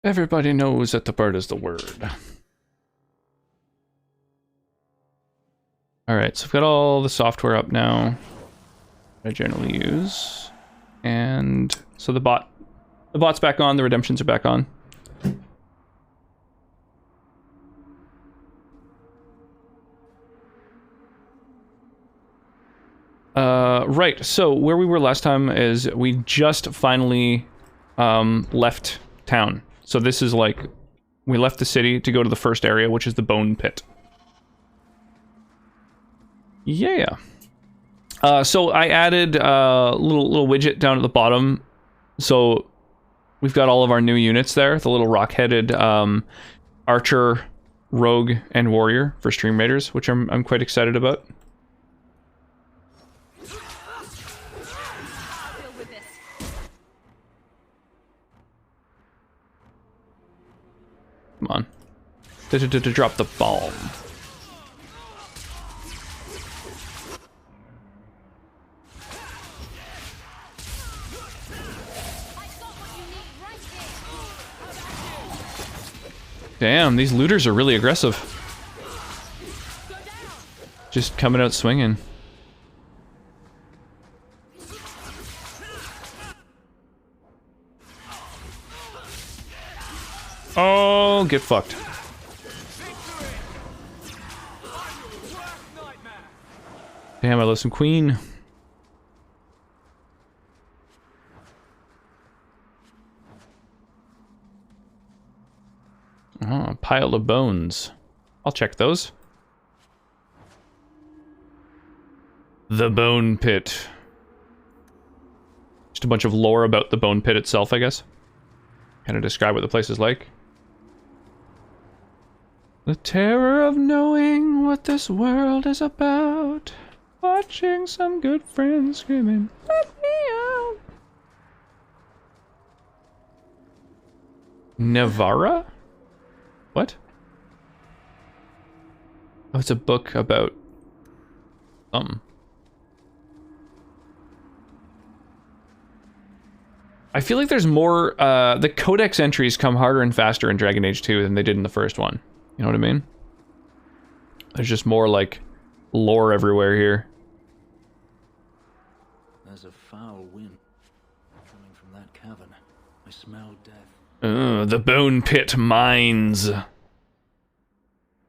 Everybody knows that the bird is the word. Alright, so I've got all the software up now I generally use. And so the bot's back on, the redemptions are back on. Right, so where we were last time is we just finally left town. So this is like, we left the city to go to the first area, which is the Bone Pit. Yeah. So I added a little widget down at the bottom. So we've got all of our new units there. The little rock-headed archer, rogue, and warrior for Stream Raiders, which I'm quite excited about. Come on. To drop the bomb. Damn, these looters are really aggressive. Just coming out swinging. Oh, get fucked. Damn, I love some Queen. Oh, a pile of bones. I'll check those. The Bone Pit. Just a bunch of lore about the Bone Pit itself, I guess. Kind of describe what the place is like. The terror of knowing what this world is about. Watching some good friends screaming, "Let me out!" Navarra? What? Oh, it's a book about... I feel like there's more, the codex entries come harder and faster in Dragon Age 2 than they did in the first one. You know what I mean? There's just more, like, lore everywhere here. There's a foul wind coming from that cavern. I smell death. The Bone Pit mines.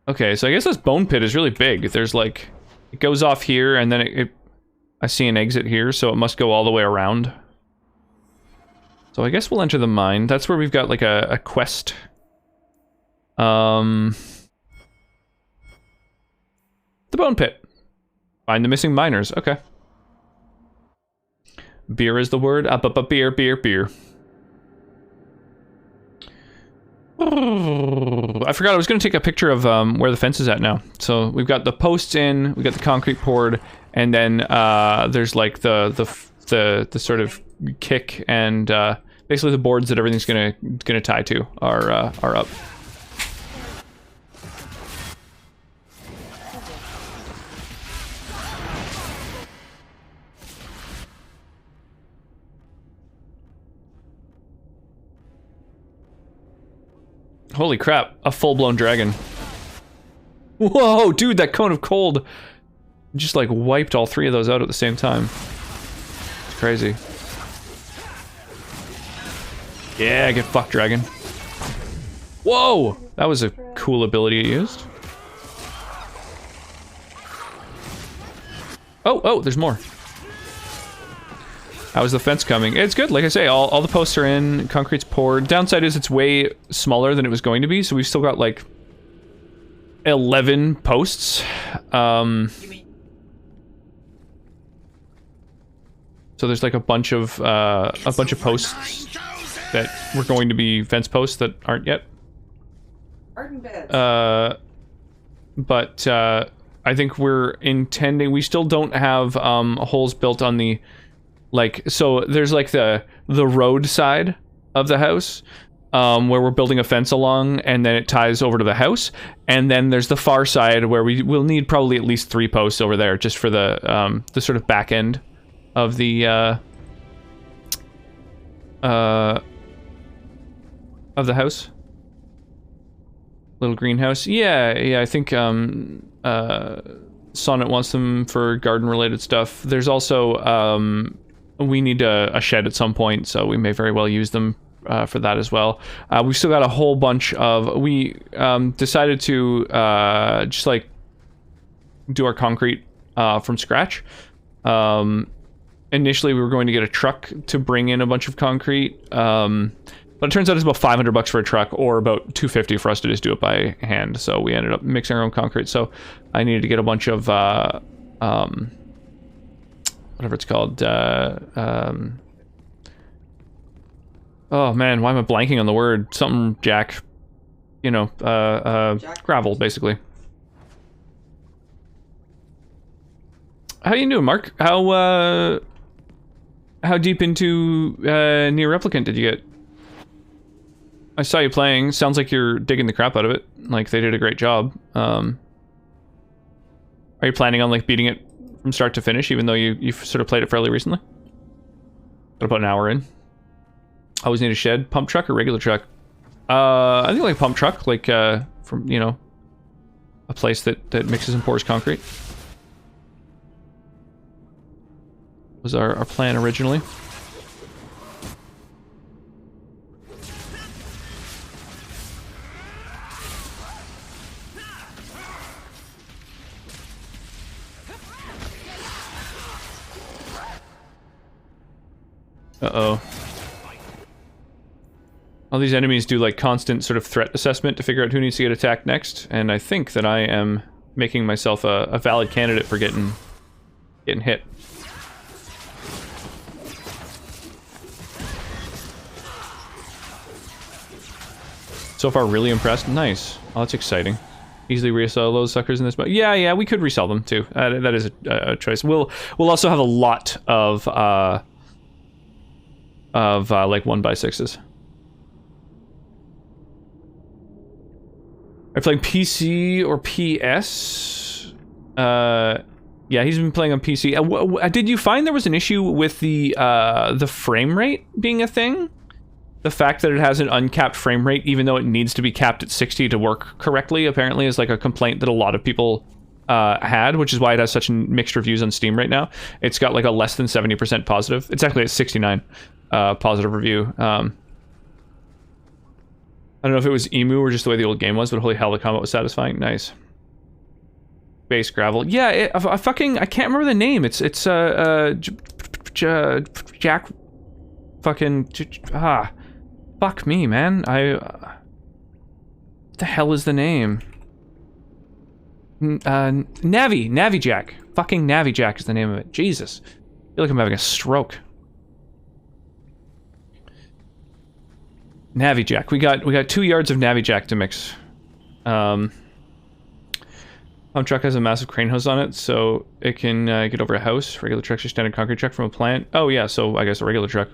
Okay, so I guess this Bone Pit is really big. There's, like, it goes off here, and then I see an exit here, so it must go all the way around. So I guess we'll enter the mine. That's where we've got, like, a quest. The Bone Pit. Find the missing miners. Okay. Beer is the word. Beer. I forgot I was going to take a picture of where the fence is at now. So we've got the posts in, we've got the concrete poured, and then there's like the sort of kick and basically the boards that everything's gonna tie to are up. Holy crap, a full-blown dragon. Whoa, dude, that cone of cold just like wiped all three of those out at the same time. It's crazy. Yeah, get fucked, dragon. Whoa! That was a cool ability it used. Oh, there's more. How's the fence coming? It's good, like I say, all the posts are in, concrete's poured. Downside is it's way smaller than it was going to be, so we've still got like 11 posts. So there's like a bunch of posts that were going to be fence posts that aren't yet. But I think we're intending, we still don't have holes built on the, like, so there's like the road side of the house where we're building a fence along, and then it ties over to the house, and then there's the far side where we will need probably at least 3 posts over there just for the sort of back end of the of the house. Little greenhouse. Yeah, I think Sonnet wants them for garden-related stuff. There's also we need a shed at some point, so we may very well use them for that as well. We've still got a whole bunch of... We decided to just like do our concrete from scratch. Initially, we were going to get a truck to bring in a bunch of concrete, but it turns out it's about $500 for a truck, or about $250 for us to just do it by hand. So we ended up mixing our own concrete. So I needed to get a bunch of whatever it's called. Oh man, why am I blanking on the word? Something jack. You know, gravel, basically. How you doing, Mark? How deep into Nier Replicant did you get? I saw you playing. Sounds like you're digging the crap out of it. Like, they did a great job. Are you planning on, like, beating it from start to finish, even though you've sort of played it fairly recently? Got about an hour in. Always need a shed. Pump truck or regular truck? I think, like, pump truck. Like, from, you know, a place that mixes and pours concrete. Was our plan originally. Uh-oh. All these enemies do like constant sort of threat assessment to figure out who needs to get attacked next, and I think that I am making myself a valid candidate for getting hit. So far, really impressed. Nice. Oh, that's exciting. Easily resell those suckers in this, but yeah, we could resell them too. That is a choice. We'll also have a lot of like 1x6s. Are you playing PC or PS? Yeah, he's been playing on PC. Did you find there was an issue with the frame rate being a thing? The fact that it has an uncapped frame rate, even though it needs to be capped at 60 to work correctly, apparently is like a complaint that a lot of people had, which is why it has such mixed reviews on Steam right now. It's got like a less than 70% positive. It's actually at 69 positive review. I don't know if it was Emu or just the way the old game was, but holy hell, the combat was satisfying. Nice. Base gravel. Yeah, I can't remember the name. It's Jack fucking fuck me, man. What the hell is the name? Navi Jack. Fucking Navi Jack is the name of it. Jesus. I feel like I'm having a stroke. Navi Jack. We got 2 yards of Navi Jack to mix. Pump truck has a massive crane hose on it, so it can get over a house. Regular truck's your standard concrete truck from a plant. Oh yeah, so I guess a regular truck.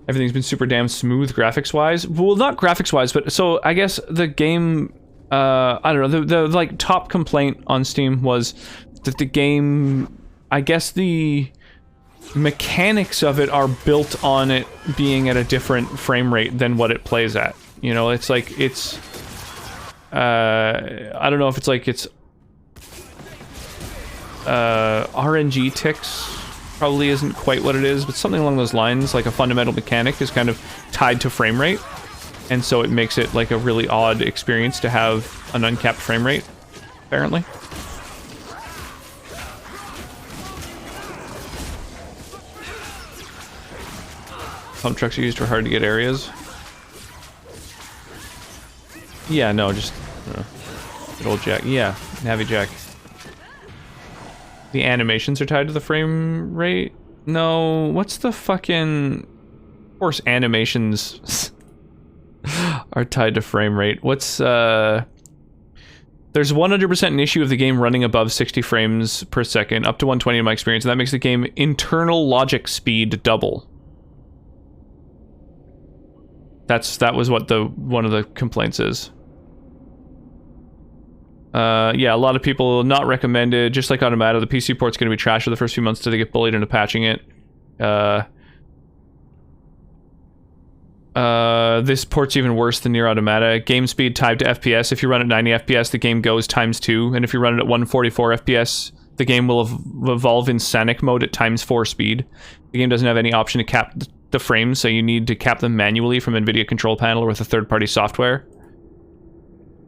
Everything's been super damn smooth graphics-wise. Well, not graphics-wise, but so I guess the game, I don't know, the like top complaint on Steam was that the game, I guess the mechanics of it are built on it being at a different frame rate than what it plays at. You know, it's like, it's, I don't know if it's like, it's, RNG ticks. Probably isn't quite what it is, but something along those lines, like a fundamental mechanic is kind of tied to frame rate, and so it makes it like a really odd experience to have an uncapped frame rate, apparently. Pump trucks are used for hard to get areas. Yeah, no, just good old Jack. Yeah, Navi Jack. The animations are tied to the frame rate? No, what's the fucking... Of course animations are tied to frame rate. What's, There's 100% an issue of the game running above 60 frames per second, up to 120 in my experience, and that makes the game internal logic speed double. That was what one of the complaints is. Yeah, a lot of people not recommended. Just like Automata, the PC port's going to be trash for the first few months till they get bullied into patching it. This port's even worse than Nier Automata. Game speed tied to FPS. If you run at 90 FPS, the game goes ×2, and if you run it at 144 FPS, the game will evolve in Sonic mode at ×4 speed. The game doesn't have any option to cap the frames, so you need to cap them manually from NVIDIA Control Panel or with a third-party software.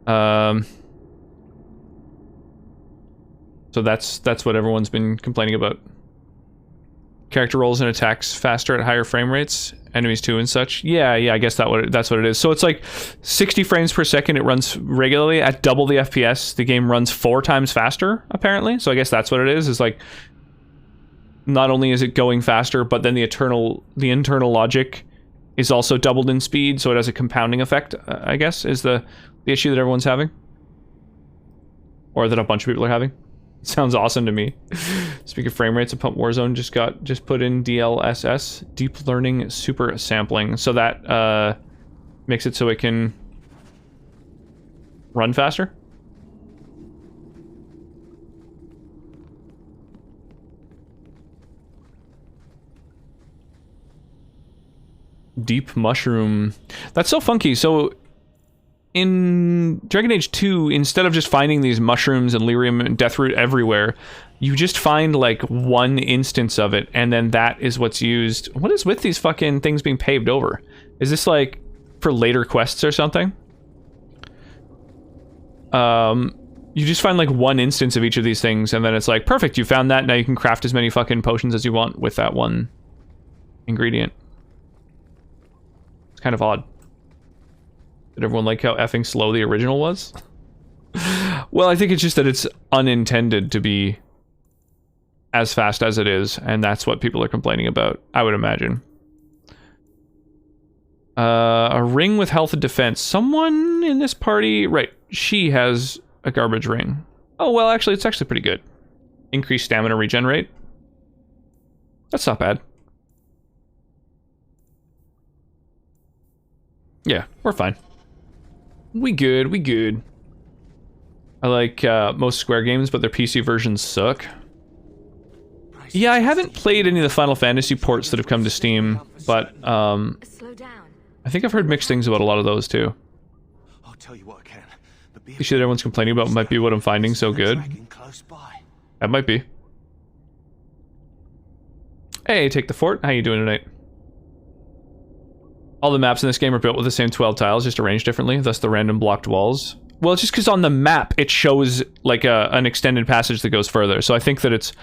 So that's what everyone's been complaining about. Character rolls and attacks faster at higher frame rates. Enemies too and such. Yeah, I guess that's what it is. So it's like 60 frames per second. It runs regularly at double the FPS. The game runs 4 times faster, apparently. So I guess that's what it is. Is like, not only is it going faster, but then the internal logic is also doubled in speed. So it has a compounding effect, I guess, is the issue that everyone's having. Or that a bunch of people are having. Sounds awesome to me. Speaking of frame rates, Pump Warzone just put in DLSS, Deep Learning Super Sampling, so that makes it so it can run faster. Deep Mushroom. That's so funky. So in Dragon Age 2, instead of just finding these mushrooms and lyrium and deathroot everywhere, you just find like one instance of it, and then that is what's used. What is with these fucking things being paved over? Is this like for later quests or something? You just find like one instance of each of these things, and then it's like, perfect, you found that, now you can craft as many fucking potions as you want with that one ingredient. It's kind of odd. Did everyone like how effing slow the original was? Well, I think it's just that it's unintended to be as fast as it is, and that's what people are complaining about, I would imagine. A ring with health and defense. Someone in this party... Right, she has a garbage ring. Oh, well, actually, it's actually pretty good. Increased stamina regen rate. That's not bad. Yeah, we're fine. We good. I like most Square games, but their PC versions suck. Yeah, I haven't played any of the Final Fantasy ports that have come to Steam, but I think I've heard mixed things about a lot of those too. I'll tell you what I can. The issue that everyone's complaining about might be what I'm finding so good. That might be. Hey, take the fort. How you doing tonight? All the maps in this game are built with the same 12 tiles, just arranged differently, thus the random blocked walls. Well, it's just because on the map it shows like an extended passage that goes further. So I think that it's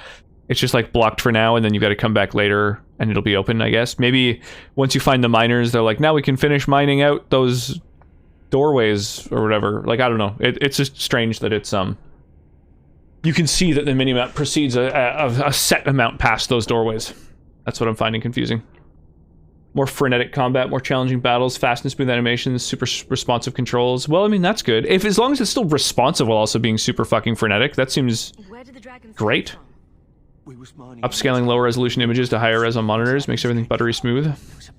just like blocked for now, and then you've got to come back later and it'll be open, I guess. Maybe once you find the miners, they're like, now we can finish mining out those doorways or whatever. Like, I don't know. It's just strange that it's you can see that the minimap proceeds a set amount past those doorways. That's what I'm finding confusing. More frenetic combat, more challenging battles, fast and smooth animations, super responsive controls. Well, I mean, that's good. As long as it's still responsive while also being super fucking frenetic, that seems great. Upscaling lower resolution images to higher res on monitors makes everything buttery smooth.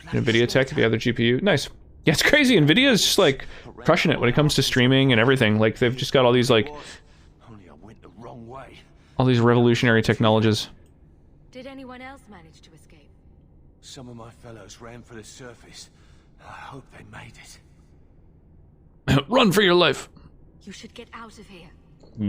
NVIDIA tech, if you have their GPU. Nice. Yeah, it's crazy. NVIDIA is just like crushing it when it comes to streaming and everything. Like, they've just got all these like... all these revolutionary technologies. Did anyone else manage to escape? Some of my fellows ran for the surface. I hope they made it. Run for your life. You should get out of here.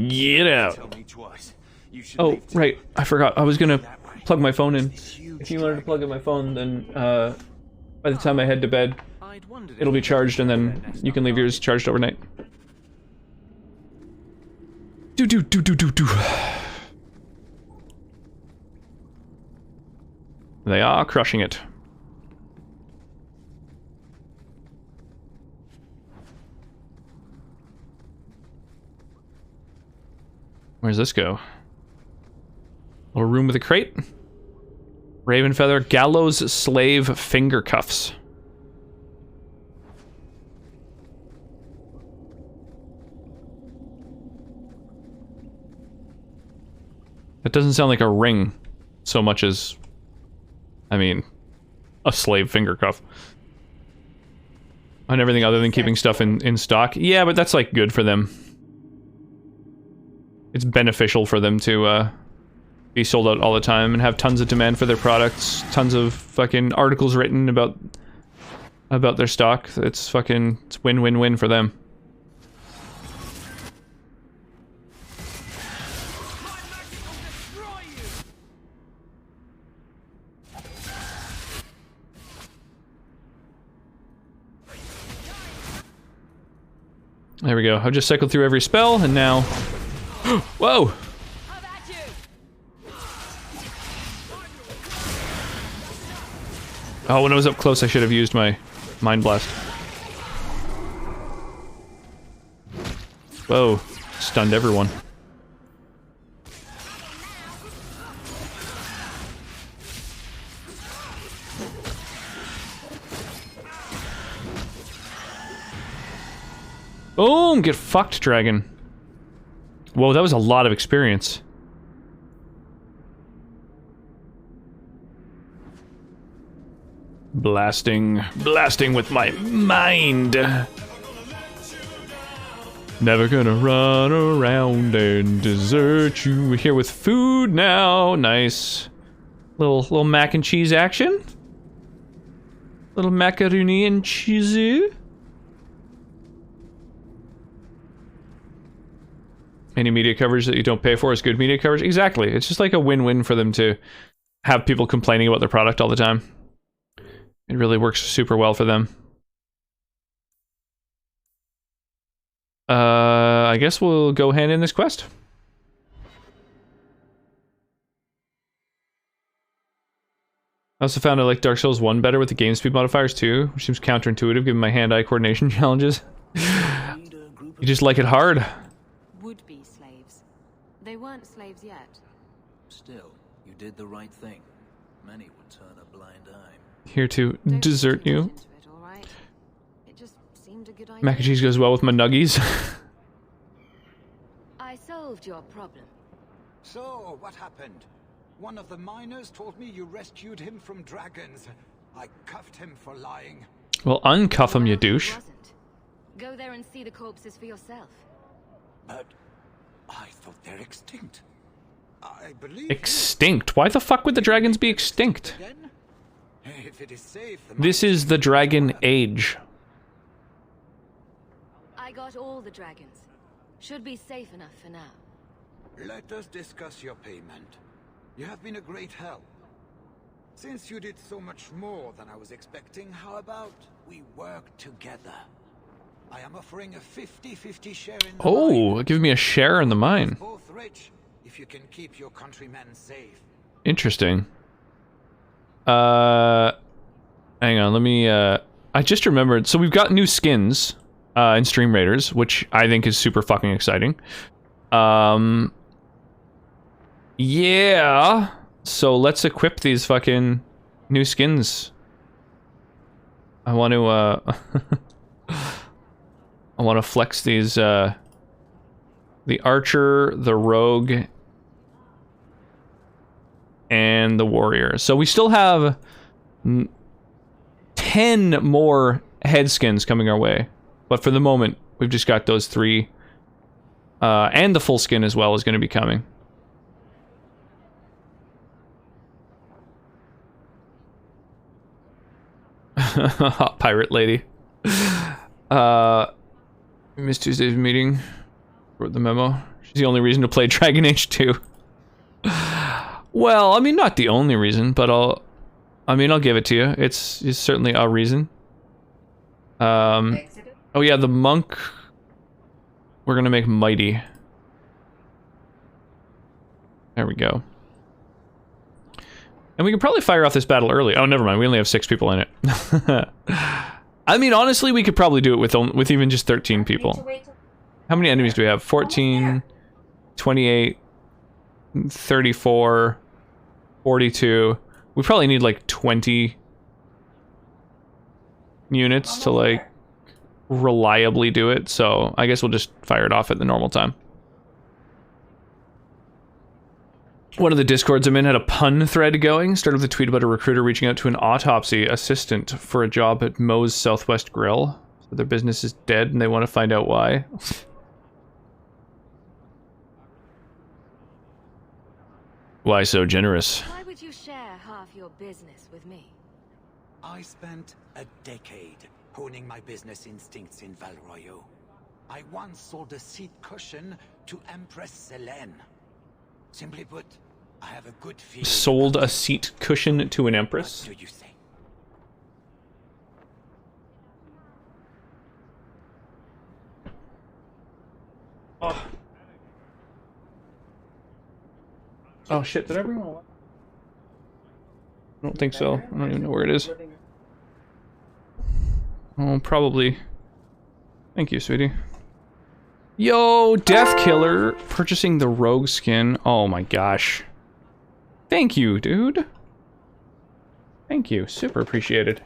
Get out. Tell me twice. You should Oh, leave right. I forgot. I was gonna that way. plug my phone in. This huge If you wanted to dragon. plug in my phone, then by the time I head to bed, I'd wondered if it'll be you charged, and had then their nest you can up leave yours charged overnight. Do. They are crushing it. Where's this go? Little room with a crate. Raven feather, gallows slave finger cuffs. That doesn't sound like a ring so much as, I mean, a slave finger cuff. On everything other than keeping stuff in stock. Yeah, but that's like good for them. It's beneficial for them to be sold out all the time and have tons of demand for their products, tons of fucking articles written about about their stock. It's win-win-win for them. There we go. I've just cycled through every spell, and now... Whoa! Oh, when I was up close, I should have used my Mind Blast. Whoa. Stunned everyone. Boom! Get fucked, dragon. Whoa, that was a lot of experience. Blasting with my mind. Never gonna run around and desert you. We're here with food now. Nice. Little mac and cheese action. Little macaroni and cheese. Any media coverage that you don't pay for is good media coverage. Exactly. It's just like a win-win for them to have people complaining about their product all the time. It really works super well for them. I guess we'll go hand in this quest. I also found I like Dark Souls 1 better with the game speed modifiers too, which seems counterintuitive given my hand-eye coordination challenges. You just like it hard. Would-be slaves. They weren't slaves yet. Still, you did the right thing. Many would turn a blind eye. Here to Don't desert put too you. much into it, all right? It just seemed a good idea. Mac and cheese goes well with my nuggies. I solved your problem. So, what happened? One of the miners told me you rescued him from dragons. I cuffed him for lying. Well, uncuff him, you Well, he douche. wasn't. Go there and see the corpses for yourself. But I thought they're extinct. I believe Extinct? Why the fuck would the dragons be extinct? again? If it is safe, the This is the Dragon Age. I got all the dragons. Should be safe enough for now. Let us discuss your payment. You have been a great help. Since you did so much more than I was expecting, how about we work together? I am offering a 50-50 share in the Oh, mine. give me a share in the mine. Both rich, if you can keep your countrymen safe. Interesting. Hang on, let me, I just remembered, so we've got new skins, in Stream Raiders, which I think is super fucking exciting. Yeah, so let's equip these fucking new skins. I want to, I want to flex these, the Archer, the Rogue, and the Warrior. So we still have 10 more head skins coming our way. But for the moment, we've just got those 3. And the full skin as well is going to be coming. Hot pirate lady. Missed Tuesday's meeting. Wrote the memo. She's the only reason to play Dragon Age 2. Well, I mean, not the only reason, but I'll give it to you. It's certainly a reason. Oh yeah, the monk. We're gonna make mighty. There we go. And we can probably fire off this battle early. Oh, never mind. We only have 6 people in it. I mean, honestly, we could probably do it with even just 13 people. How many enemies do we have? 14, 28, 34, 42. We probably need like 20 units to like reliably do it. So I guess we'll just fire it off at the normal time. One of the discords I'm in had a pun thread going. Started with a tweet about a recruiter reaching out to an autopsy assistant for a job at Moe's Southwest Grill. So their business is dead and they want to find out why. Why so generous? Why would you share half your business with me? I spent a decade honing my business instincts in Val Royeaux. I once sold a seat cushion to Empress Selene. Simply put, I have a good feeling. Sold a seat cushion to an empress? What do you say? Oh shit, did I bring one? I don't think so. I don't even know where it is. Oh, probably. Thank you, sweetie. Yo, Death Killer purchasing the rogue skin. Oh my gosh. Thank you, dude. Thank you. Super appreciated.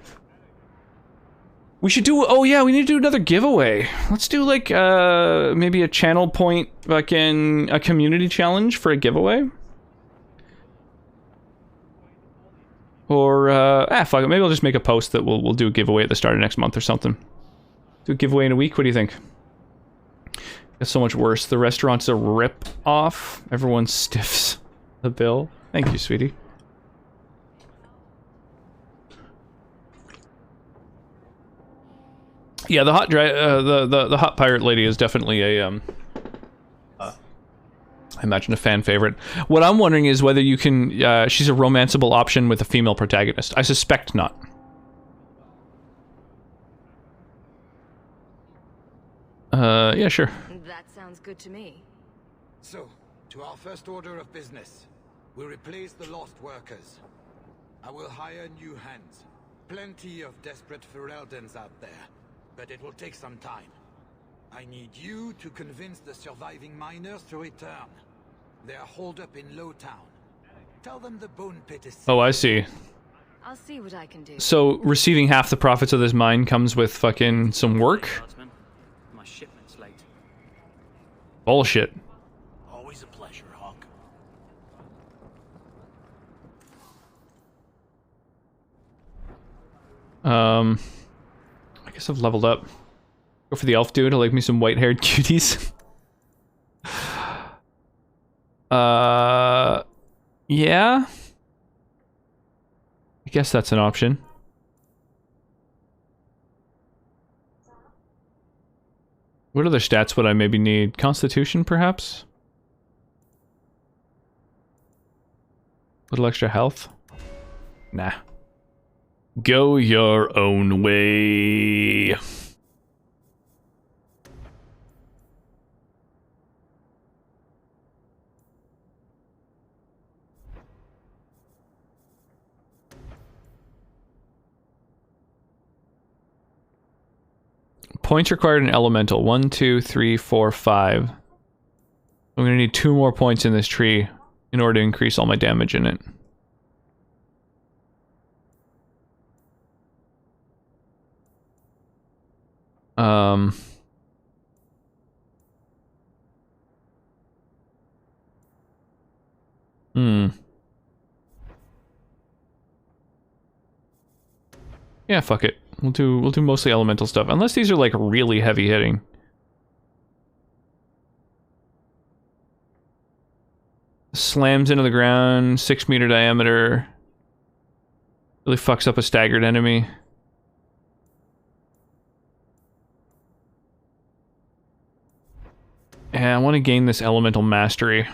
We should do... Oh yeah, we need to do another giveaway. Let's do like, maybe a channel point, fucking, a community challenge for a giveaway. Or, fuck it. Maybe I'll just make a post that we'll do a giveaway at the start of next month or something. Do a giveaway in a week. What do you think? It's so much worse. The restaurant's a rip-off. Everyone stiffs the bill. Thank you, sweetie. Yeah, the hot the hot pirate lady is definitely a I imagine a fan favorite. What I'm wondering is whether you can she's a romanceable option with a female protagonist. I suspect not. Yeah, sure. That sounds good to me. So, to our first order of business. We replace the lost workers. I will hire new hands. Plenty of desperate Ferelden's out there, but it will take some time. I need you to convince the surviving miners to return. They are holed up in Lowtown. Tell them the bone pit is safe. Oh, I see. I'll see what I can do. So, receiving half the profits of this mine comes with fucking some work? My shipment's late. Bullshit. Always a pleasure, Hawk. I guess I've leveled up. Go for the elf dude. I like me some white-haired cuties. Yeah. I guess that's an option. What other stats would I maybe need? Constitution, perhaps? Little extra health? Nah. Go your own way. Points required in elemental. 1, 2, 3, 4, 5. I'm gonna need 2 more points in this tree in order to increase all my damage in it. Yeah, fuck it. We'll do mostly elemental stuff. Unless these are like really heavy hitting. Slams into the ground, 6-meter diameter. Really fucks up a staggered enemy. And I want to gain this elemental mastery.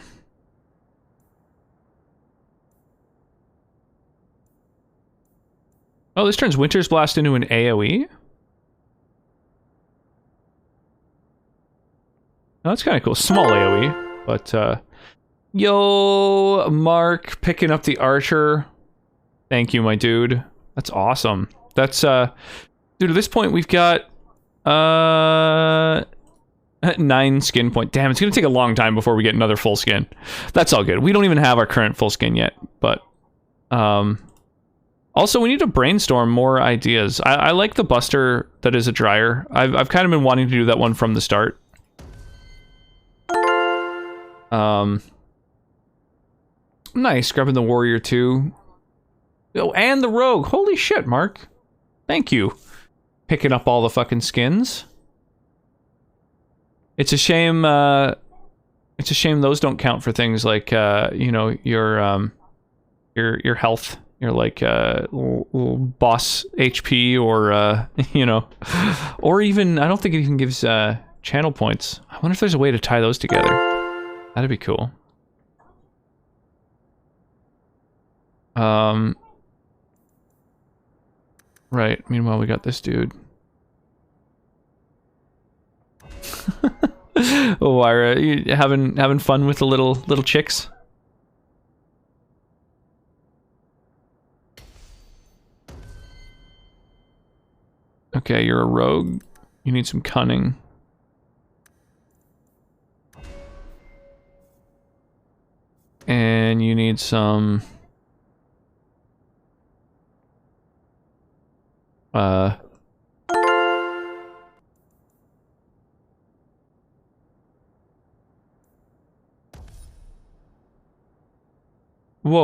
Oh, this turns Winter's Blast into an AoE? Oh, that's kind of cool. Small AoE, but, yo, Mark, picking up the Archer. Thank you, my dude. That's awesome. That's, dude, at this point, we've got, 9 skin point. Damn, it's gonna take a long time before we get another full skin. That's all good. We don't even have our current full skin yet, but, also, we need to brainstorm more ideas. I like the Buster that is a dryer. I've kind of been wanting to do that one from the start. Nice, grabbing the Warrior too. Oh, and the Rogue. Holy shit, Mark. Thank you. Picking up all the fucking skins. It's a shame, those don't count for things like, you know, your health Your like little boss HP or you know, or even I don't think it even gives channel points. I wonder if there's a way to tie those together. That'd be cool. Right. Meanwhile, we got this dude. Oh, Wyra, you having fun with the little chicks? Okay, you're a rogue. You need some cunning. And you need some... Whoa,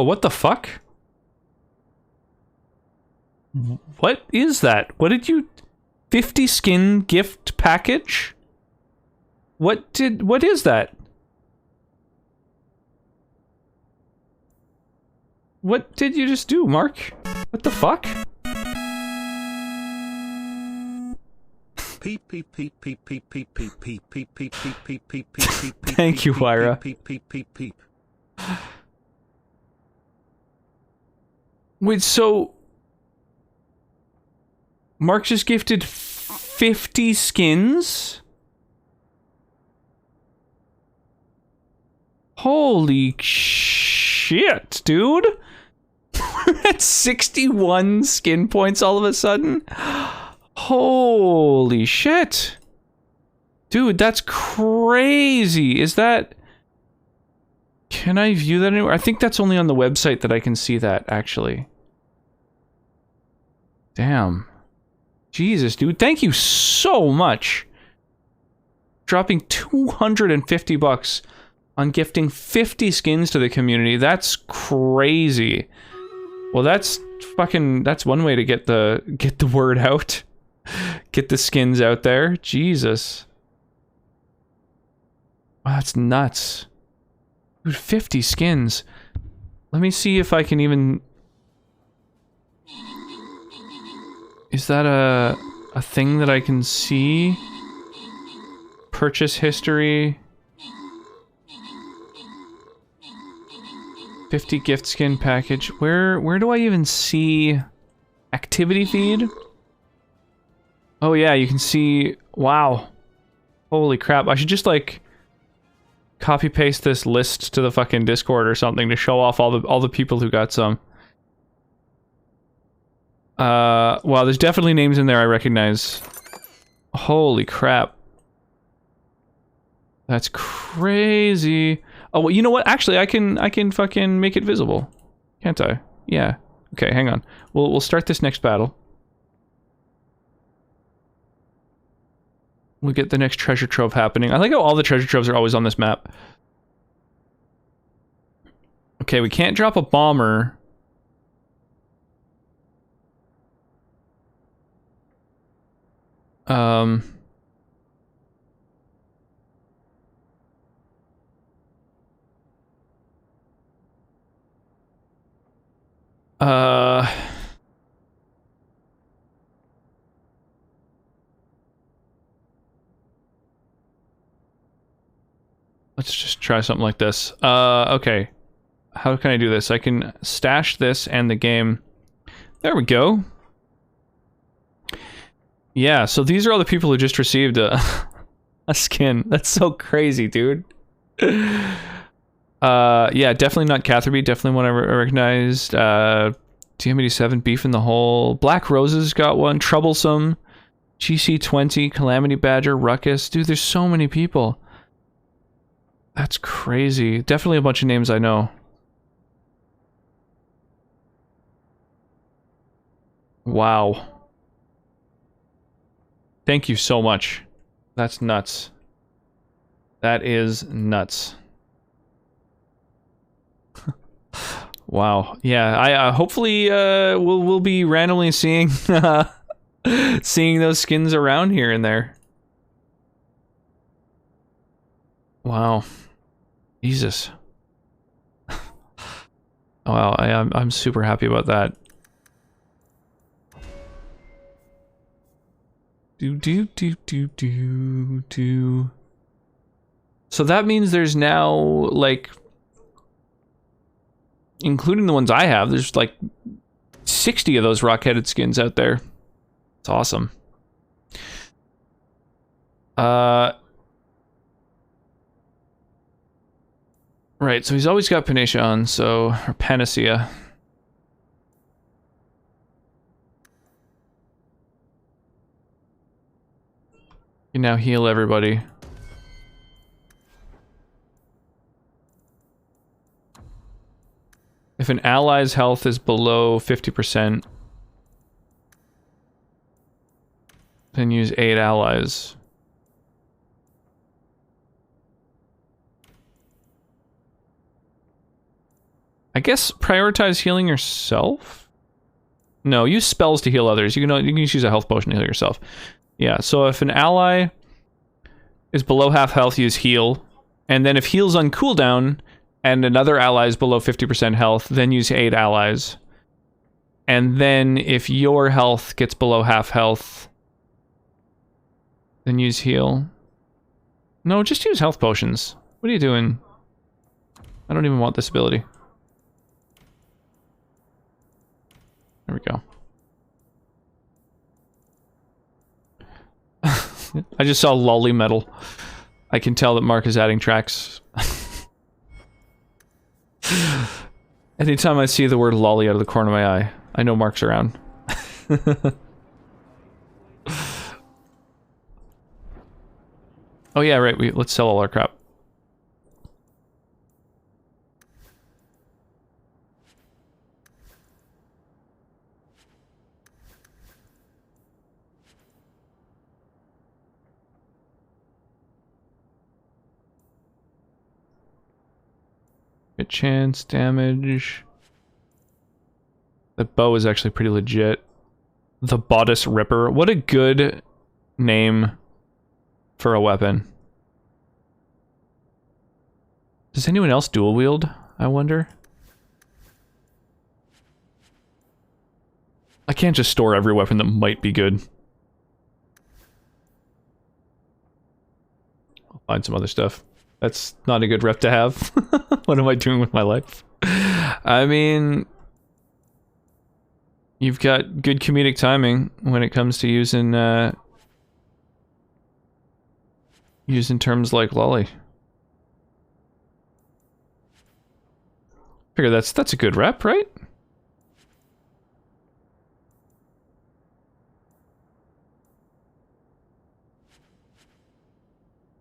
what the fuck? What is that? What did you... 50 skin gift package? What is that? What did you just do, Mark? What the fuck? Thank you, Wyra. Wait, so... Mark just gifted 50 skins? Holy shit, dude! We're at 61 skin points all of a sudden? Holy shit! Dude, that's crazy! Is that... Can I view that anywhere? I think that's only on the website that I can see that, actually. Damn. Jesus, dude. Thank you so much. Dropping 250 bucks on gifting 50 skins to the community. That's crazy. Well, that's one way to get the word out. Get the skins out there. Jesus. Wow, that's nuts. Dude, 50 skins. Let me see if I can even... Is that a thing that I can see? Purchase history. 50 gift skin package. Where do I even see activity feed? Oh yeah, you can see... Wow. Holy crap. I should just like copy paste this list to the fucking Discord or something to show off all the people who got some. Wow, there's definitely names in there I recognize. Holy crap. That's crazy. Oh, well, you know what? Actually, I can fucking make it visible. Can't I? Yeah. Okay, hang on. We'll start this next battle. We'll get the next treasure trove happening. I like how all the treasure troves are always on this map. Okay, we can't drop a bomber. Let's just try something like this. Okay. How can I do this? I can stash this and the game. There we go. Yeah, so these are all the people who just received a skin. That's so crazy, dude. Yeah, definitely not Catherby. Definitely one I recognized. TM87, Beef in the Hole. Black Roses got one. Troublesome. GC20, Calamity Badger, Ruckus. Dude, there's so many people. That's crazy. Definitely a bunch of names I know. Wow. Thank you so much. That's nuts. That is nuts. Wow. Yeah, I hopefully we'll be randomly seeing seeing those skins around here and there. Wow. Jesus. Wow, I'm super happy about that. Do. So that means there's now, like, including the ones I have, there's like 60 of those rock-headed skins out there. It's awesome. Right, so he's always got Panacea on, so... or Panacea. You can now heal everybody. If an ally's health is below 50%, then use 8 allies. I guess prioritize healing yourself? No, use spells to heal others. You can just use a health potion to heal yourself. Yeah, so if an ally is below half health, use heal. And then if heal's on cooldown and another ally is below 50% health, then use 8 allies. And then if your health gets below half health, then use heal. No, just use health potions. What are you doing? I don't even want this ability. There we go. I just saw lolly metal. I can tell that Mark is adding tracks. Anytime I see the word lolly out of the corner of my eye, I know Mark's around. Oh yeah, right, let's sell all our crap. Hit chance, damage. The bow is actually pretty legit. The Bodice Ripper. What a good name for a weapon. Does anyone else dual wield, I wonder? I can't just store every weapon that might be good. I'll find some other stuff. That's not a good rep to have. What am I doing with my life? I mean... You've got good comedic timing when it comes to using, using terms like lolly. Figure that's a good rep, right?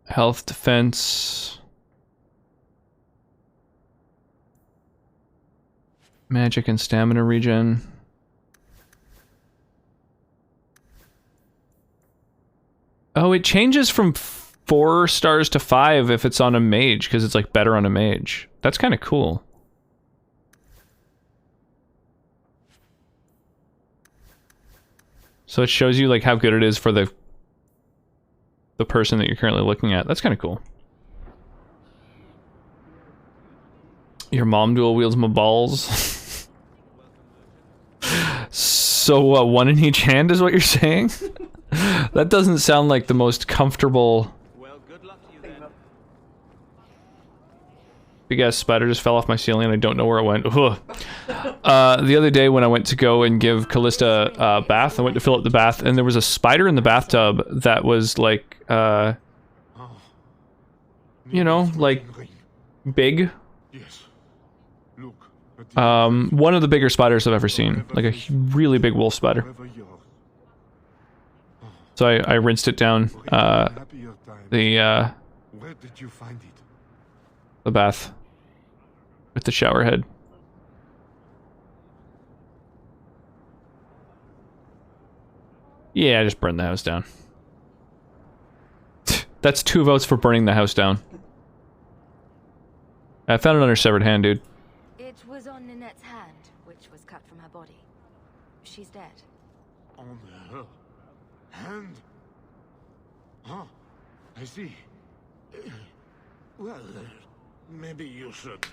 Health, defense. Magic and stamina regen. Oh, it changes from 4 stars to 5 if it's on a mage, because it's like better on a mage. That's kind of cool. So it shows you like how good it is for the person that you're currently looking at. That's kind of cool. Your mom dual wields my balls. So one in each hand is what you're saying? That doesn't sound like the most comfortable. Well, good luck to you then. Big ass spider just fell off my ceiling and I don't know where it went. Ugh. The other day when I went to go and give Callista a bath, I went to fill up the bath and there was a spider in the bathtub that was like, you know, like big. Yes. Look. One of the bigger spiders I've ever seen. Like a really big wolf spider. So I rinsed it down, Where did you find it? the bath with the shower head. Yeah, I just burned the house down. That's 2 votes for burning the house down. I found it on her severed hand, dude. It was on Ninette's hand, which was cut from her body. She's dead. On her hand? Huh. I see. Well, maybe you should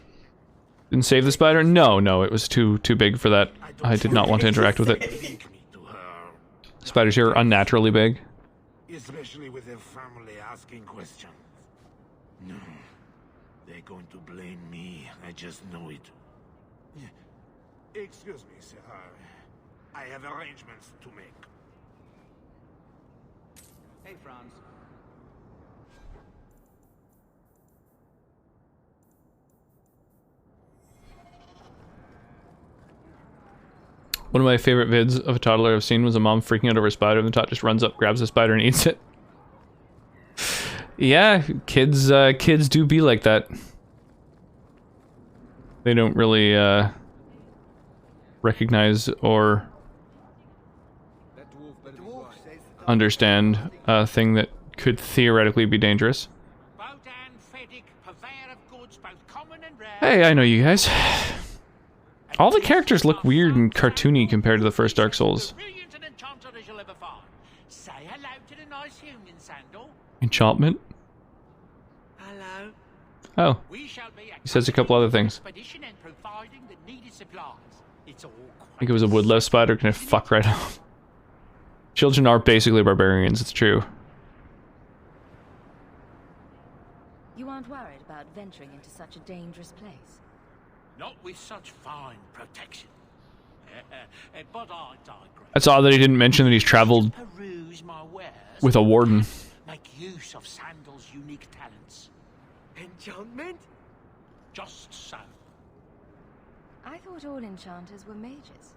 Didn't save the spider? No, no, it was too big for that. I did not want to interact with it. Link me to her. Spiders here are unnaturally big. Especially with their family asking questions. No. They're going to blame me. I just know it. Excuse me, sir. I have arrangements to make. Hey, Franz. One of my favorite vids of a toddler I've seen was a mom freaking out over a spider, and the tot just runs up, grabs the spider, and eats it. Yeah, kids do be like that. They don't really recognize or understand a thing that could theoretically be dangerous. Hey, I know you guys. All the characters look weird and cartoony compared to the first Dark Souls. Enchantment? Hello. Oh. He says a couple other things. I think it was a woodlouse spider. Can I fuck right off? Children are basically barbarians, it's true. You aren't worried about venturing into such a dangerous place? Not with such fine protection. But I digress. That's odd that he didn't mention that he's traveled Peruse my wares. with a warden. Make use of Sandal's unique talents. Enchantment? Just so. I thought all enchanters were mages.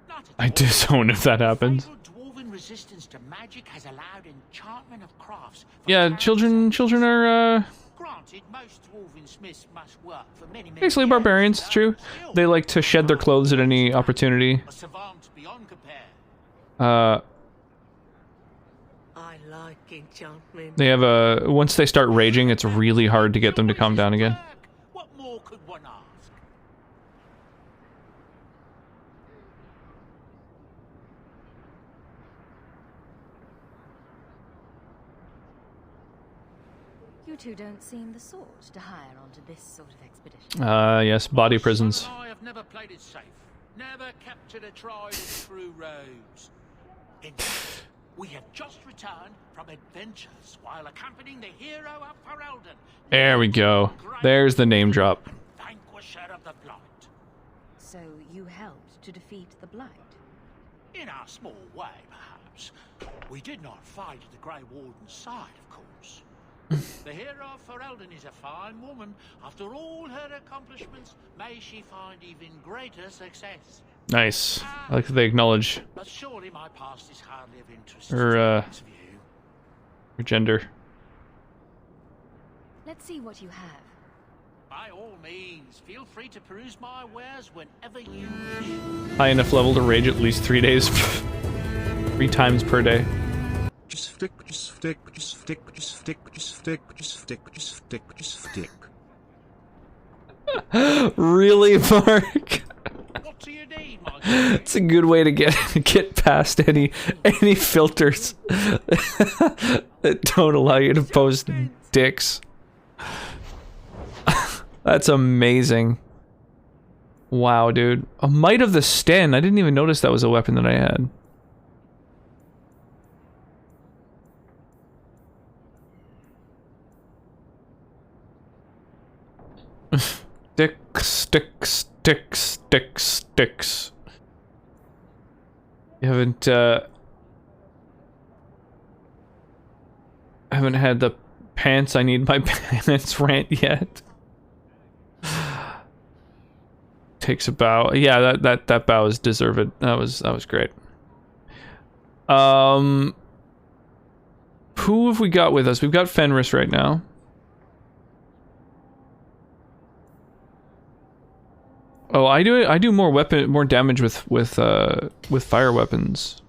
Not at I all. disown if that happens. Fabled dwarven resistance to magic has allowed enchantment of crafts. for Yeah, towns children are Granted, most dwarven smiths must work for many basically years, barbarians, it's true. still, They like to shed their clothes at any opportunity. a savant beyond compare. I like enchantment. They have a once they start raging, it's really hard to get them to calm down again. What more could one ask? You two don't seem the sort to hire onto this sort of expedition. Yes, body prisons. Son and I have never played it safe. Never captured a tried and true rogues. In fact, we have just returned from adventures while accompanying the hero of Ferelden. There we go. There's the name drop. Vanquisher of the Blight. So you helped to defeat the Blight? In our small way, perhaps. We did not fight at the Grey Warden's side, of course. The hero of Ferelden is a fine woman. After all her accomplishments, may she find even greater success. Nice. I like that they acknowledge But surely my past is hardly of interest Her, to this view. her gender. Let's see what you have. By all means, feel free to peruse my wares whenever you wish. High enough level to rage at least 3 days. 3 times per day. Just flick, just flick, just flick, just flick, just flick, just flick, just flick, just flick. Really, Mark? What do you need, my dear? It's a good way to get past any filters that don't allow you to post dicks. That's amazing. Wow, dude. A Might of the Sten. I didn't even notice that was a weapon that I had. Sticks. You haven't had the pants I need my pants rant yet. Takes a bow. Yeah, that bow is deserved. That was great. Who have we got with us? We've got Fenris right now. Oh, I do more damage with fire weapons.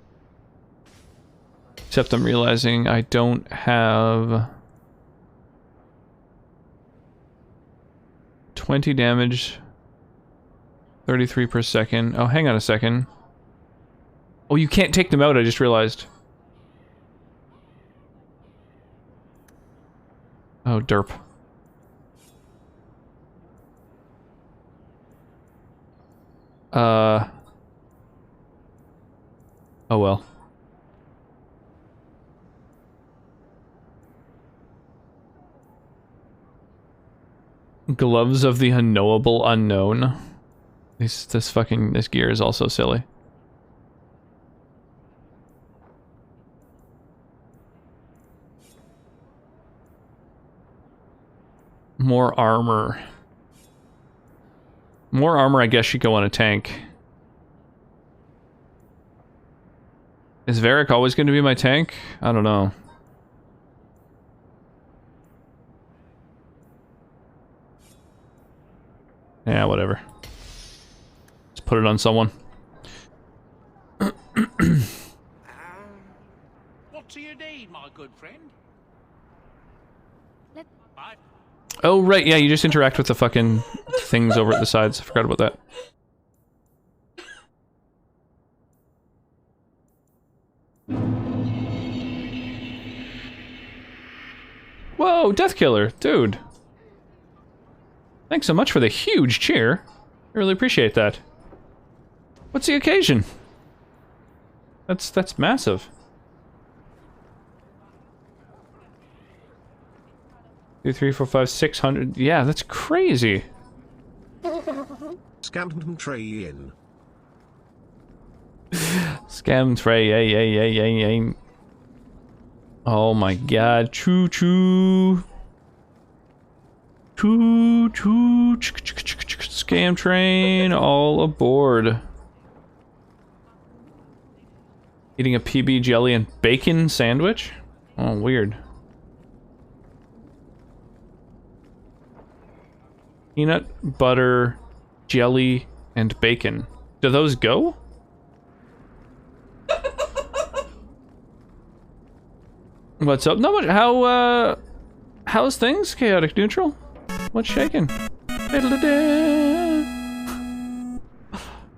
Except I'm realizing I don't have 20 damage, 33 per second. Oh, hang on a second. Oh, you can't take them out, I just realized. Oh, derp. Oh well. Gloves of the unknowable unknown. This gear is also silly. More armor. More armor, I guess, should go on a tank. Is Varric always going to be my tank? I don't know. Yeah, whatever. Let's put it on someone. What do you need, my good friend? I Oh, right, yeah, you just interact with the fucking things over at the sides. I forgot about that. Whoa, Death Killer, dude. Thanks so much for the huge cheer. I really appreciate that. What's the occasion? That's massive. 2, 3, 4, 5, 600. Yeah, that's crazy. Scam tray in. Scam tray, yay. Oh my god, choo choo. Choo choo. Scam train, all aboard. Eating a PB jelly and bacon sandwich? Oh, weird. Peanut, butter, jelly, and bacon. Do those go? What's up? Not much. How's things? Chaotic Neutral? What's shaking?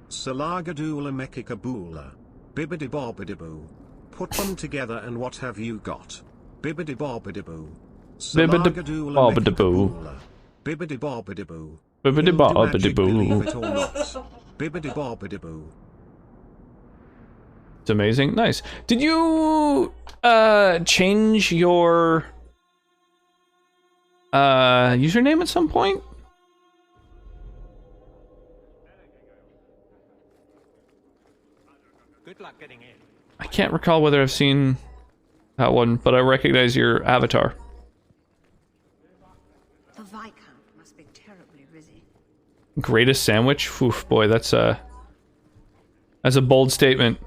Salagadoola mekikaboola. Bibbidi bobbidi boo. Put them together and what have you got? Bibbidi bobbidi boo. Bibbidi bobbidi boo. Bibbidi bobbidi boo. Bibbidi bobbidi boo. Believe it or not. Bibbidi bobbidi boo. It's amazing. Nice. Did you change your username at some point? good luck getting in. I can't recall whether I've seen that one, but I recognize your avatar. The Viscount must be terribly busy. Greatest sandwich? Oof, boy, that's a bold statement.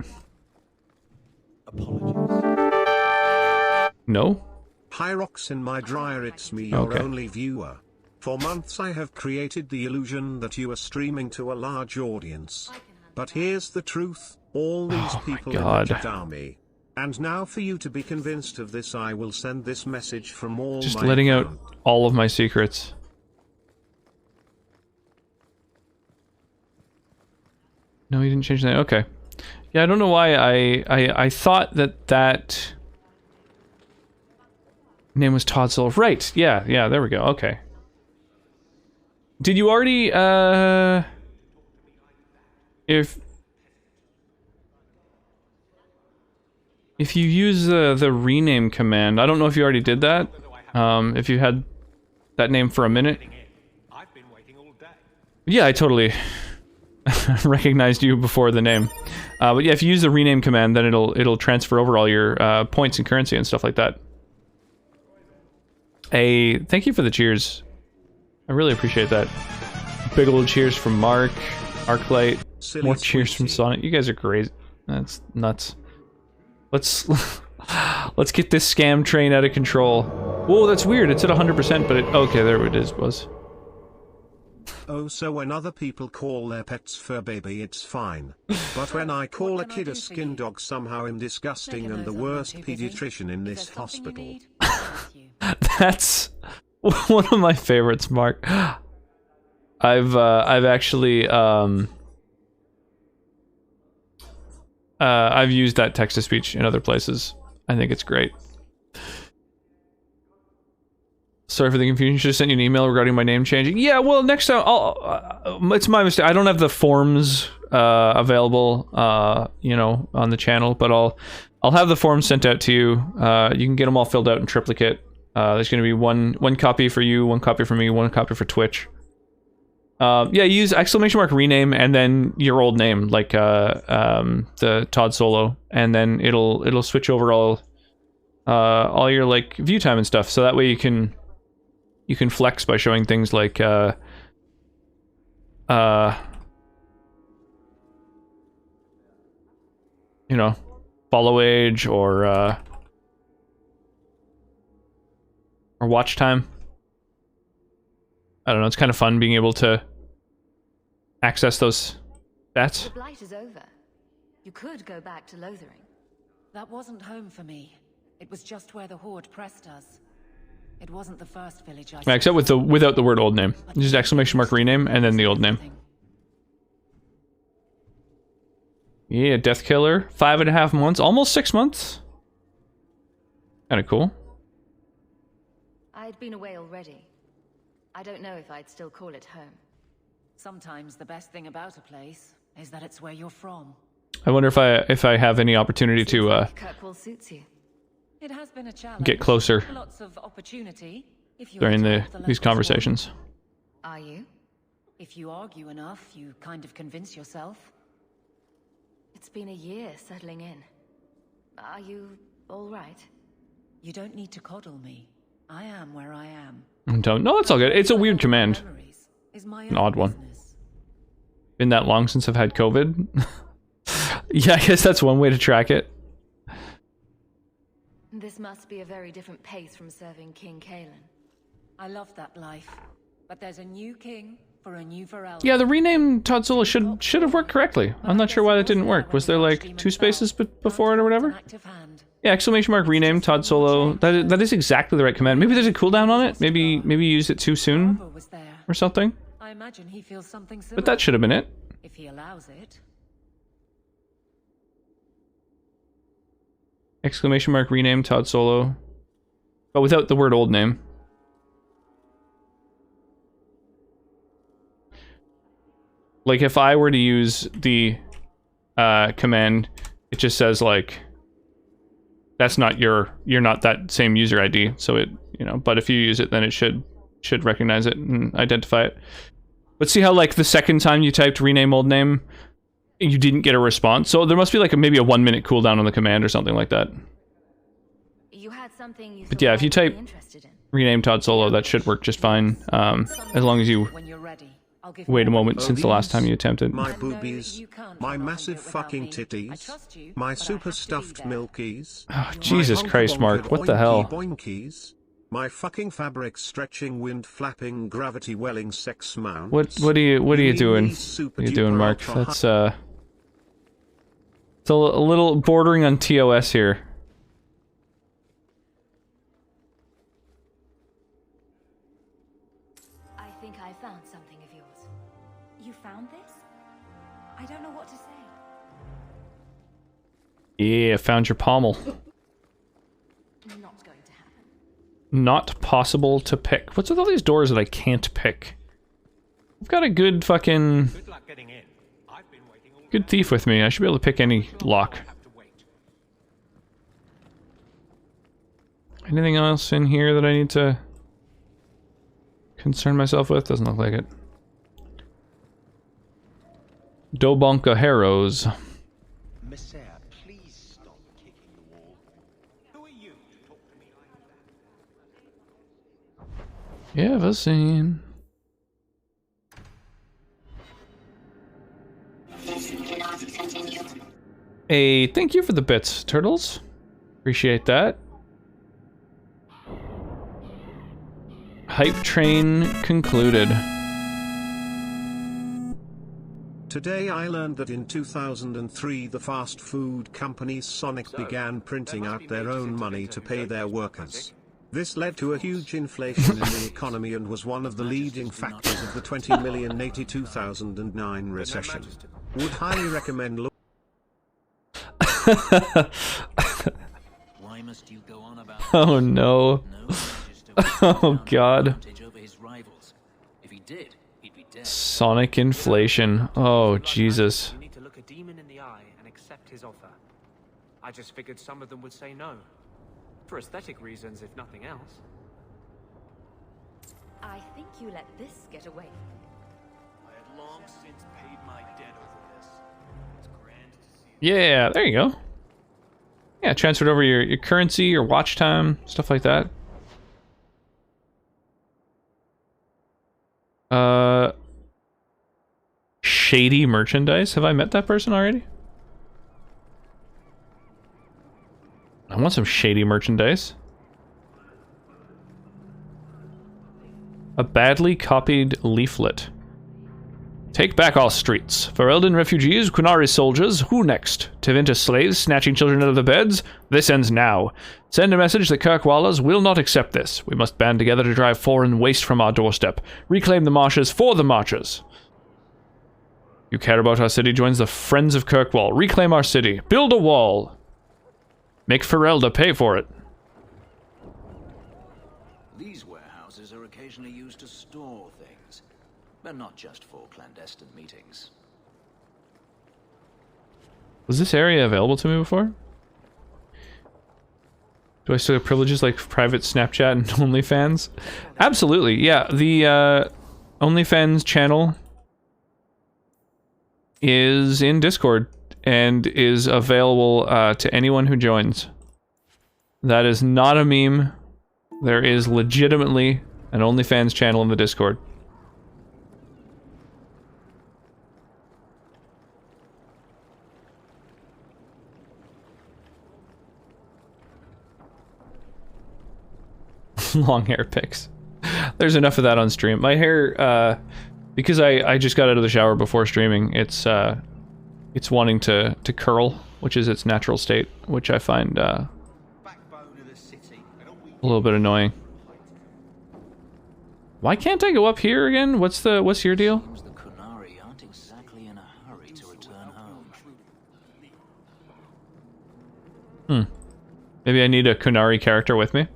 No? Hyrox in my dryer, it's me, your Okay. only viewer. For months I have created the illusion that you are streaming to a large audience. But here's the truth, all these people God. in the army. And now for you to be convinced of this, I will send this message from all Just my letting out account. all of my secrets. No, he didn't change that. Okay. Yeah, I don't know why I thought that name was Todd Soul. Right. Yeah, there we go. Okay. Did you already if you use the rename command, I don't know if you already did that. If you had that name for a minute. I've been waiting all day. Yeah, I totally recognized you before the name. But yeah, if you use the rename command, then it'll transfer over all your points and currency and stuff like that. Thank you for the cheers. I really appreciate that. Big old cheers from Mark, Arclight, Silly more cheers from sweetie. Sonic. You guys are great. That's nuts. Let's get this scam train out of control. Whoa, that's weird. It's at 100%, but okay, there it was. Oh, so when other people call their pets fur baby, it's fine. But when I call a kid a skin dog, somehow I'm disgusting and the worst pediatrician in this hospital. That's one of my favorites, Mark. I've actually I've used that text to speech in other places. I think it's great. Sorry for the confusion. Should have sent you an email regarding my name changing. Yeah, well, next time it's my mistake. I don't have the forms available, you know, on the channel, but I'll have the forms sent out to you. You can get them all filled out in triplicate. There's going to be one copy for you, one copy for me, one copy for Twitch. Yeah, use !rename and then your old name, like the Todd Solo, and then it'll switch over all your like view time and stuff. So that way you can flex by showing things like you know, follow age or watch time. I don't know, it's kind of fun being able to access those stats. The blight is over. You could go back to Lothering. That wasn't home for me. It was just where the Horde pressed us. It wasn't the first village I Yeah, except with without the word old name. Just !rename and then the old name. Yeah, Death Killer. 5.5 months, almost 6 months. Kind of cool. I'd been away already. I don't know if I'd still call it home. Sometimes the best thing about a place is that it's where you're from. I wonder if I have any opportunity to Kirkwall suits you. It has been a challenge. get closer Lots of opportunity if you during talk these locals conversations. Are you? If you argue enough, you kind of convince yourself. It's been a year settling in. Are you all right? You don't need to coddle me. I am where I am. No, it's all good. It's a weird command. Memories is my An own odd one. business. Been that long since I've had COVID. Yeah, I guess that's one way to track it. This must be a very different pace from serving King Kalen. I love that life, but there's a new king for a new Varel. Yeah, the rename Todd Solo should have worked correctly. I'm not sure why that didn't work. Was there like 2 spaces before it or whatever? Yeah, !rename Todd Solo. That is exactly the right command. Maybe there's a cooldown on it. Maybe you used it too soon or something. I imagine he feels something similar. But that should have been it. If he allows it. !rename Todd Solo, but without the word old name. Like if I were to use the command, it just says like that's not you're not that same user ID. So it, you know, but if you use it, then it should recognize it and identify it. But see how like the second time you typed rename old name, you didn't get a response. So there must be like maybe a 1 minute cooldown on the command or something like that. You had something you But yeah, if you type rename Todd Solo, that should work just fine. As long as you wait a moment since the last time you attempted. My boobies, my massive fucking titties, my super stuffed milkies. Oh, Jesus Christ, Mark, what the hell? Boinkies, my fucking fabric stretching, wind flapping, gravity welling sex mount. What are you doing? What are you doing, Mark? That's it's a little bordering on TOS here. I think I found something of yours. You found this? I don't know what to say. Yeah, found your pommel. Not going to happen. Not possible to pick. What's with all these doors that I can't pick? I've got a good fucking... good thief with me. I should be able to pick any lock. Anything else in here that I need to concern myself with? Doesn't look like it. Dobonka Harrows. Messiah, please stop kicking the wall. Who are you to talk to me like that? You ever seen? Hey, thank you for the bits, Turtles. Appreciate that. Hype train concluded. Today I learned that in 2003 the fast food company Sonic began printing out their own money to pay their workers. This led to a huge inflation in the economy and was one of the leading factors of the 20,080,2009 recession. Would highly recommend Why must you go on about Oh no. Oh god. If he did, he'd be dead. Sonic inflation. Oh Jesus. You need I just figured some of them would say no. For aesthetic reasons, if nothing else. I think you let this get away. I had long since paid my debt over this. It's grand to see. Yeah, there you go. Yeah, transferred over your currency, your watch time, stuff like that. Shady merchandise. Have I met that person already? I want some shady merchandise. A badly copied leaflet. Take back our streets. Ferelden refugees, Qunari soldiers, who next? Tevinter slaves snatching children out of the beds? This ends now. Send a message that Kirkwallers will not accept this. We must band together to drive foreign waste from our doorstep. Reclaim the marshes for the marchers. You care about our city, joins the Friends of Kirkwall. Reclaim our city. Build a wall. Make Ferelda pay for it. These warehouses are occasionally used to store things, but not just for clandestine meetings. Was this area available to me before? Do I still have privileges like private Snapchat and OnlyFans? Absolutely, yeah. The OnlyFans channel is in Discord and is available to anyone who joins. That is not a meme. There is legitimately an OnlyFans channel in the Discord. Long hair pics. There's enough of that on stream. My hair, because I just got out of the shower before streaming, it's wanting to curl, which is its natural state, which I find a little bit annoying. Why can't I go up here again? What's your deal? Seems the Qunari aren't exactly in a hurry to return home. Maybe I need a Qunari character with me.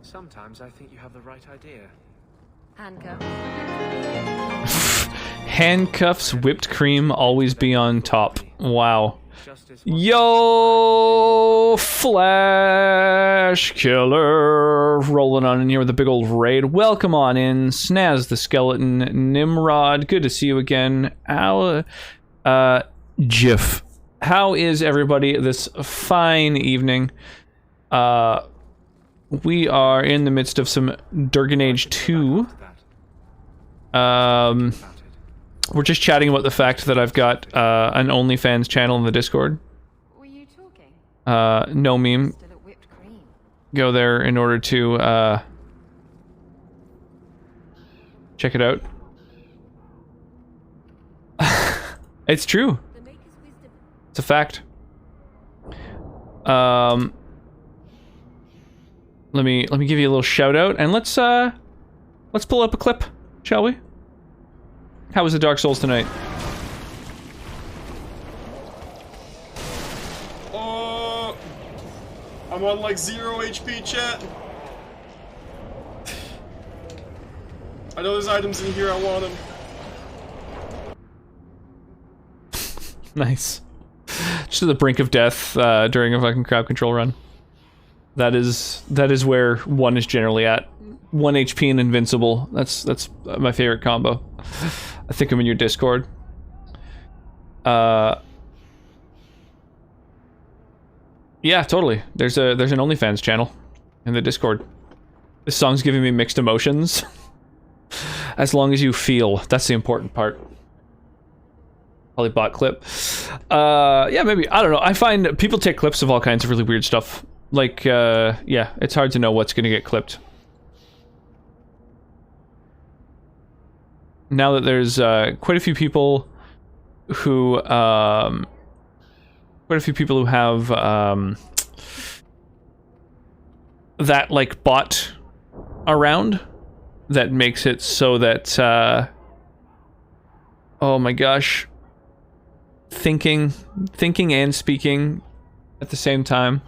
Sometimes I think you have the right idea. Handcuffs. Handcuffs, whipped cream, always be on top. Wow. Yo, Flash Killer, rolling on in here with a big old raid. Welcome on in, Snaz the Skeleton, Nimrod, good to see you again. Jiff. How is everybody this fine evening? We are in the midst of some Durgan Age 2. We're just chatting about the fact that I've got an OnlyFans channel in the Discord. Were you talking? No meme. Still at whipped cream. Go there in order to check it out. It's true. It's a fact. Let me give you a little shout out and let's pull up a clip, shall we? How was the Dark Souls tonight? I'm on like 0 HP, chat. I know there's items in here, I want them. Nice. Just to the brink of death during a fucking crowd control run. That is where one is generally at. 1 HP and invincible. That's my favorite combo. I think I'm in your Discord. Yeah, totally. There's an OnlyFans channel in the Discord. This song's giving me mixed emotions. As long as you feel, that's the important part. Probably bot clip. Yeah, maybe. I don't know. I find people take clips of all kinds of really weird stuff. Like, yeah, it's hard to know what's gonna get clipped. Now that there's quite a few people who have that like bot around, that makes it so that oh my gosh, thinking and speaking at the same time.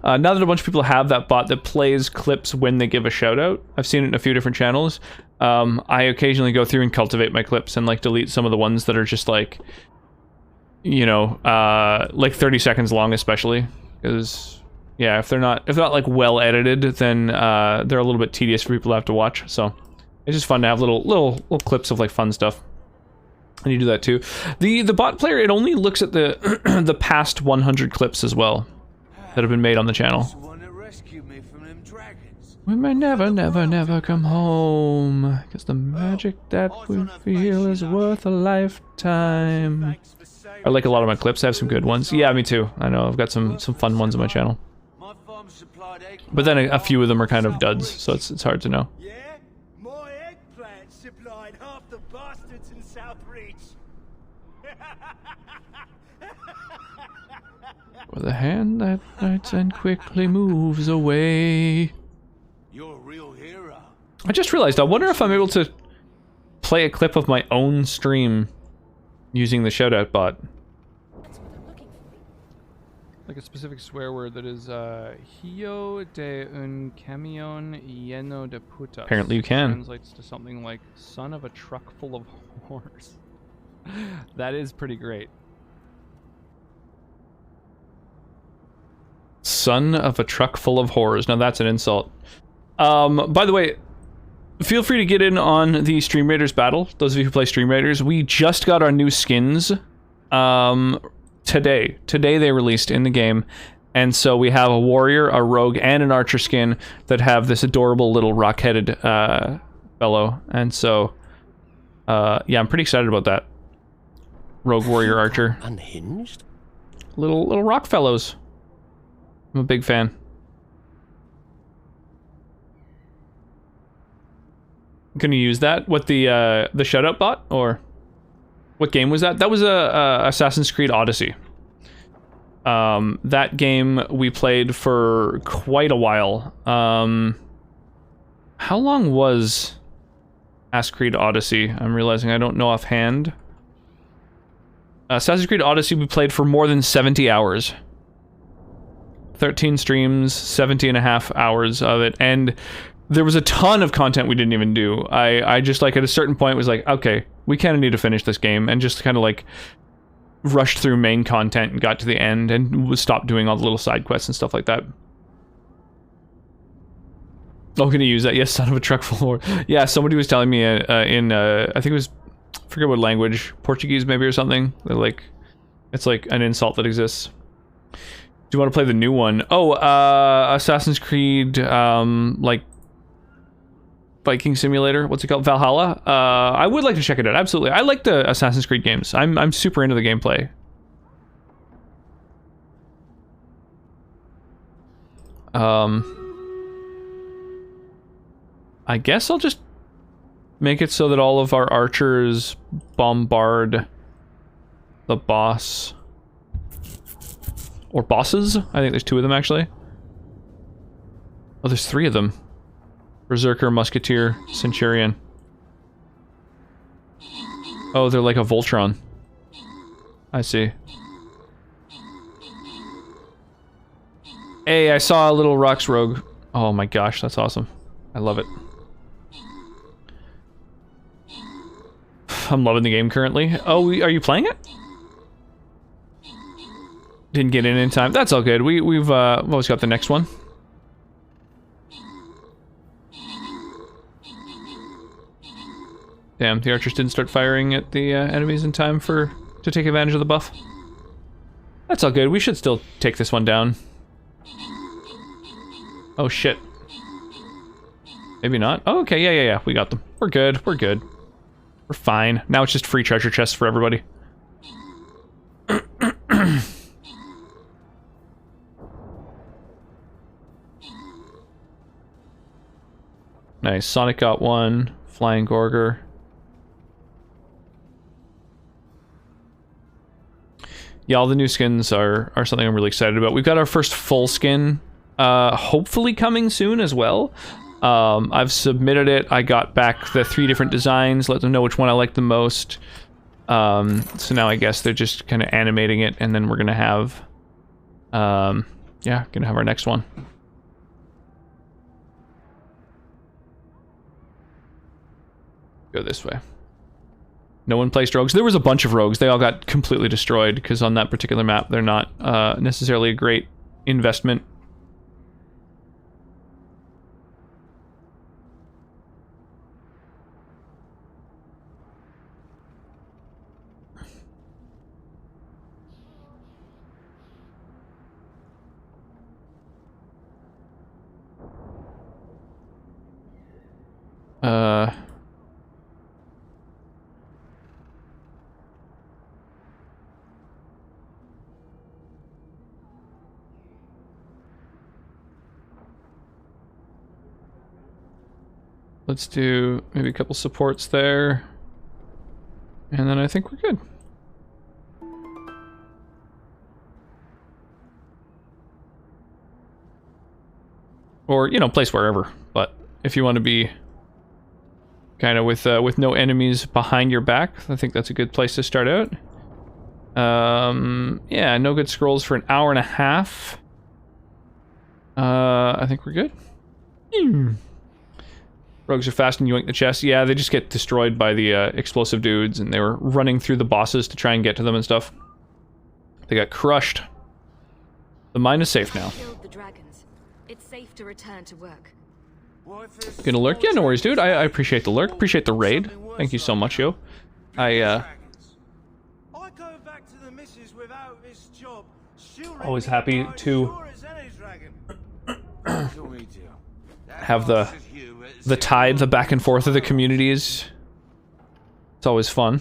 Now that a bunch of people have that bot that plays clips when they give a shout out, I've seen it in a few different channels. I occasionally go through and cultivate my clips and like delete some of the ones that are just like, you know, like 30 seconds long, especially because yeah, if they're not like well edited, then they're a little bit tedious for people to have to watch. So it's just fun to have little clips of like fun stuff. And you do that too. The bot player, it only looks at the the past 100 clips as well that have been made on the channel. We may never come home, because the magic that we feel is worth a lifetime. I like a lot of my clips. I have some good ones. Yeah, me too. I know I've got some fun ones on my channel. But then a few of them are kind of duds, so it's hard to know. My eggplant supplied half the bastards in Southreach. With a hand that lights and quickly moves away. You're a real hero. I just realized, I wonder if I'm able to play a clip of my own stream using the shoutout bot. Like a specific swear word that is Hijo de un camión lleno de putas. Apparently you can. Translates to something like son of a truck full of whores. That is pretty great. Son of a truck full of whores. Now that's an insult. By the way, feel free to get in on the Stream Raiders battle. Those of you who play Stream Raiders, we just got our new skins today. Today they released in the game. And so we have a warrior, a rogue, and an archer skin that have this adorable little rock-headed fellow. And so, yeah, I'm pretty excited about that. Rogue, warrior, archer. Unhinged? Little rock fellows. I'm a big fan. Can you use that with the shoutout bot, or what game was that? That was a Assassin's Creed Odyssey. That game we played for quite a while. How long was Assassin's Creed Odyssey? I'm realizing I don't know offhand. Assassin's Creed Odyssey we played for more than 70 hours. 13 streams, 70 and a half hours of it, and there was a ton of content we didn't even do. I just, like, at a certain point was like, okay, we kind of need to finish this game, and just kind of, like, rushed through main content and got to the end, and stopped doing all the little side quests and stuff like that. Oh, can you use that? Yes, son of a truck full of whores. Yeah, somebody was telling me in, I think it was, I forget what language, Portuguese maybe or something. They're like, it's like an insult that exists. Do you want to play the new one? Oh, Assassin's Creed, like, Viking Simulator. What's it called? Valhalla? I would like to check it out. Absolutely. I like the Assassin's Creed games. I'm super into the gameplay. I guess I'll just make it so that all of our archers bombard the boss. Or bosses? I think there's 2 of them, actually. Oh, there's 3 of them. Berserker, Musketeer, Centurion. Oh, they're like a Voltron. I see. Hey, I saw a little Rox Rogue. Oh my gosh, that's awesome. I love it. I'm loving the game currently. Oh, are you playing it? Didn't get in time. That's all good. We've always got the next one. Damn, the archers didn't start firing at the enemies in time to take advantage of the buff. That's all good. We should still take this one down. Oh shit. Maybe not. Oh, okay, yeah. We got them. We're good. We're good. We're fine. Now it's just free treasure chests for everybody. Nice. Sonic got one. Flying Gorger. Yeah, all the new skins are something I'm really excited about. We've got our first full skin, hopefully coming soon as well. I've submitted it. I got back the 3 different designs, let them know which one I like the most. So now I guess they're just kind of animating it, and then we're gonna have, yeah, gonna have our next one. Go this way. No one placed rogues. There was a bunch of rogues. They all got completely destroyed because on that particular map, they're not necessarily a great investment. Let's do maybe a couple supports there. And then I think we're good. Or, you know, place wherever. But if you want to be kind of with no enemies behind your back, I think that's a good place to start out. Yeah, no good scrolls for an hour and a half. I think we're good. Rogues are fast and yoink the chest. Yeah, they just get destroyed by the explosive dudes, and they were running through the bosses to try and get to them and stuff. They got crushed. The mine is safe now. Killed the dragons. It's safe to return to work. Gonna lurk? Yeah, no worries, dude. I appreciate the lurk. Appreciate the raid. Thank you so much, yo. I go back to the missus without this job. Always happy to have the tide, the back and forth of the communities. It's always fun.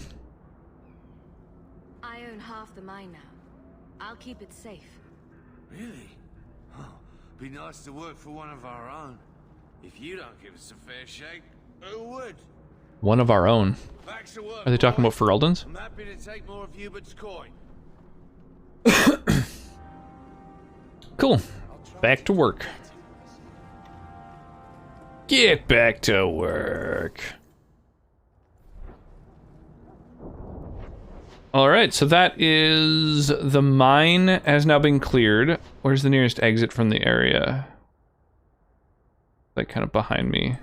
I own half the mine now. I'll keep it safe. Really? Oh, be nice to work for one of our own. If you don't give us a fair shake, who would? One of our own. Back to work, Are they talking about Ferelden's? I'm happy to take more of Hubert's coin. Cool. Back to work. Get back to work. Alright, so that is... the mine has now been cleared. Where's the nearest exit from the area? Like, kind of behind me.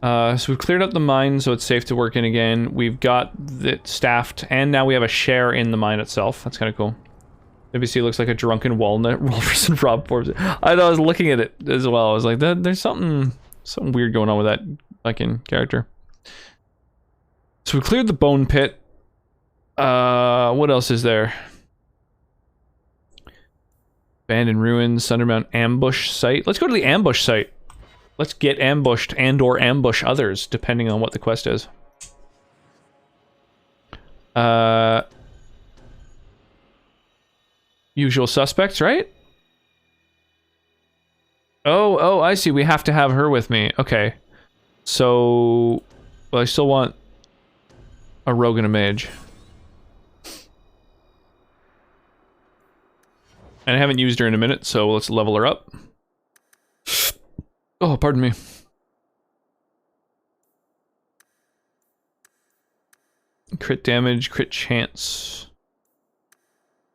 So we've cleared up the mine, so it's safe to work in again. We've got it staffed, and now we have a share in the mine itself. That's kind of cool. WC looks like a drunken walnut Wolverine Rob Forbes. I know, I was looking at it as well. I was like, there's something weird going on with that fucking character. So we cleared the bone pit. What else is there? Abandoned ruins, Sundermount ambush site. Let's go to the ambush site. Let's get ambushed and or ambush others, depending on what the quest is. Usual suspects, right? Oh, I see. We have to have her with me. Okay. So, well, I still want a rogue and a mage. And I haven't used her in a minute, so let's level her up. Oh, pardon me. Crit damage, crit chance.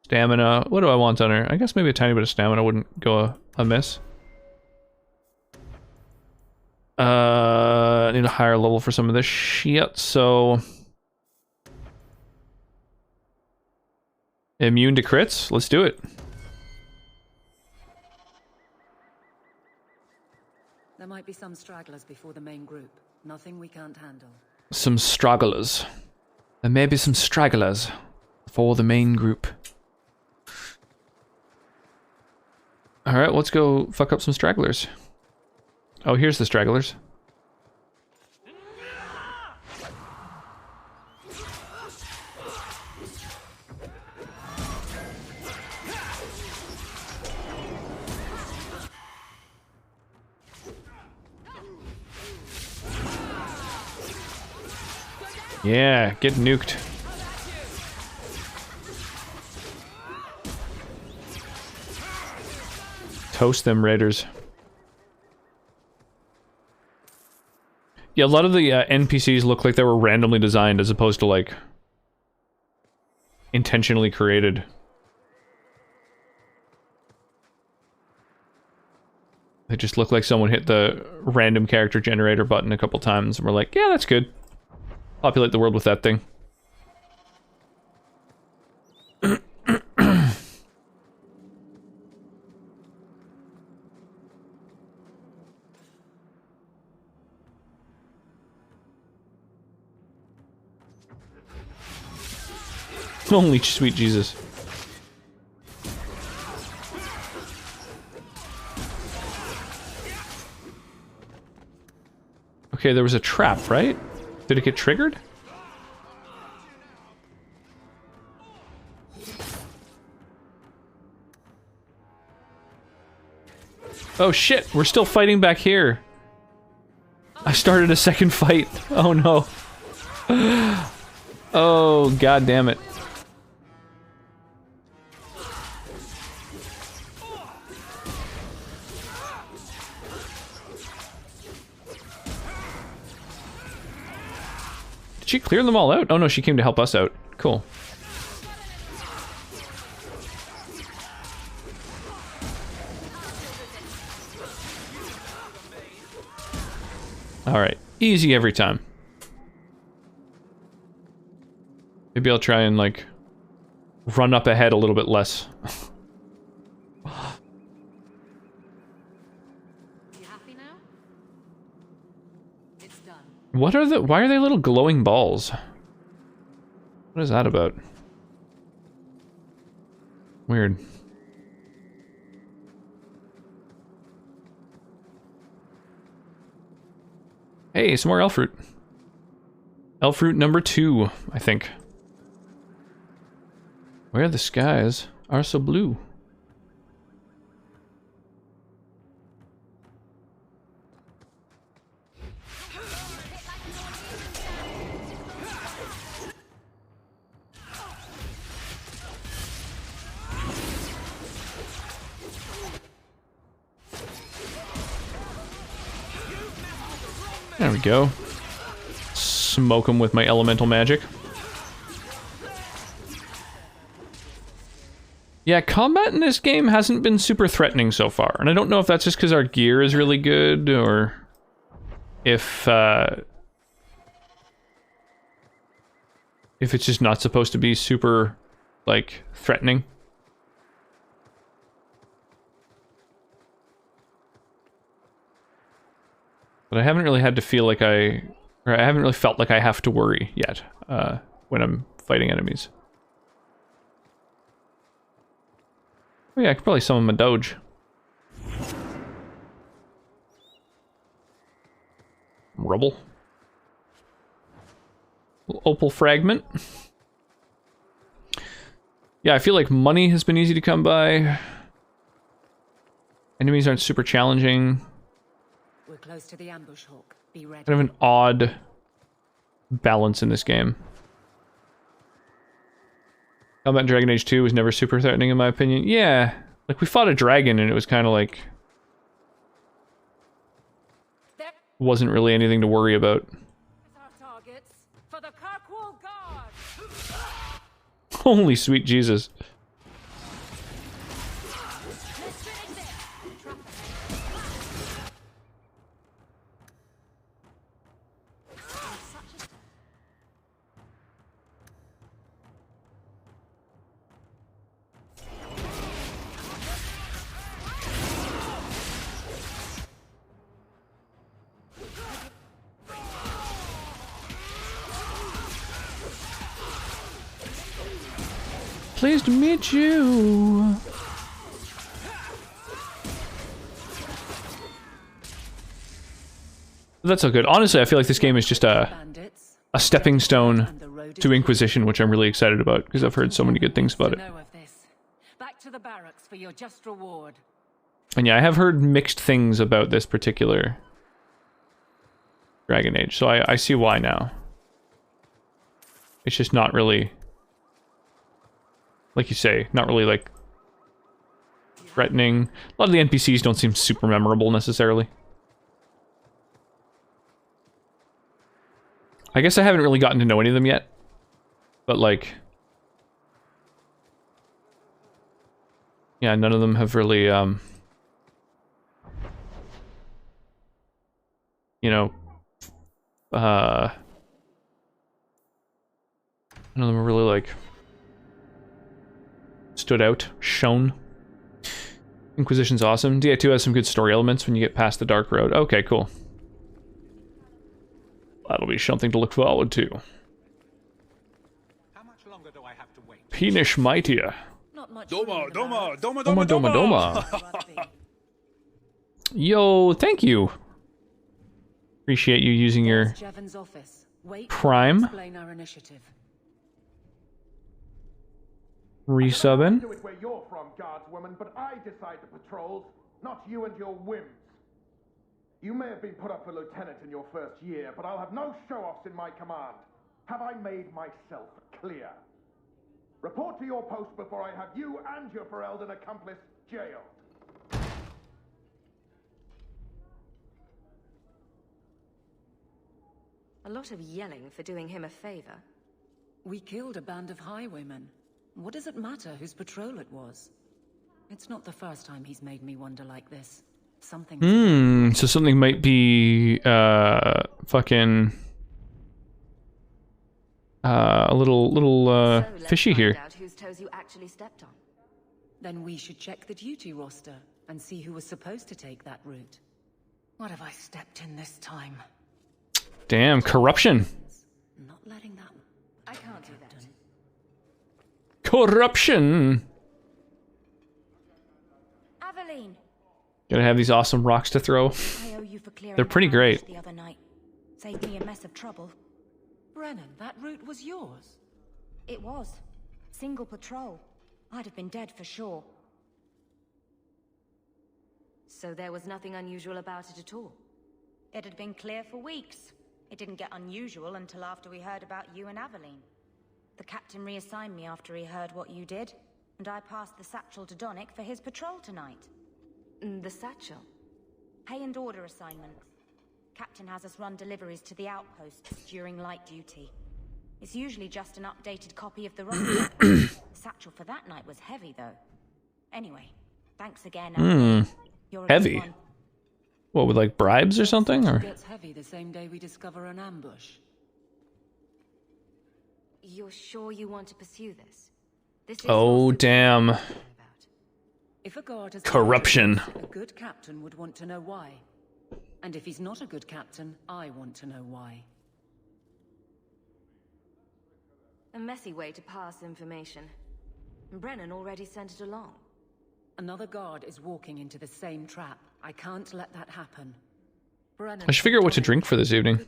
Stamina. What do I want on her? I guess maybe a tiny bit of stamina wouldn't go amiss. I need a higher level for some of this shit, so... Immune to crits? Let's do it. There might be some stragglers before the main group. Nothing we can't handle. Some stragglers. There may be some stragglers for the main group. Alright, let's go fuck up some stragglers. Oh, here's the stragglers. Yeah, get nuked. Toast them raiders. Yeah, a lot of the NPCs look like they were randomly designed as opposed to, like, intentionally created. They just look like someone hit the random character generator button a couple times and we're like, yeah, that's good. Populate the world with that thing. Holy sweet Jesus. Okay, there was a trap, right? Did it get triggered? Oh shit, we're still fighting back here. I started a second fight. Oh no. Oh, god damn it. Did she clear them all out? Oh no, she came to help us out. Cool. Alright, easy every time. Maybe I'll try and, like, run up ahead a little bit less. You happy now? It's done. What are the... why are they little glowing balls? What is that about? Weird. Hey, some more elf fruit. Elf fruit number 2, I think. Where the skies are so blue. There we go. Smoke them with my elemental magic. Yeah, combat in this game hasn't been super threatening so far, and I don't know if that's just because our gear is really good, or if it's just not supposed to be super, like, threatening. But I haven't really had to feel like I haven't really felt like I have to worry yet, when I'm fighting enemies. Oh yeah, I could probably summon my Doge. Rubble. Opal fragment. Yeah, I feel like money has been easy to come by. Enemies aren't super challenging. We're close to the ambush hawk. Be ready. Kind of an odd balance in this game. Combat in Dragon Age 2 was never super threatening in my opinion. Yeah, like we fought a dragon and it was kind of like... wasn't really anything to worry about. For the Kirkwall Guard. Holy sweet Jesus. Pleased to meet you. That's so good. Honestly, I feel like this game is just a stepping stone to Inquisition, which I'm really excited about because I've heard so many good things about it. Back to the barracks for your just reward. And yeah, I have heard mixed things about this particular Dragon Age, so I see why now. It's just not really, like you say, not really like threatening. A lot of the NPCs don't seem super memorable necessarily. I guess I haven't really gotten to know any of them yet. But, like... yeah, none of them have really, you know... none of them are really, like... stood out, shone. Inquisition's awesome. DA2 has some good story elements when you get past the Dark Road. Okay, cool. That'll be something to look forward to. How much longer do I have to wait? Peenish Mightier. Doma. Yo, thank you. Appreciate you using your Jevon's office. Wait, Prime. explain our initiative. Resubbing. Do it where you're from, guardswoman, but I decide the patrols, not you and your whims. You may have been put up for lieutenant in your first year, but I'll have no show-offs in my command. Have I made myself clear? Report to your post before I have you and your Ferelden accomplice jailed. A lot of yelling for doing him a favor. We killed a band of highwaymen. What does it matter whose patrol it was? It's not the first time he's made me wonder like this. Something. So something might be fucking a little fishy here. Out whose toes you actually stepped on. Then we should check the duty roster and see who was supposed to take that route. What have I stepped in this time? Damn, corruption. Not letting that. I can't do that. Corruption. Aveline. Gotta have these awesome rocks to throw. I owe you for clearing They're pretty that great. ambush the other night. Saved me a mess of trouble. Brennan, that route was yours. It was. Single patrol. I'd have been dead for sure. So there was nothing unusual about it at all? It had been clear for weeks. It didn't get unusual until after we heard about you and Aveline. The captain reassigned me after he heard what you did, and I passed the satchel to Donick for his patrol tonight. The satchel? Pay and order assignments. Captain has us run deliveries to the outposts during light duty. It's usually just an updated copy of the roster. The satchel for that night was heavy, though. Anyway, thanks again. You're a Heavy? good one. What, with like bribes or something? Or Gets heavy the same day we discover an ambush. You're sure you want to pursue this? This is oh damn. If a guard has Corruption. a good captain would want to know why. And if he's not a good captain, I want to know why. a messy way to pass information. Brennan already sent it along. Another guard is walking into the same trap. I can't let that happen. I should figure out what to drink for this evening.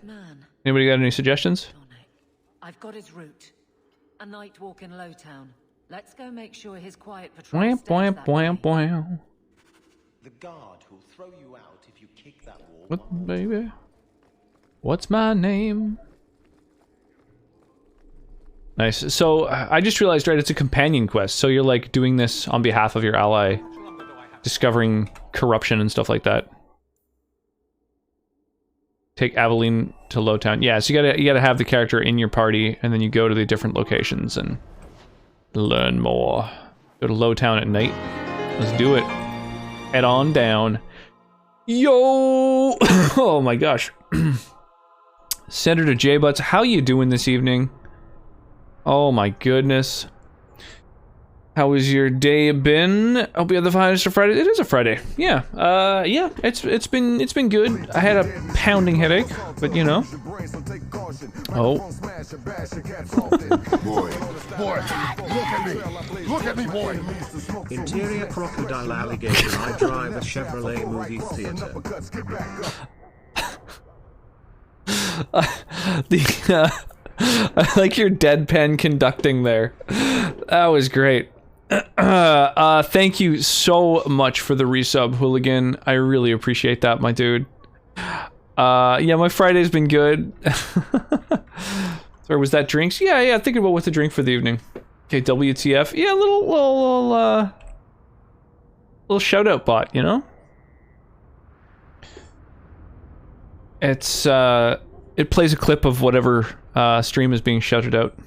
Anybody got any suggestions? I've got his route. A night walk in Lowtown. Let's go make sure his quiet patrol Bwam, stays bwam, that bwam, way. bwam. The guard who'll throw you out if you kick that wall. What, baby? What's my name? Nice. So I just realized, right, it's a companion quest. So you're like doing this on behalf of your ally, discovering corruption and stuff like that. Take Aveline to Lowtown. Yeah, so you gotta have the character in your party, and then you go to the different locations and learn more. Go to Lowtown at night. Let's do it. Head on down. Yo! Oh my gosh. Senator J Butts, how you doing this evening? Oh my goodness. How has your day been? Hope you had the finest of Friday. It is a Friday. Yeah. Yeah, it's been good. I had a pounding headache, but you know. Oh. Boy, look at me, boy. Interior crocodile alligator. I drive a Chevrolet movie theater. I like your deadpan conducting there. That was great. Thank you so much for the resub, Hooligan. I really appreciate that, my dude. Yeah, my Friday's been good. Or was that drinks? Yeah, thinking about what to drink for the evening. Okay, WTF. Yeah, little shout out bot, you know? It's, it plays a clip of whatever stream is being shouted out.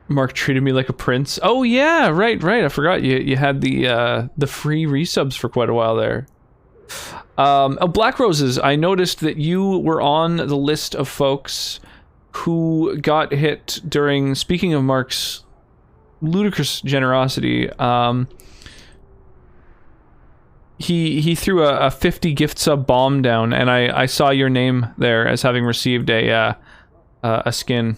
Mark treated me like a prince. Oh yeah, right. I forgot you had the free resubs for quite a while there. Black Roses, I noticed that you were on the list of folks who got hit during, speaking of Mark's ludicrous generosity, he threw a 50 gift sub bomb down, and I saw your name there as having received a skin.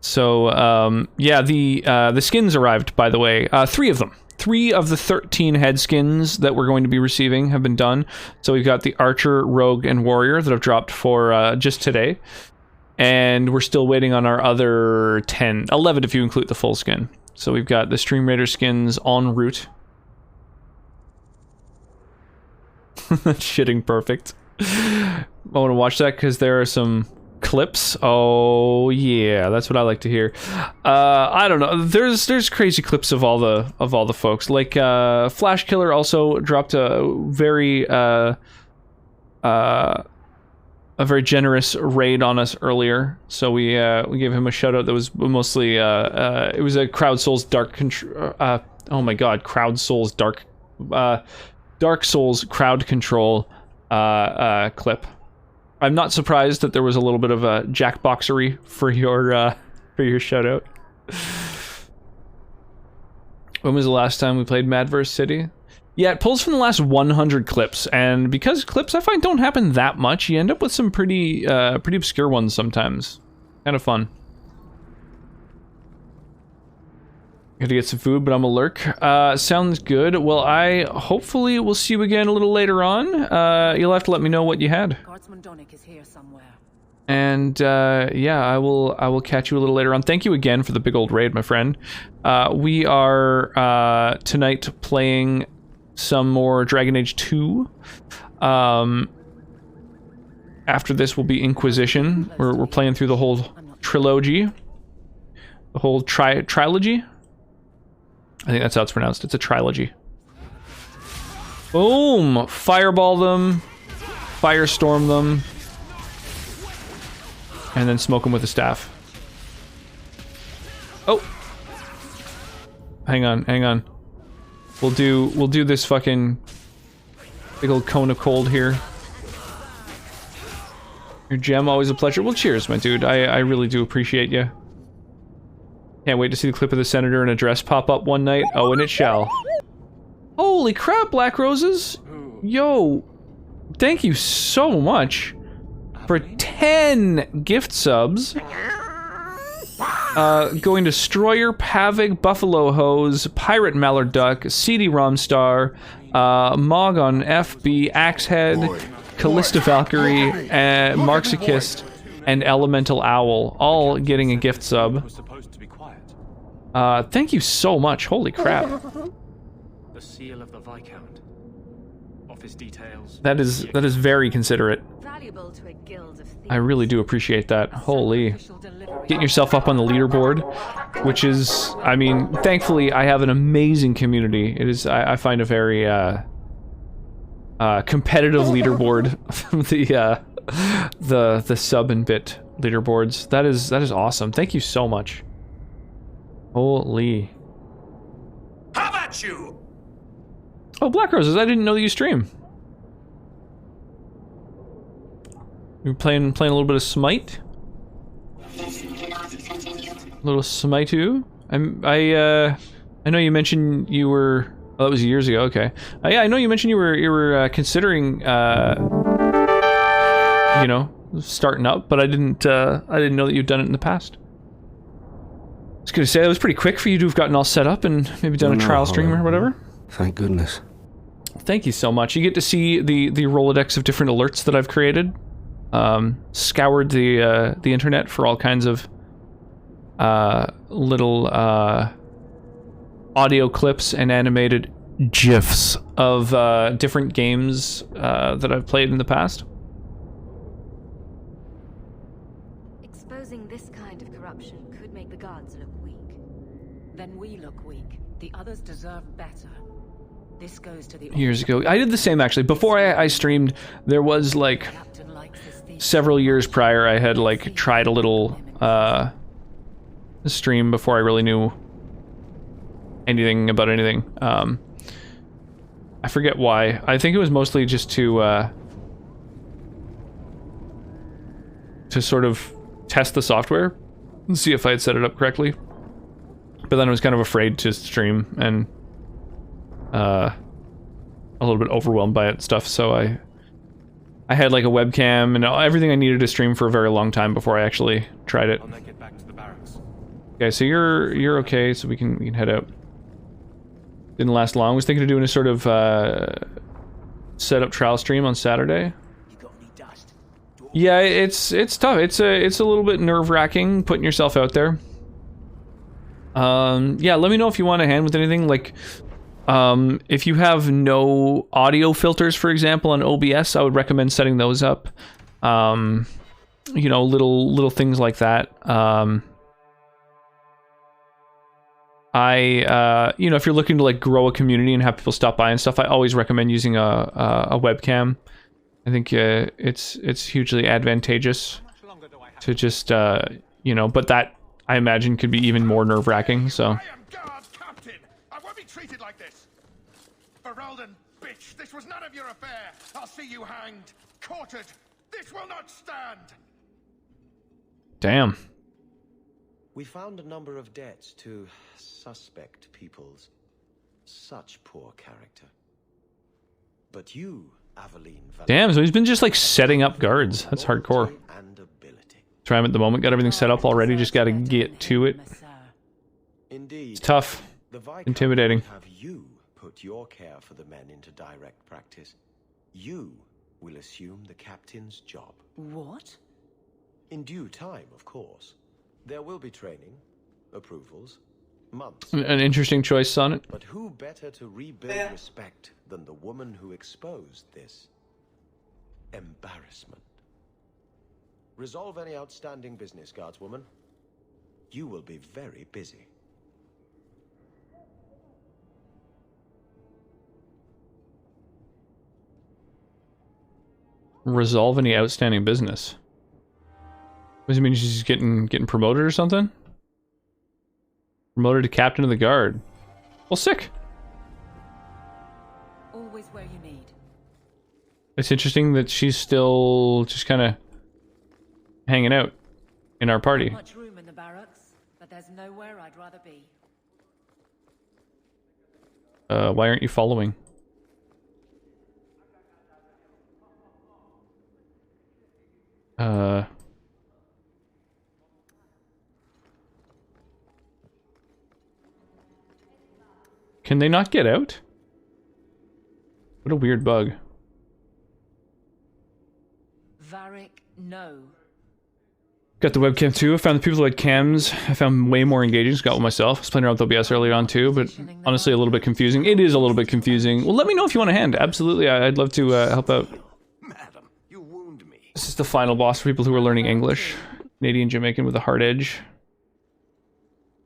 So, yeah, the skins arrived, by the way. 3 of them. 3 of the 13 head skins that we're going to be receiving have been done. So we've got the Archer, Rogue, and Warrior that have dropped for just today. And we're still waiting on our other 11 if you include the full skin. So we've got the Stream Raider skins en route. Shitting perfect. I want to watch that because there are some clips. Oh yeah, that's what I like to hear. I don't know. There's crazy clips of all the folks. Like Flash Killer also dropped a very generous raid on us earlier. So we gave him a shout out that was mostly it was a Crowd Souls oh my god, Crowd Souls Dark Souls crowd control clip. I'm not surprised that there was a little bit of a jackboxery for your shout out. When was the last time we played Madverse City? Yeah, it pulls from the last 100 clips, and because clips I find don't happen that much, you end up with some pretty obscure ones sometimes. Kind of fun. Gotta get some food, but I'm a lurk. Sounds good. Well, I hopefully will see you again a little later on. You'll have to let me know what you had. Guardsman Donick is here somewhere. And yeah, I will catch you a little later on. Thank you again for the big old raid, my friend. We are tonight playing some more Dragon Age 2. After this will be Inquisition. We're playing through the whole trilogy. The whole trilogy? I think that's how it's pronounced. It's a trilogy. Boom! Fireball them. Firestorm them. And then smoke them with a staff. Oh! Hang on. We'll do this fucking big old cone of cold here. Your gem, always a pleasure. Well, cheers, my dude. I really do appreciate you. Can't wait to see the clip of the senator in a dress pop up one night. Oh, and it shall. Holy crap, Black Roses! Yo, thank you so much for 10 gift subs. Going to Stroyer, Pavig, Buffalo Hose, Pirate Mallard Duck, CD Romstar, Mog on FB, Axehead, Callista Valkyrie, Marxikist, and Elemental Owl, all getting a gift sub. Thank you so much. Holy crap. The seal of the Viscount. Office details. That is very considerate. Valuable to a guild of thieves. I really do appreciate that. Holy. Getting yourself up on the leaderboard, which is, I mean, thankfully I have an amazing community. It is, I find a very competitive leaderboard. the sub and bit leaderboards. That is awesome. Thank you so much. Holy. How about you? Oh, Black Roses, I didn't know that you stream. You're playing a little bit of Smite? A little Smite-oo? I know you mentioned you were... Oh, that was years ago, okay. Yeah, I know you mentioned you were considering, you know, starting up, but I didn't know that you'd done it in the past. I was gonna say, that was pretty quick for you to have gotten all set up and maybe done a trial stream or whatever. Thank goodness. Thank you so much. You get to see the Rolodex of different alerts that I've created. Scoured the internet for all kinds of little audio clips and animated GIFs of different games that I've played in the past. Exposing this kind of corruption could make the guards look weak. Then we look weak. The others deserve better. This goes to the years ago. I did the same actually. Before I streamed, there was like several years prior. I had like tried a little stream before I really knew anything about anything. I forget why. I think it was mostly just to sort of test the software and see if I had set it up correctly. But then I was kind of afraid to stream and a little bit overwhelmed by it and stuff, so I had like a webcam and everything I needed to stream for a very long time before I actually tried it. I'll then get back to the barracks. Okay, so you're okay, so we can head out. Didn't last long. I was thinking of doing a sort of setup trial stream on Saturday. Yeah, it's tough. It's a little bit nerve-wracking putting yourself out there. Yeah, let me know if you want a hand with anything. Like, if you have no audio filters, for example, on OBS, I would recommend setting those up. You know, little things like that. You know, if you're looking to like grow a community and have people stop by and stuff, I always recommend using a webcam. I think it's hugely advantageous to just you know, but that I imagine could be even more nerve-wracking. So. I am guard captain. I won't be treated like this. Ferelden, bitch, this was none of your affair. I'll see you hanged, quartered. This will not stand. Damn. We found a number of debts to suspect peoples. Such poor character. But you, Aveline... Damn, so he's been just like setting up guards. That's hardcore. Try him at the moment. Got everything set up already. Just got to get to it. It's tough. Intimidating. Have you put your care for the men into direct practice? You will assume the captain's job. What? In due time, of course. There will be training, approvals, months. An interesting choice, Sonnet. But who better to rebuild respect than the woman who exposed this embarrassment? Resolve any outstanding business, guardswoman. You will be very busy. Resolve any outstanding business. What does it mean? She's getting promoted or something? Promoted to captain of the guard. Well, sick. Always where you need. It's interesting that she's still just kind of hanging out in our party. Not much room in the barracks, but there's nowhere I'd rather be. Why aren't you following? Can they not get out? What a weird bug. Varric, no. Got the webcam too. I found the people who had cams. I found way more engaging. Just got one myself. I was playing around with OBS earlier on too, but honestly a little bit confusing. It is a little bit confusing. Well, let me know if you want a hand. Absolutely, I'd love to help out. Madam, you wound me. This is the final boss for people who are learning English. Canadian Jamaican with a hard edge.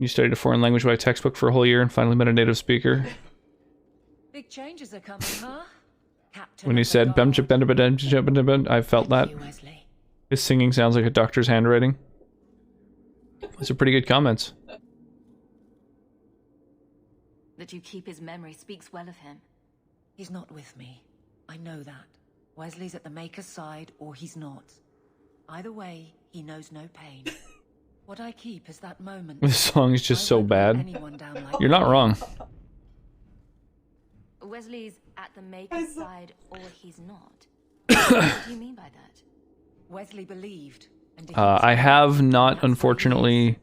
You studied a foreign language by textbook for a whole year and finally met a native speaker. Big changes are coming, huh? When he said "bem chip bend I felt that. His singing sounds like a doctor's handwriting. Those are pretty good comments. That you keep his memory speaks well of him. He's not with me. I know that. Wesley's at the Maker's side, or he's not. Either way, he knows no pain. What I keep is that moment. This song is just so bad. You're not wrong. Wesley's at the Maker's side, or he's not. What do you mean by that? Wesley believed. And I have not, unfortunately,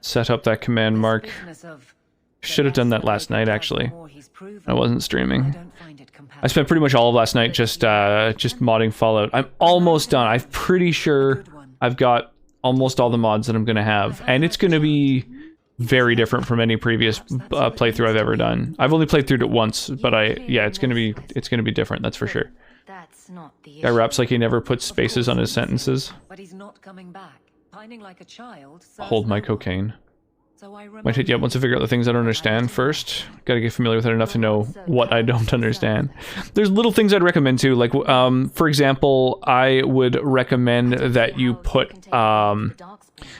set up that command mark. Should have done that last night, actually. I wasn't streaming. I spent pretty much all of last night just modding Fallout. I'm almost done. I'm pretty sure I've got almost all the mods that I'm going to have, and it's going to be very different from any previous playthrough I've ever done. I've only played through it once, but yeah, it's going to be different. That's for sure. That's not the Guy raps like he never puts spaces on his sentences. But he's not coming back. Pining like a child. Hold my cocaine. So I Might hit you up once I figure out the things I don't understand first. Gotta get familiar with it enough to know what I don't understand. There's little things I'd recommend too, like, for example, I would recommend that you put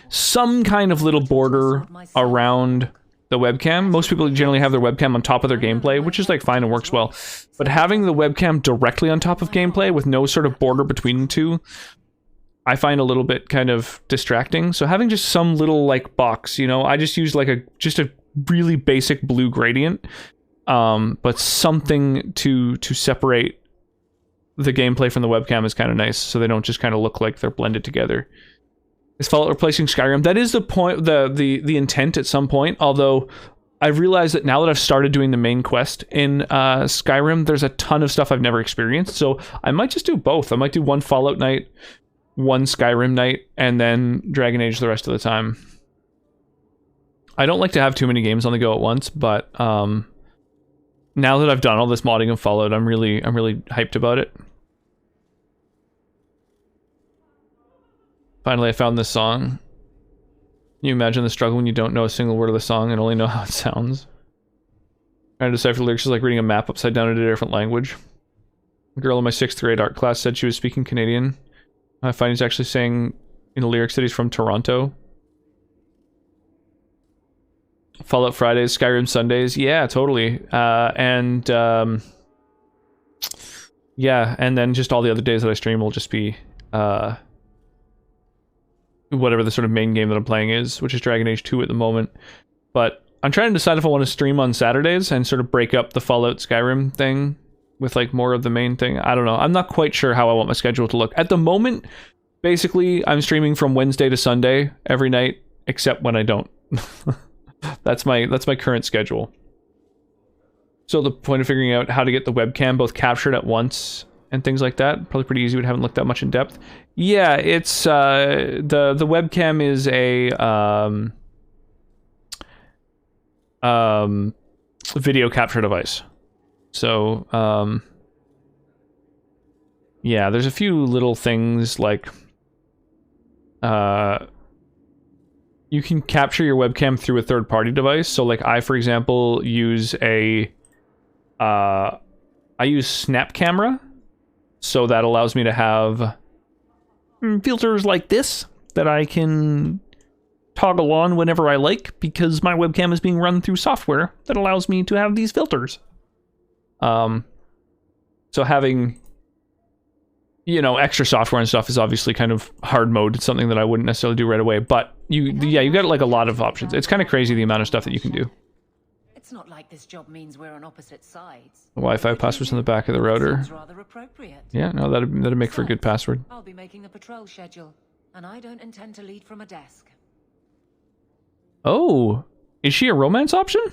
some kind of little border around the webcam. Most people generally have their webcam on top of their gameplay, which is like fine and works well. But having the webcam directly on top of gameplay with no sort of border between the two, I find a little bit kind of distracting. So having just some little like box, you know, I just use like a really basic blue gradient, but something to separate the gameplay from the webcam is kind of nice, so they don't just kind of look like they're blended together. Is Fallout replacing Skyrim? That is the point, the intent at some point. Although I've realized that now that I've started doing the main quest in Skyrim, there's a ton of stuff I've never experienced. So I might just do both. I might do one Fallout night, one Skyrim night, and then Dragon Age the rest of the time. I don't like to have too many games on the go at once, but now that I've done all this modding of Fallout, I'm really hyped about it. Finally, I found this song. Can you imagine the struggle when you don't know a single word of the song and only know how it sounds? Trying to decipher the lyrics is like reading a map upside down in a different language. A girl in my 6th grade art class said she was speaking Canadian. I find he's actually saying in the lyrics that he's from Toronto. Fallout Fridays, Skyrim Sundays. Yeah, totally. Yeah, and then just all the other days that I stream will just be whatever the sort of main game that I'm playing is, which is Dragon Age 2 at the moment. But I'm trying to decide if I want to stream on Saturdays and sort of break up the Fallout Skyrim thing with like more of the main thing. I don't know. I'm not quite sure how I want my schedule to look. At the moment, basically, I'm streaming from Wednesday to Sunday every night, except when I don't. That's my current schedule. So the point of figuring out how to get the webcam both captured at once and things like that, probably pretty easy. We haven't looked that much in depth. Yeah, it's the webcam is a video capture device. So yeah, there's a few little things like you can capture your webcam through a third-party device. So like I, for example, use I use Snap Camera. So that allows me to have filters like this that I can toggle on whenever I like, because my webcam is being run through software that allows me to have these filters. So having, you know, extra software and stuff is obviously kind of hard mode. It's something that I wouldn't necessarily do right away, but you got like a lot of options. It's kind of crazy the amount of stuff that you can do. It's not like this job means we're on opposite sides. The Wi-Fi password's on the back of the router. Sounds rather appropriate. Yeah, no, that'd make for a good password. I'll be making a patrol schedule, and I don't intend to lead from a desk. Oh, is she a romance option?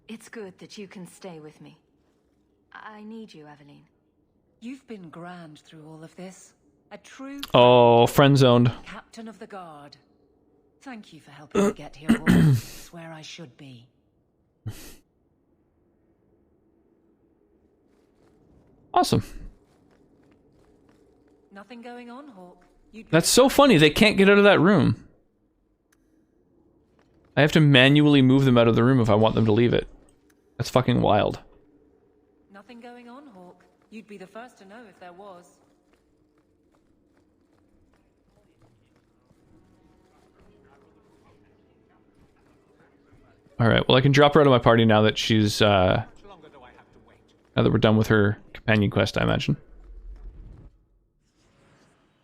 It's good that you can stay with me. I need you, Aveline. You've been grand through all of this. A true friend zoned. Captain of the Guard. Thank you for helping me get here. It's where I should be. Awesome. Nothing going on, Hawk. That's so funny. They can't get out of that room. I have to manually move them out of the room if I want them to leave it. That's fucking wild. Nothing going on, Hawk. You'd be the first to know if there was. Alright, well I can drop her out of my party now that she's, now that we're done with her companion quest, I imagine.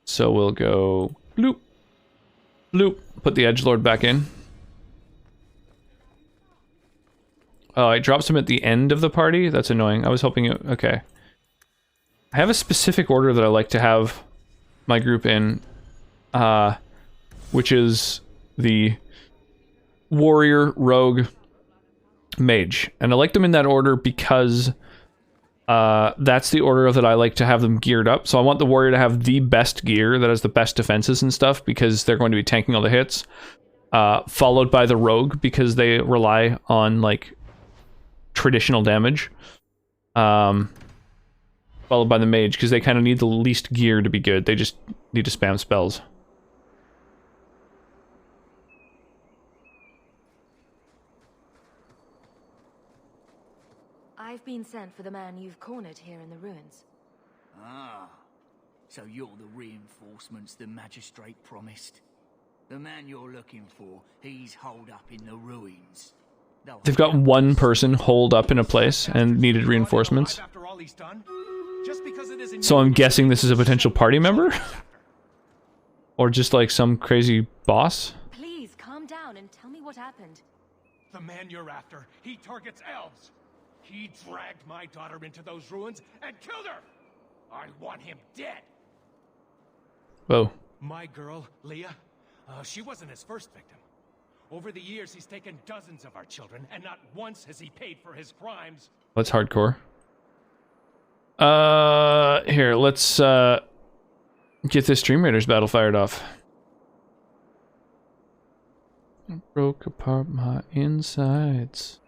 So we'll go bloop, bloop, put the edgelord back in. Oh, it drops him at the end of the party? That's annoying. I was hoping it... Okay. I have a specific order that I like to have my group in, which is the warrior, rogue, mage. And I like them in that order because that's the order that I like to have them geared up. So I want the warrior to have the best gear that has the best defenses and stuff, because they're going to be tanking all the hits. Followed by the rogue, because they rely on, like, traditional damage. Followed by the mage, because they kind of need the least gear to be good. They just need to spam spells. I've been sent for the man you've cornered here in the ruins. Ah, so you're the reinforcements the magistrate promised. The man you're looking for, he's holed up in the ruins. They've got one person holed up in a place and needed reinforcements. So I'm guessing this is a potential party member? Or just like some crazy boss? Please, calm down and tell me what happened. The man you're after, he targets elves. He dragged my daughter into those ruins and killed her. I want him dead. Whoa. My girl, Leah, she wasn't his first victim. Over the years, he's taken dozens of our children, and not once has he paid for his crimes. That's hardcore. Here, let's, get this Dream Raiders battle fired off. Broke apart my insides.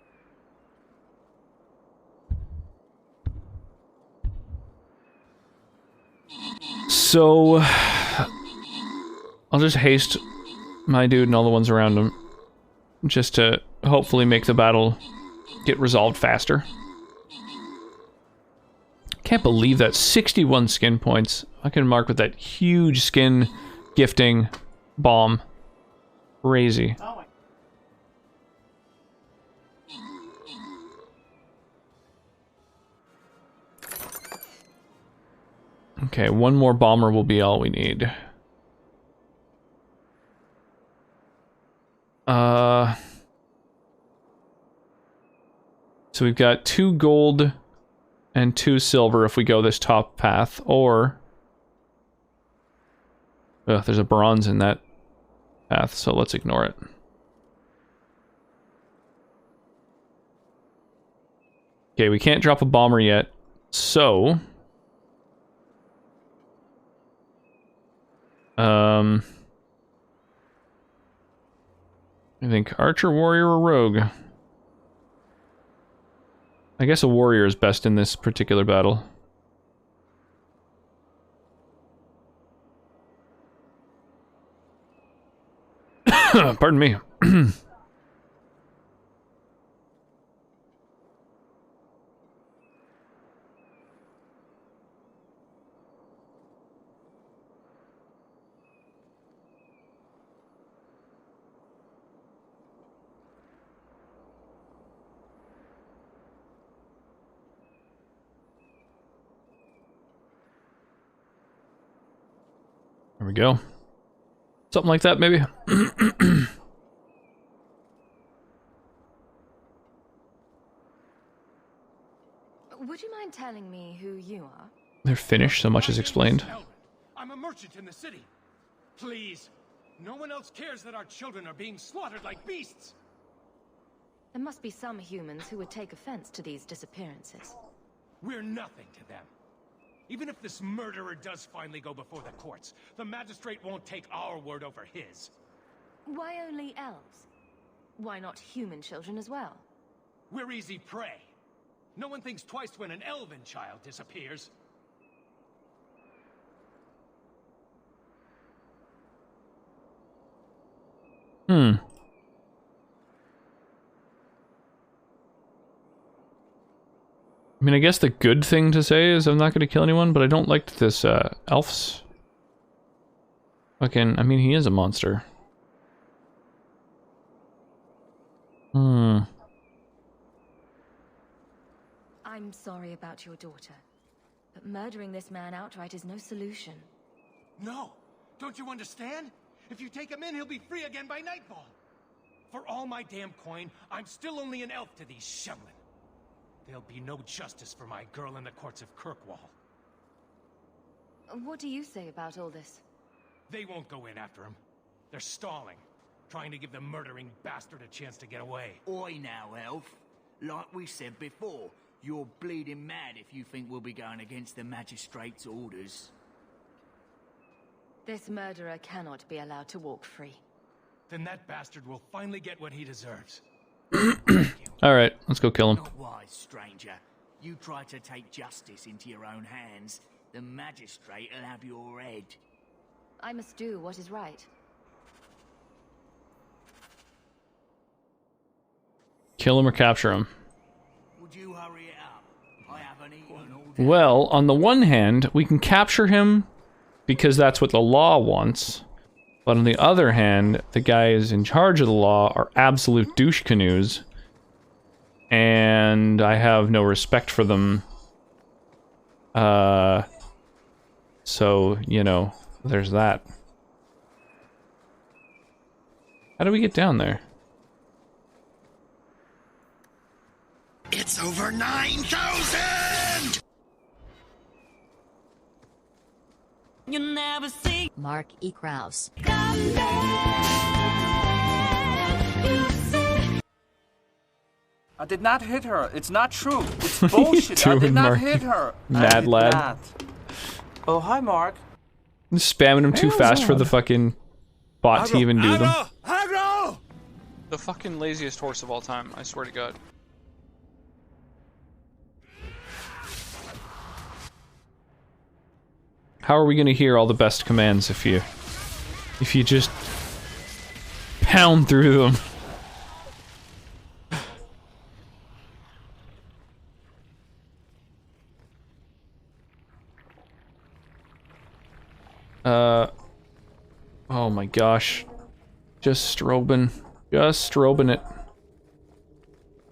So, I'll just haste my dude and all the ones around him, just to hopefully make the battle get resolved faster. Can't believe that 61 skin points. I can mark with that huge skin gifting bomb. Crazy. Okay, one more bomber will be all we need. So we've got 2 gold and 2 silver if we go this top path, or... Ugh, there's a bronze in that path, so let's ignore it. Okay, we can't drop a bomber yet, so... I think archer, warrior, or rogue. I guess a warrior is best in this particular battle. Pardon me. There we go. Something like that, maybe. Would you mind telling me who you are? They're finished, so much is explained. I'm a merchant in the city. Please, no one else cares that our children are being slaughtered like beasts. There must be some humans who would take offense to these disappearances. We're nothing to them. Even if this murderer does finally go before the courts, the magistrate won't take our word over his. Why only elves? Why not human children as well? We're easy prey. No one thinks twice when an elven child disappears. I mean, I guess the good thing to say is I'm not going to kill anyone, but I don't like this, elf's. Fucking, I mean, he is a monster. I'm sorry about your daughter, but murdering this man outright is no solution. No! Don't you understand? If you take him in, he'll be free again by nightfall. For all my damn coin, I'm still only an elf to these Shemlin. There'll be no justice for my girl in the courts of Kirkwall. What do you say about all this? They won't go in after him. They're stalling, trying to give the murdering bastard a chance to get away. Oi now, elf. Like we said before, you're bleeding mad if you think we'll be going against the magistrate's orders. This murderer cannot be allowed to walk free. Then that bastard will finally get what he deserves. Alright, let's go kill him. Not wise, stranger. You try to take justice into your own hands, the magistrate will have your head. I must do what is right. Kill him or capture him. Would you hurry it Well, on the one hand, we can capture him because that's what the law wants. But on the other hand, the guys in charge of the law are absolute douche canoes. And I have no respect for them. So, you know, there's that. How do we get down there? It's over 9,000! You never see Mark E. Krause. I did not hit her. It's not true. It's bullshit. I did not hit her. Mad lad. Not. Oh, hi, Mark. I'm spamming him too fast for the fucking bot to even do them. The fucking laziest horse of all time, I swear to God. How are we gonna hear all the best commands if you just pound through them? Oh my gosh. Just strobing it.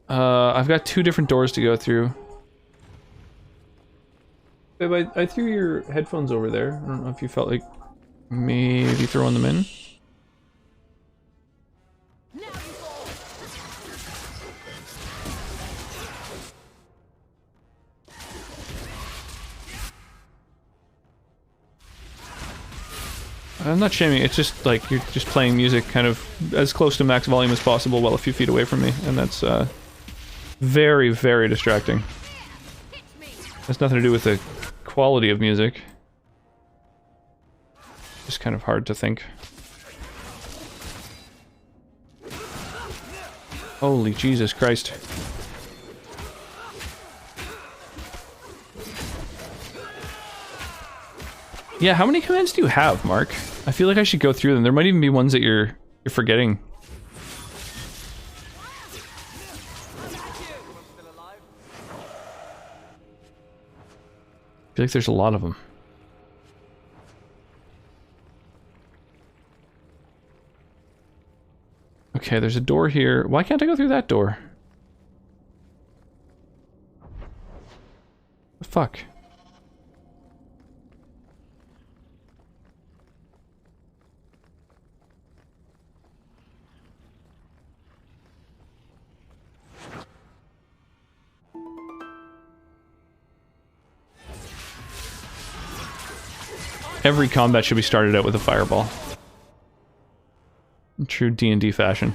I've got 2 different doors to go through. Babe, I threw your headphones over there. I don't know if you felt like maybe throwing them in. I'm not shaming, it's just like you're just playing music kind of as close to max volume as possible while a few feet away from me, and that's very, very distracting. Has nothing to do with the quality of music. Just kind of hard to think. Holy Jesus Christ. Yeah, how many commands do you have, Mark? I feel like I should go through them. There might even be ones that you're forgetting. I feel like there's a lot of them. Okay, there's a door here. Why can't I go through that door? The fuck? Every combat should be started out with a fireball. In true D&D fashion.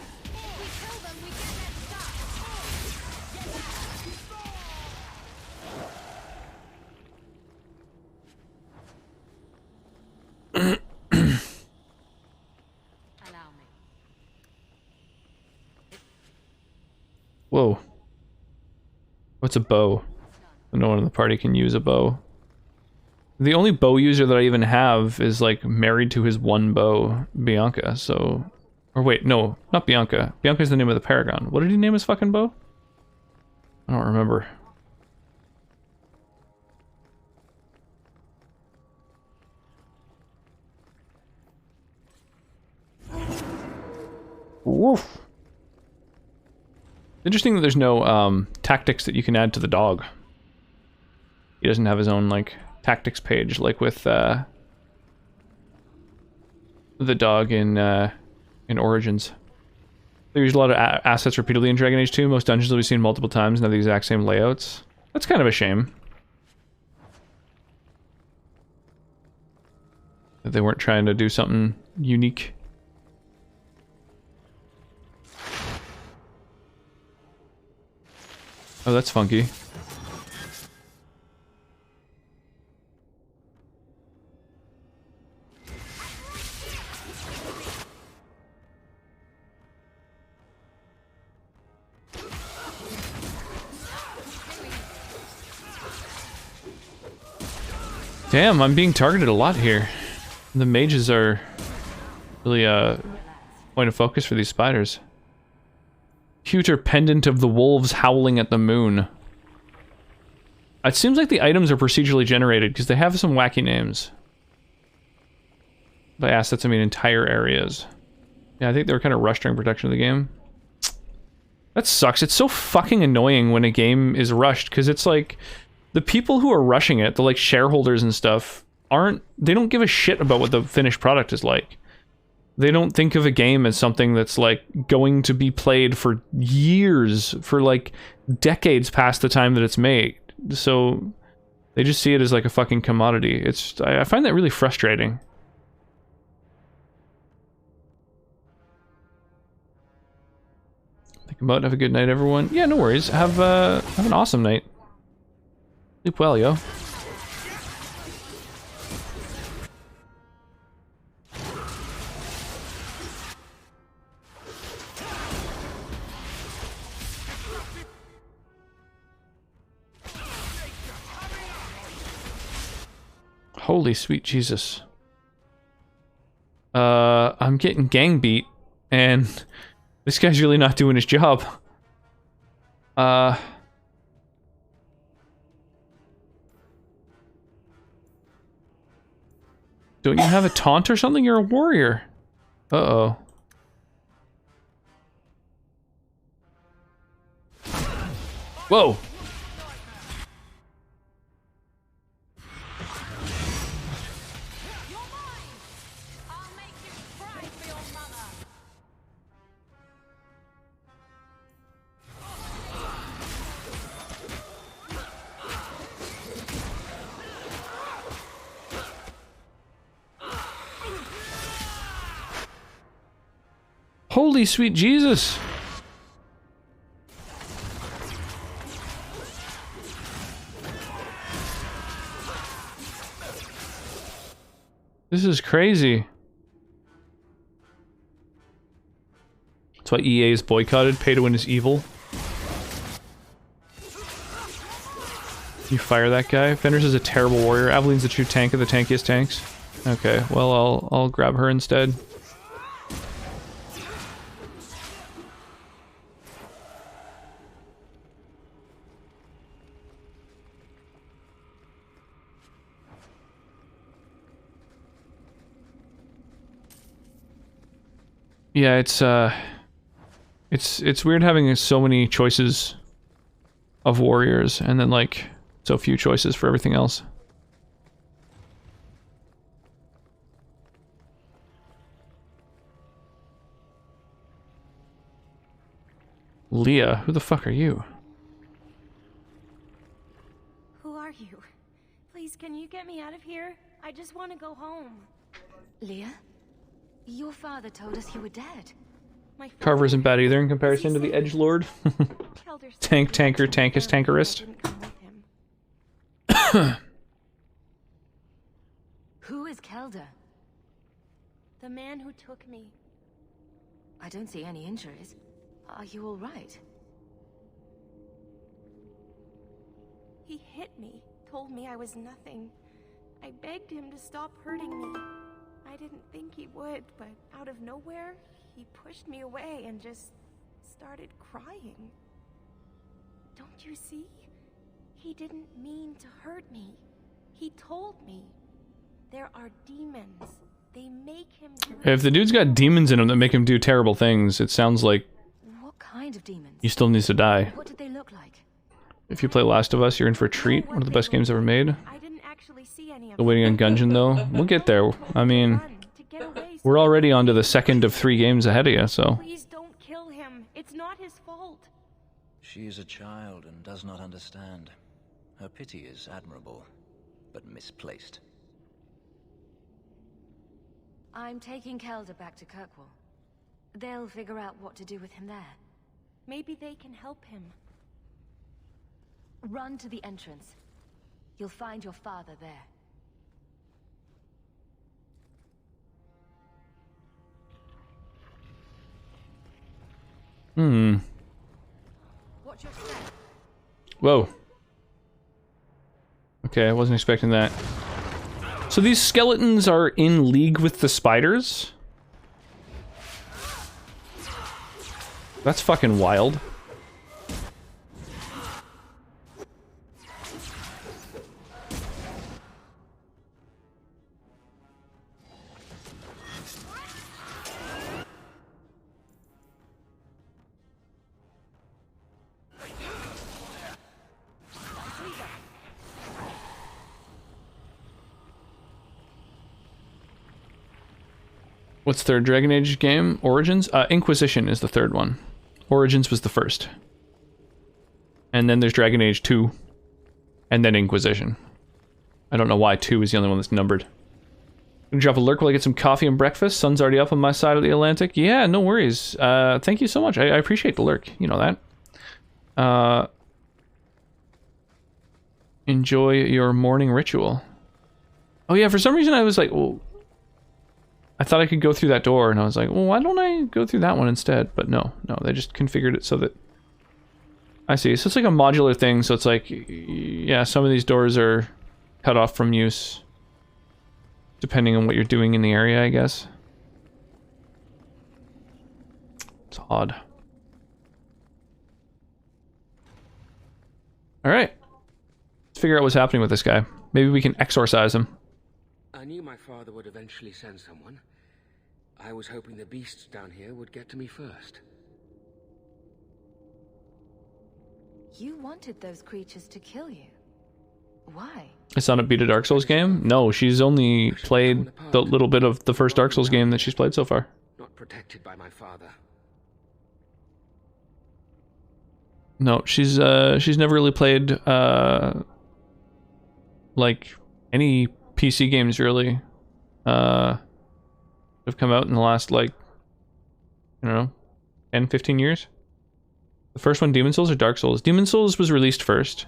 Whoa. What's a bow? No one in the party can use a bow. The only bow user that I even have is, like, married to his one bow, Bianca, so... Or wait, no, not Bianca. Bianca's the name of the Paragon. What did he name his fucking bow? I don't remember. Woof. Interesting that there's no, tactics that you can add to the dog. He doesn't have his own, like... tactics page, like with the dog in Origins. They use a lot of assets repeatedly in Dragon Age 2. Most dungeons that we've seen multiple times and have the exact same layouts. That's kind of a shame. That they weren't trying to do something unique. Oh, that's funky. Damn, I'm being targeted a lot here. The mages are really point of focus for these spiders. Pewter pendant of the wolves howling at the moon. It seems like the items are procedurally generated because they have some wacky names. By assets, I mean entire areas. Yeah, I think they were kind of rushed during production of the game. That sucks. It's so fucking annoying when a game is rushed because it's like the people who are rushing it, the like shareholders and stuff, they don't give a shit about what the finished product is like. They don't think of a game as something that's like going to be played for years, for like decades past the time that it's made. So they just see it as like a fucking commodity. I find that really frustrating. Think about it. Have a good night, everyone. Yeah, no worries. Have an awesome night. Sleep well, yo. Holy sweet Jesus. I'm getting gang beat, and this guy's really not doing his job. Don't you have a taunt or something? You're a warrior. Uh-oh. Whoa. Holy sweet Jesus. This is crazy. That's why EA is boycotted. Pay to win is evil. You fire that guy. Fenders is a terrible warrior. Aveline's the true tank of the tankiest tanks. Okay, well I'll grab her instead. Yeah, it's weird having so many choices of warriors and then like so few choices for everything else. Leah, who the fuck are you? Who are you? Please, can you get me out of here? I just want to go home. Leah? Your father told us you were dead. Carver isn't bad either in comparison to the Edgelord. Tank, tanker, tankist, tankerist. Who is Kelder? The man who took me. I don't see any injuries. Are you all right? He hit me, told me I was nothing. I begged him to stop hurting me. I didn't think he would, but out of nowhere, he pushed me away and just started crying. Don't you see? He didn't mean to hurt me. He told me. There are demons. They make him do If the dude's got demons in him that make him do terrible things, it sounds like what kind of demons? He still needs to die. What did they look like? If you play Last of Us, you're in for a treat. One of the best games ever made. Still waiting on Gungeon though. We'll get there. I mean, we're already on to the second of 3 games ahead of you, so. Please don't kill him. It's not his fault. She is a child and does not understand. Her pity is admirable, but misplaced. I'm taking Kelder back to Kirkwall. They'll figure out what to do with him there. Maybe they can help him. Run to the entrance. You'll find your father there. Whoa. Okay, I wasn't expecting that. So these skeletons are in league with the spiders? That's fucking wild. What's third Dragon Age game? Origins? Inquisition is the third one. Origins was the first. And then there's Dragon Age 2. And then Inquisition. I don't know why 2 is the only one that's numbered. Gonna drop a lurk while I get some coffee and breakfast. Sun's already up on my side of the Atlantic. Yeah, no worries. Thank you so much. I appreciate the lurk. You know that. Enjoy your morning ritual. Oh yeah, for some reason I was like, well, I thought I could go through that door, and I was like, well, why don't I go through that one instead? But no, they just configured it so that... I see. So it's like a modular thing, so it's like, yeah, some of these doors are cut off from use, depending on what you're doing in the area, I guess. It's odd. Alright. Let's figure out what's happening with this guy. Maybe we can exorcise him. I knew my father would eventually send someone. I was hoping the beasts down here would get to me first. You wanted those creatures to kill you. Why? It's not a beat a Dark Souls game? No, she's only played the little bit of the first Dark Souls game that she's played so far. Not protected by my father. No, she's never really played like any PC games really. Have come out in the last like, I don't know, 10, 15 years. The first one, Demon Souls or Dark Souls? Demon Souls was released first,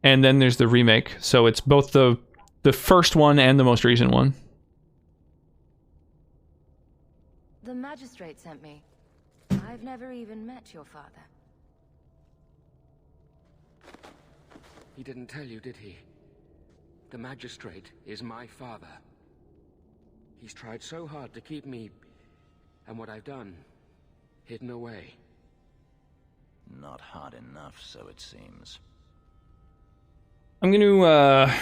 and then there's the remake. So it's both the first one and the most recent one. The magistrate sent me. I've never even met your father. He didn't tell you, did he? The magistrate is my father. He's tried so hard to keep me, and what I've done, hidden away. Not hard enough, so it seems. I'm gonna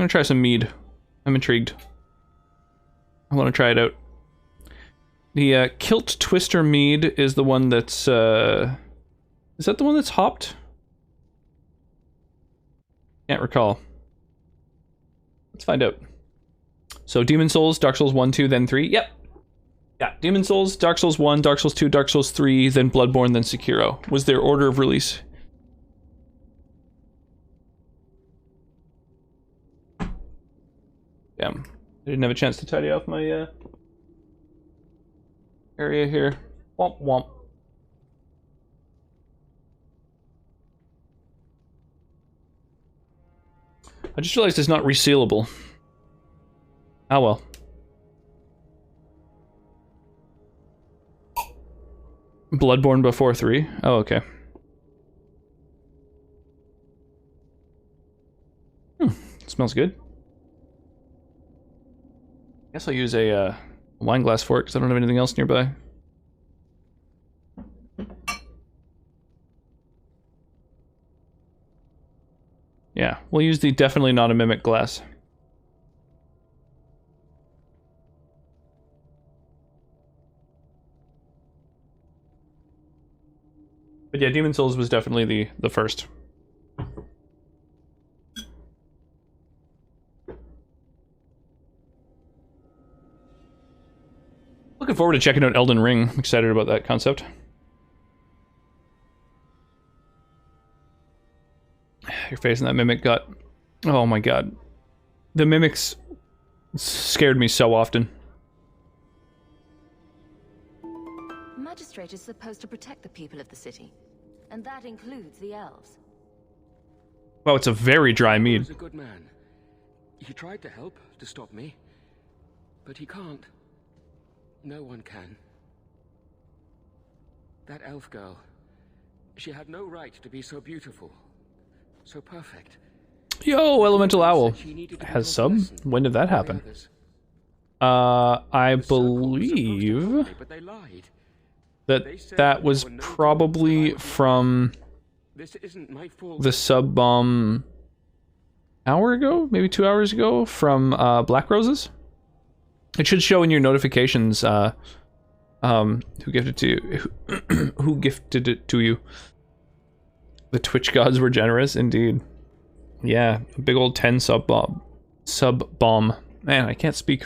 try some mead. I'm intrigued. I want to try it out. The Kilt Twister mead is the one that's is that the one that's hopped? Can't recall. Let's find out. So Demon Souls, Dark Souls 1, 2, then 3. Yep. Yeah, Demon Souls, Dark Souls 1, Dark Souls 2, Dark Souls 3, then Bloodborne, then Sekiro was their order of release. Damn. I didn't have a chance to tidy off my area here. Womp womp. I just realized it's not resealable. Ah well. Bloodborne before 3? Oh, okay. Smells good. Guess I'll use a wine glass for it because I don't have anything else nearby. Yeah, we'll use the definitely not a mimic glass. But yeah, Demon Souls was definitely the first. Looking forward to checking out Elden Ring. I'm excited about that concept. Your face in that mimic got... Oh my god. The mimics scared me so often. The magistrate is supposed to protect the people of the city, and that includes the elves. Wow, it's a very dry He mead. was a good man. He tried to help, to stop me. But he can't. No one can. That elf girl, she had no right to be so beautiful. So perfect. Yo, Elemental Owl has sub? When did that happen? I believe that was probably from the sub hour ago, maybe 2 hours ago, from Black Roses. It should show in your notifications who gifted to you, who gifted it to you. The Twitch gods were generous, indeed. Yeah, a big old 10 sub bomb. Man, I can't speak.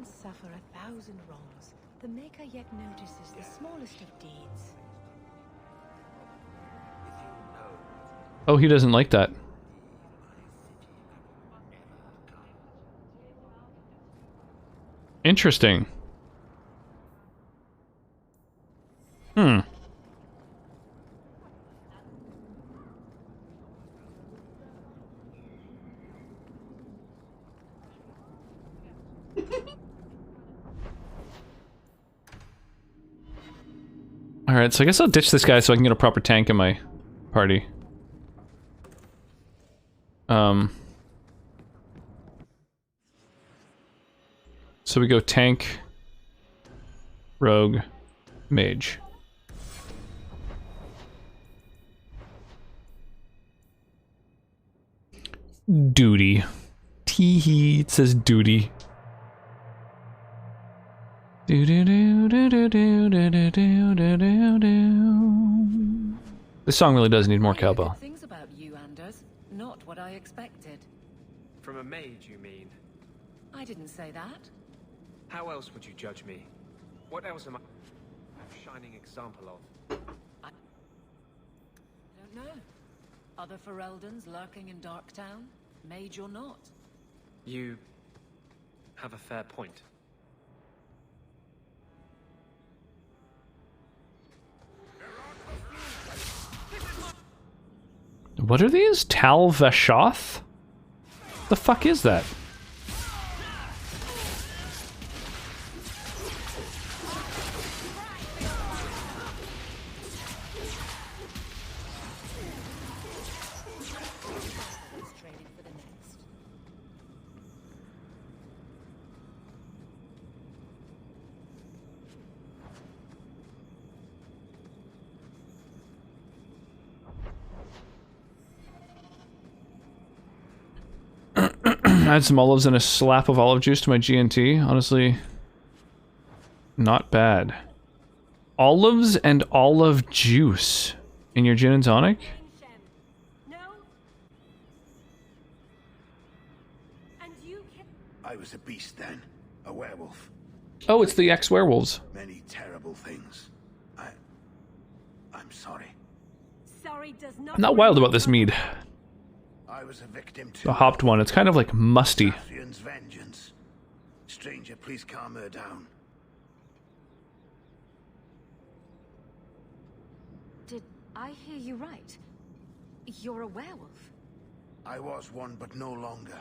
can suffer 1,000 wrongs, the Maker yet notices the smallest of deeds. Oh, he doesn't like that. Interesting. Hmm. Alright, so I guess I'll ditch this guy so I can get a proper tank in my party. So we go tank, rogue, mage. Duty. Teehee, it says duty. This song really does need more cowbell. Things about you, Anders. Not what I expected. From a mage, you mean? I didn't say that. How else would you judge me? What else am I a shining example of? I don't know. Other Fereldans lurking in Darktown? Mage or not? You have a fair point. What are these? Tal Vashoth? The fuck is that? Add some olives and a slap of olive juice to my G&T. Honestly, not bad. Olives and olive juice in your gin and tonic? I was a beast then, a werewolf. Oh, it's the ex-werewolves. Many terrible things. I'm sorry. Sorry does not. I'm not wild about this mead. I was a victim too. The hopped one. It's kind of like musty. Sathrian's vengeance. Stranger, please calm her down. Did I hear you right? You're a werewolf? I was one, but no longer.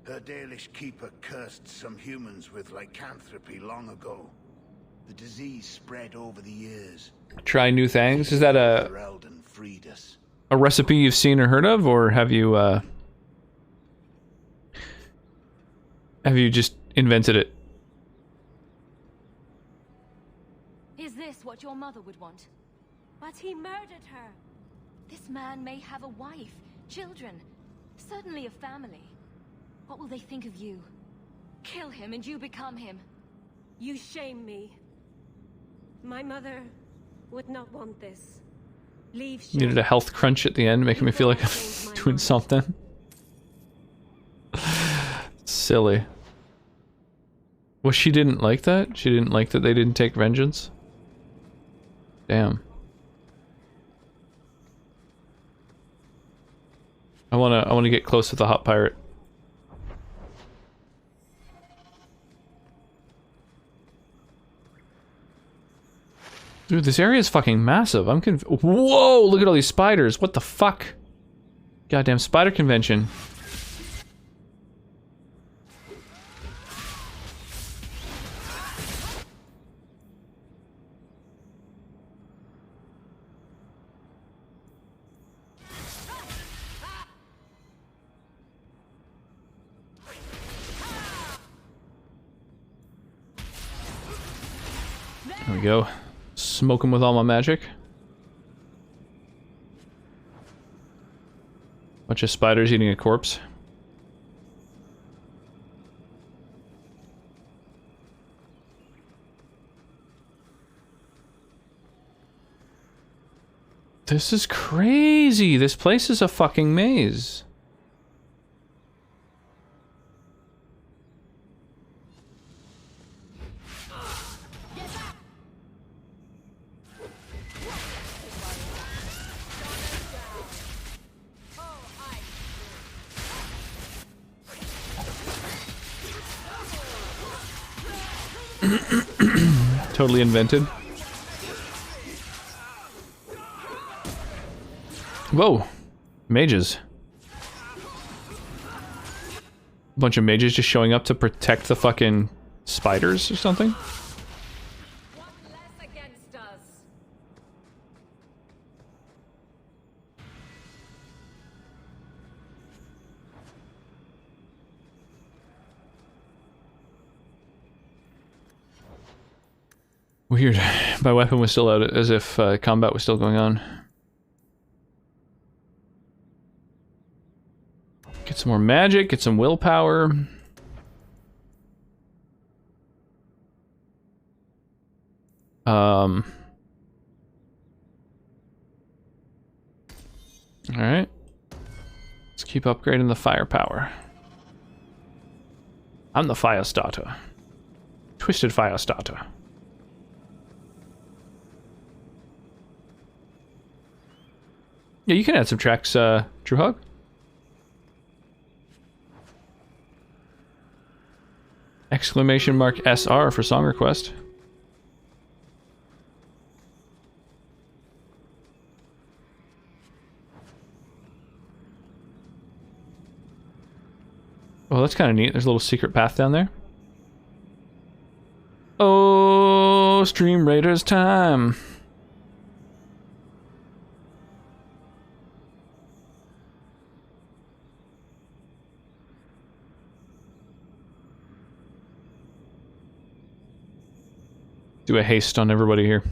Her Dalish keeper cursed some humans with lycanthropy long ago. The disease spread over the years. Try new things? Is that a Ferelden freed us. a recipe you've seen or heard of, or have you just invented it? Is this what your mother would want? But he murdered her. This man may have a wife, children, certainly a family. What will they think of you? Kill him and you become him. You shame me. My mother would not want this. Leave. Needed a health crunch at the end, making me feel like I'm doing something. Silly. Well, she didn't like that? She didn't like that they didn't take vengeance? Damn. I wanna get close to the hot pirate. Dude, this area is fucking massive. I'm Whoa! Look at all these spiders. What the fuck? Goddamn spider convention. There we go. Smoke him with all my magic. Bunch of spiders eating a corpse. This is crazy. This place is a fucking maze. Totally invented. Whoa. Mages. A bunch of mages just showing up to protect the fucking spiders or something. Weird. My weapon was still out, as if combat was still going on. Get some more magic, get some willpower. Alright. Let's keep upgrading the firepower. I'm the fire starter. Twisted fire starter. Yeah, you can add some tracks, True Hug. Exclamation mark SR for song request. Well, that's kind of neat. There's a little secret path down there. Oh, Stream Raiders time. Do a haste on everybody here.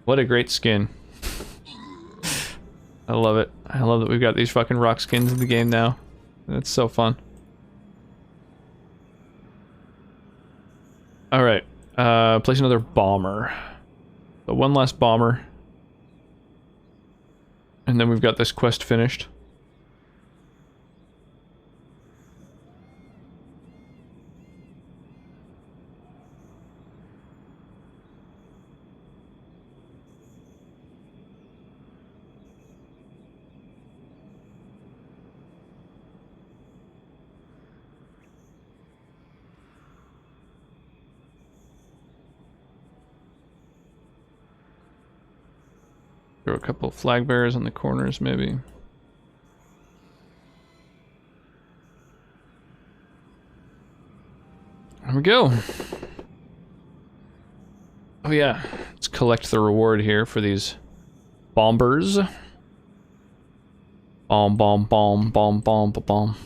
What a great skin. I love it. I love that we've got these fucking rock skins in the game now. That's so fun. Alright. Place another bomber. So one last bomber. And then we've got this quest finished. Throw a couple of flag bearers on the corners, maybe. There we go. Oh yeah, let's collect the reward here for these bombers. Bomb, bomb, bomb, bomb, bomb, bomb.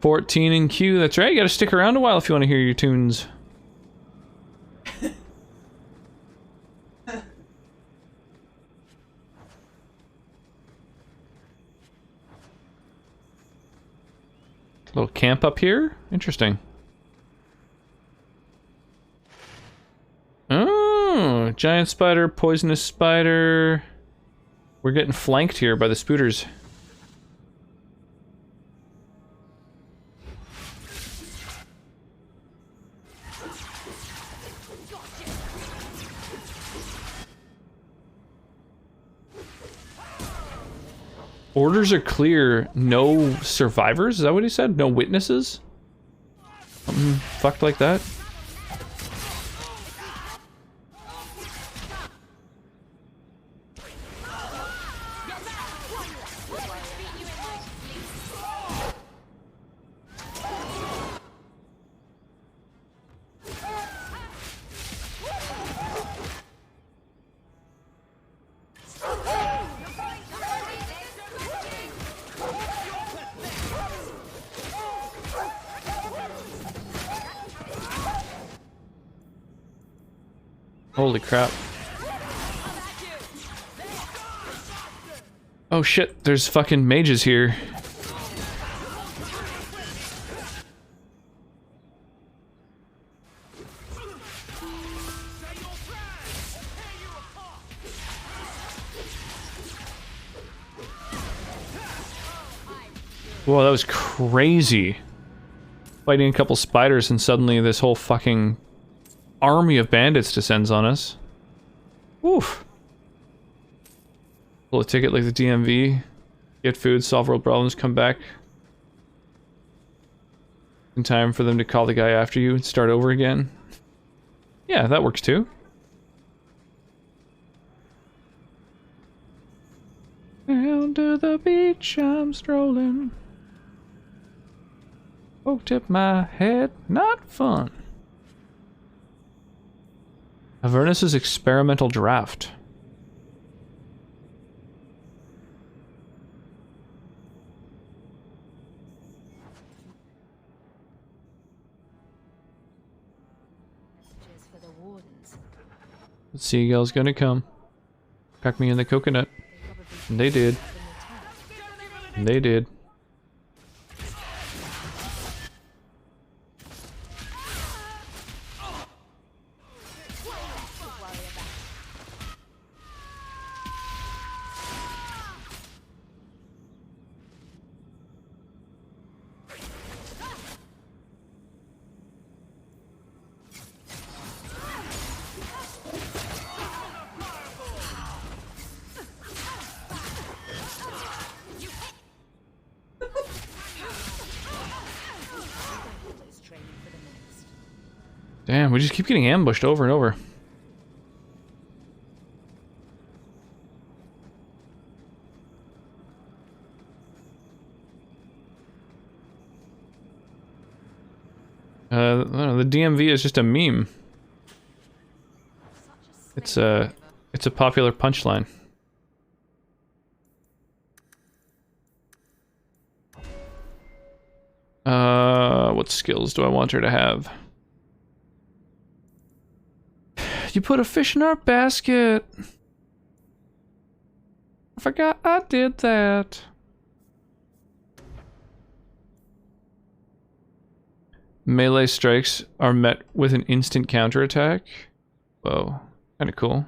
$14 in queue, that's right, you gotta stick around a while if you want to hear your tunes. Little camp up here? Interesting. Oh, giant spider, poisonous spider. We're getting flanked here by the spooters. Orders are clear, no survivors? Is that what he said? No witnesses? Something fucked like that? Holy crap. Oh shit, there's fucking mages here. Whoa, that was crazy. Fighting a couple spiders and suddenly this whole fucking army of bandits descends on us. Oof. Pull a ticket like the DMV. Get food, solve world problems, come back in time for them to call the guy after you and start over again. Yeah, that works too. Down to the beach I'm strolling. Poked up my head, not fun. Avernus's experimental draft. The seagull's gonna come. Crack me in the coconut. And they did. And they did. Damn, we just keep getting ambushed over and over. I don't know, the DMV is just a meme. It's a popular punchline. What skills do I want her to have? You put a fish in our basket. I forgot I did that. Melee strikes are met with an instant counterattack. Whoa, kind of cool.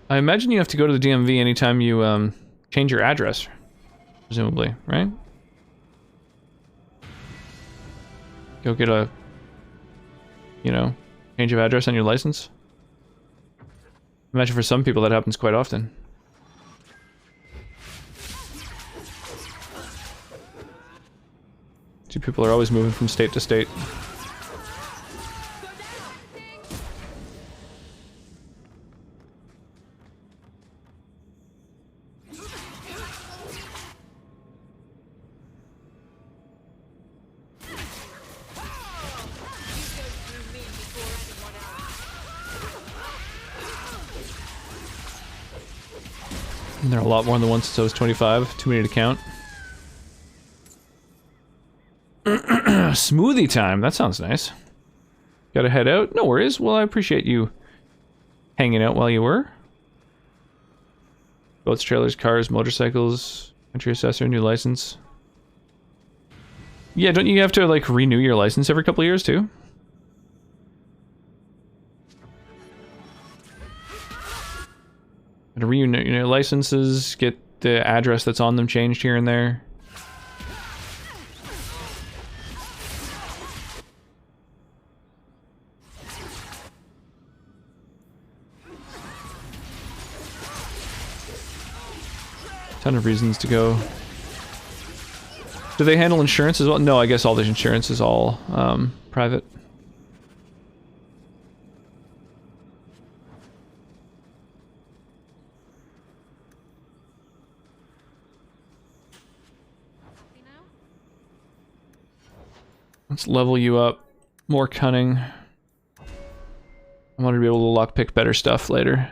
I imagine you have to go to the DMV anytime you change your address, presumably, right? Go get a, you know, change of address on your license. Imagine for some people that happens quite often. Two people are always moving from state to state. And there are a lot more than once, so it's 25. Too many to count. Smoothie time. That sounds nice. Gotta head out? No worries. Well, I appreciate you hanging out while you were. Boats, trailers, cars, motorcycles, country assessor, new license. Yeah, don't you have to, like, renew your license every couple of years, too? To renew your licenses, get the address that's on them changed here and there. Ton of reasons to go. Do they handle insurance as well? No, I guess all the insurance is all private. Let's level you up. More cunning. I want to be able to lockpick better stuff later.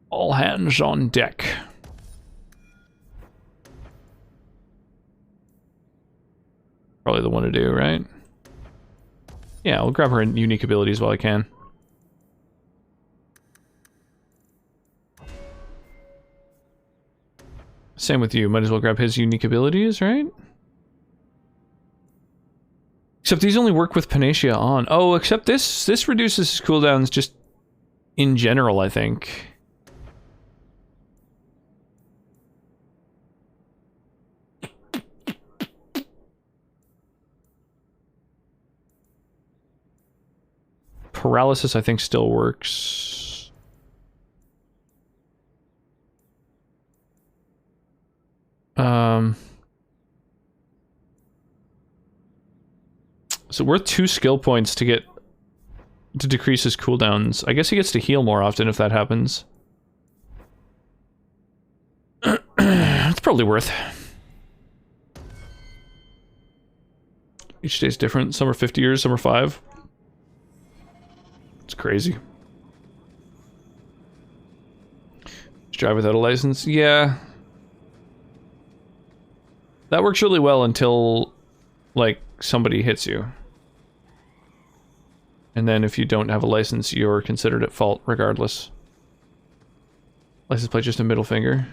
All hands on deck. Probably the one to do, right? Yeah, I'll grab her unique abilities while I can. Same with you. Might as well grab his unique abilities, right? Except these only work with Panacea on. Oh, except this reduces his cooldowns just in general, I think. Paralysis, I think, still works. So worth 2 skill points to decrease his cooldowns. I guess he gets to heal more often if that happens. It's probably worth. Each day's different. Some are 50 years, some are 5. It's crazy. Just drive without a license? Yeah. That works really well until, like, somebody hits you. And then if you don't have a license, you're considered at fault regardless. License plate, just a middle finger.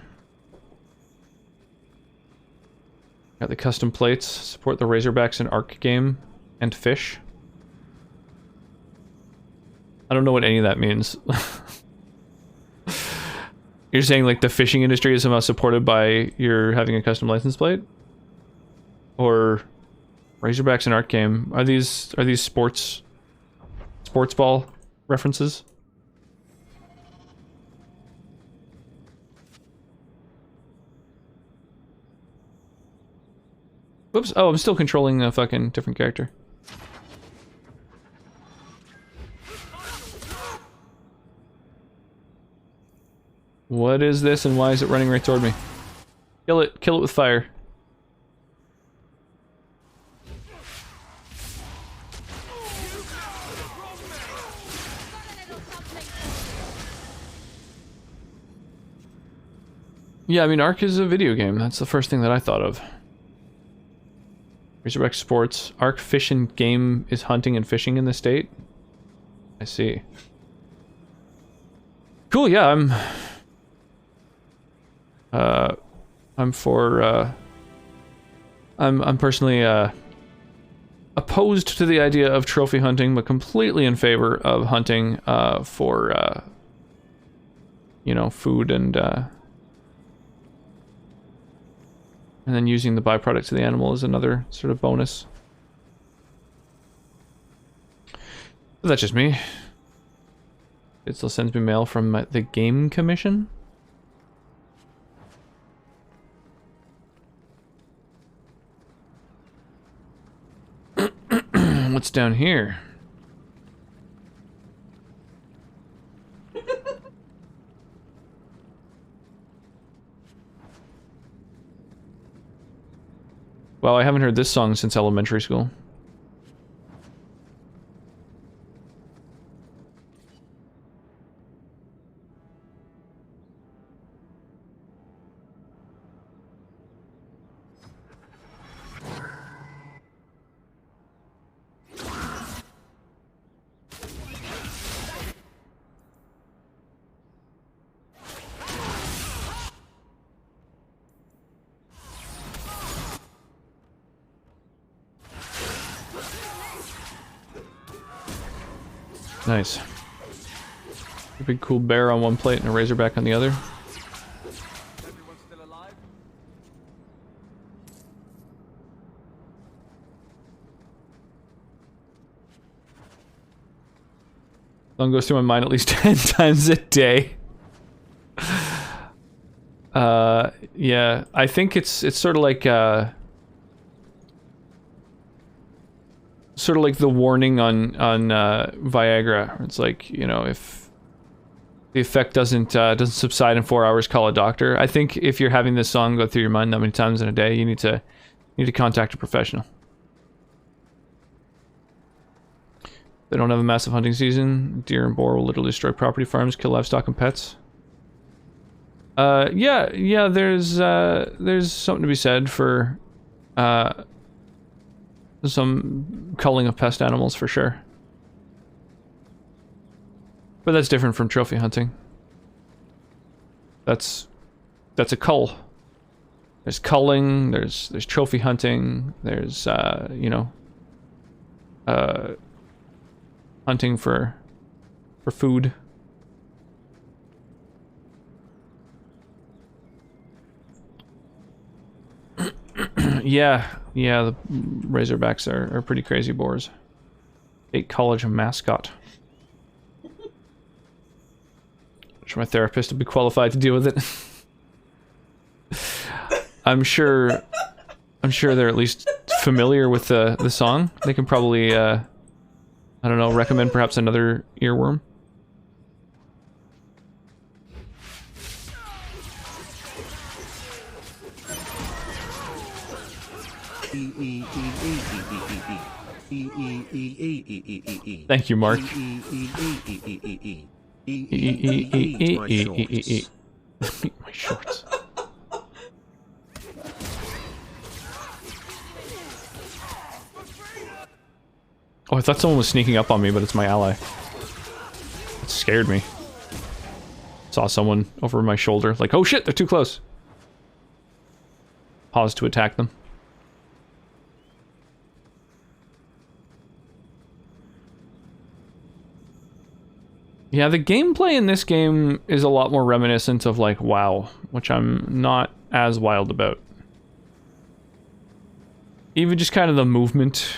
Got the custom plates. Support the Razorbacks in Ark game. And fish. I don't know what any of that means. You're saying like the fishing industry is somehow supported by your having a custom license plate? Or Razorbacks in Ark game? Are these sports ball references? Whoops. Oh, I'm still controlling a fucking different character. What is this and why is it running right toward me? Kill it. Kill it with fire. Yeah, I mean, Ark is a video game. That's the first thing that I thought of. Razorback Sports. Ark Fish and Game is hunting and fishing in the state? I see. Cool, yeah, I'm personally opposed to the idea of trophy hunting, but completely in favor of hunting for you know, food and then using the byproducts of the animal as another sort of bonus. But that's just me. It still sends me mail from the Game Commission. What's down here? Wow, I haven't heard this song since elementary school. Nice. A big cool bear on one plate and a razorback on the other. Song goes through my mind at least 10 times a day. Yeah, I think it's sort of like the warning on Viagra. It's like, you know, if the effect doesn't subside in 4 hours, call a doctor. I think if you're having this song go through your mind that many times in a day, you need to contact a professional. They don't have a massive hunting season. Deer and boar will literally destroy property farms, kill livestock and pets. Yeah, there's something to be said for some culling of pest animals for sure. But that's different from trophy hunting. That's a cull. There's culling, there's trophy hunting, there's you know, hunting for food. Yeah, the Razorbacks are pretty crazy boars. State College mascot. I'm sure my therapist will be qualified to deal with it. I'm sure they're at least familiar with the song. They can probably, I don't know, recommend perhaps another earworm. Thank you, Mark. My shorts. Oh, I thought someone was sneaking up on me, but it's my ally. It scared me. Saw someone over my shoulder, like, oh shit, they're too close. Pause to attack them. Yeah, the gameplay in this game is a lot more reminiscent of, like, WoW, which I'm not as wild about. Even just kind of the movement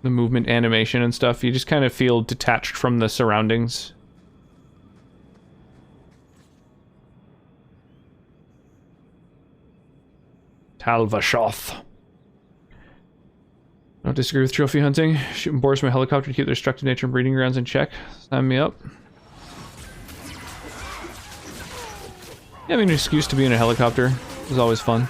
animation and stuff, you just kind of feel detached from the surroundings. Tal Vashoth. Don't disagree with trophy hunting. Shooting boars from a helicopter to keep their destructive nature and breeding grounds in check. Sign me up. Having an excuse to be in a helicopter is always fun.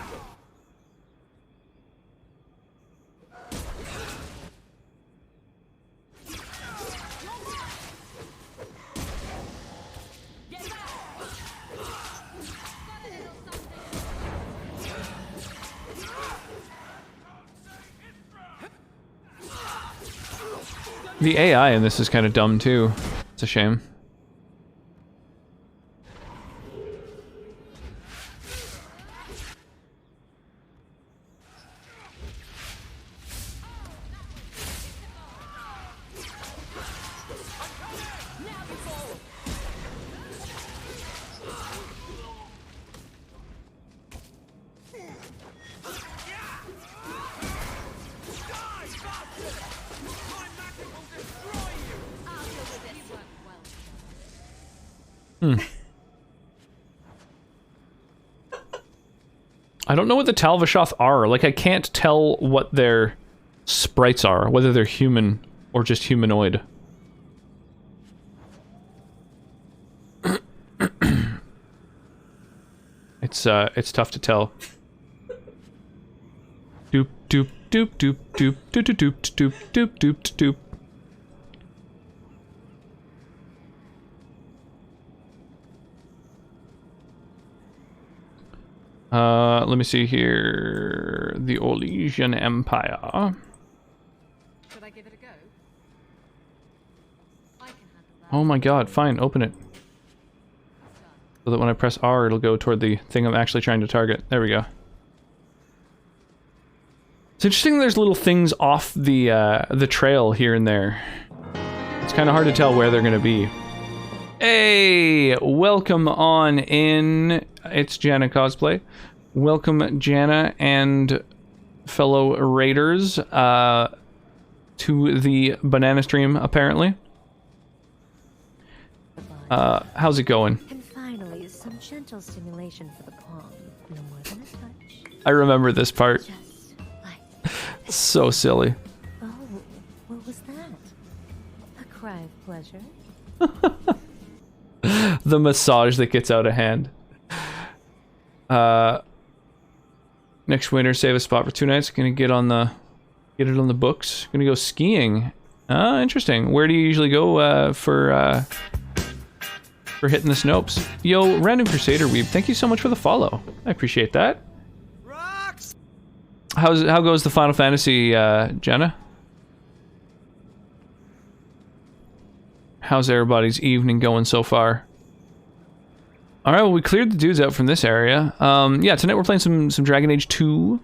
The AI in this is kind of dumb too. It's a shame. I don't know what the Tal Vashoth are. Like, I can't tell what their sprites are, whether they're human or just humanoid. It's tough to tell. Doop doop doop doop doop doop doop doop doop doop doop. Let me see here. The Orlesian Empire. Should I give it a go? Oh my god, fine, open it. So that when I press R, it'll go toward the thing I'm actually trying to target. There we go. It's interesting there's little things off the trail here and there. It's kind of hard to tell where they're going to be. Hey, welcome on in. It's Jana Cosplay. Welcome, Jana and fellow raiders to the banana stream, apparently. How's it going? And finally, some gentle stimulation for the palm. No more than a touch. I remember this part. Just like So silly. Oh, what was that? A cry of pleasure? The massage that gets out of hand. Next winter, save a spot for 2 nights. Gonna get it on the books. Gonna go skiing. Interesting. Where do you usually go for hitting the Snopes? Yo, Random Crusader Weeb, thank you so much for the follow. I appreciate that. How goes the Final Fantasy, Jenna? How's everybody's evening going so far? Alright, well, we cleared the dudes out from this area. Yeah, tonight we're playing some Dragon Age 2.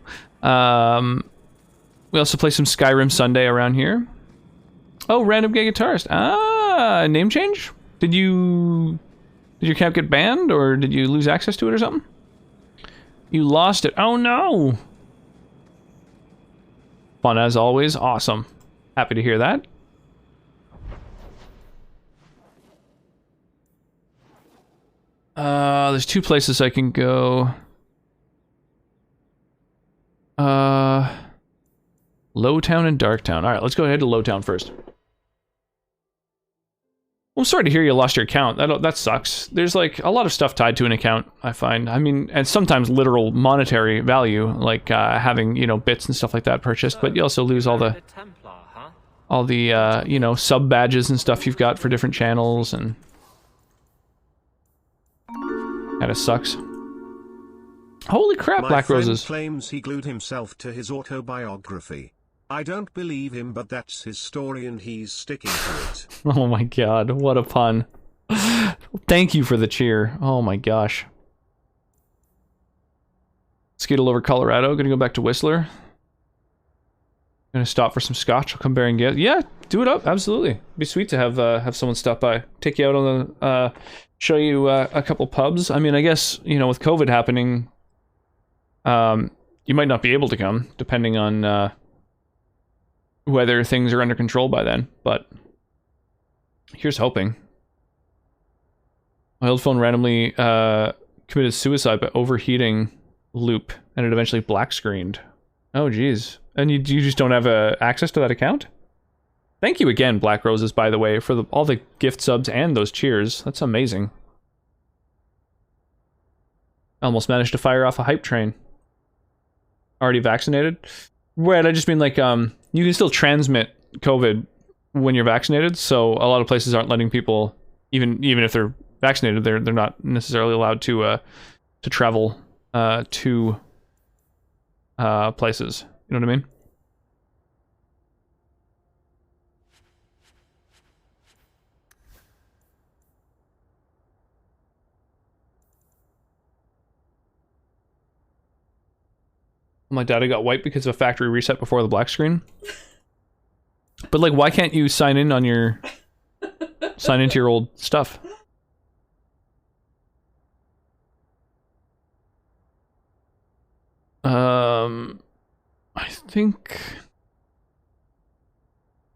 We also play some Skyrim Sunday around here. Oh, random gay guitarist. Ah, name change? Did your account get banned, or did you lose access to it or something? You lost it. Oh no! Fun as always. Awesome. Happy to hear that. There's two places I can go. Lowtown and Darktown. Alright, let's go ahead to Lowtown first. Well, I'm sorry to hear you lost your account. That sucks. There's like a lot of stuff tied to an account, I find. I mean, and sometimes literal monetary value, like having, you know, bits and stuff like that purchased, but you also lose all the you know, sub badges and stuff you've got for different channels, and kinda sucks. Holy crap, Black Roses. My friend claims he glued himself to his autobiography. I don't believe him, but that's his story and he's sticking to it. Oh my god, what a pun. Thank you for the cheer. Oh my gosh. Skittle over Colorado, gonna go back to Whistler. Gonna stop for some scotch, I'll come bearing get. Yeah, do it up, absolutely. It'd be sweet to have someone stop by. Take you out on the, show you a couple pubs. I mean, I guess, you know, with COVID happening, you might not be able to come, depending on, whether things are under control by then, but here's hoping. My old phone randomly committed suicide by overheating loop, and it eventually black screened. Oh geez. And you just don't have access to that account? Thank you again, Black Roses, by the way, for all the gift subs and those cheers. That's amazing. Almost managed to fire off a hype train. Already vaccinated? Right, I just mean like, you can still transmit COVID when you're vaccinated, so a lot of places aren't letting people, even if they're vaccinated, they're not necessarily allowed to travel to places. You know what I mean? My data got wiped because of a factory reset before the black screen. But like, why can't you sign into your old stuff? I think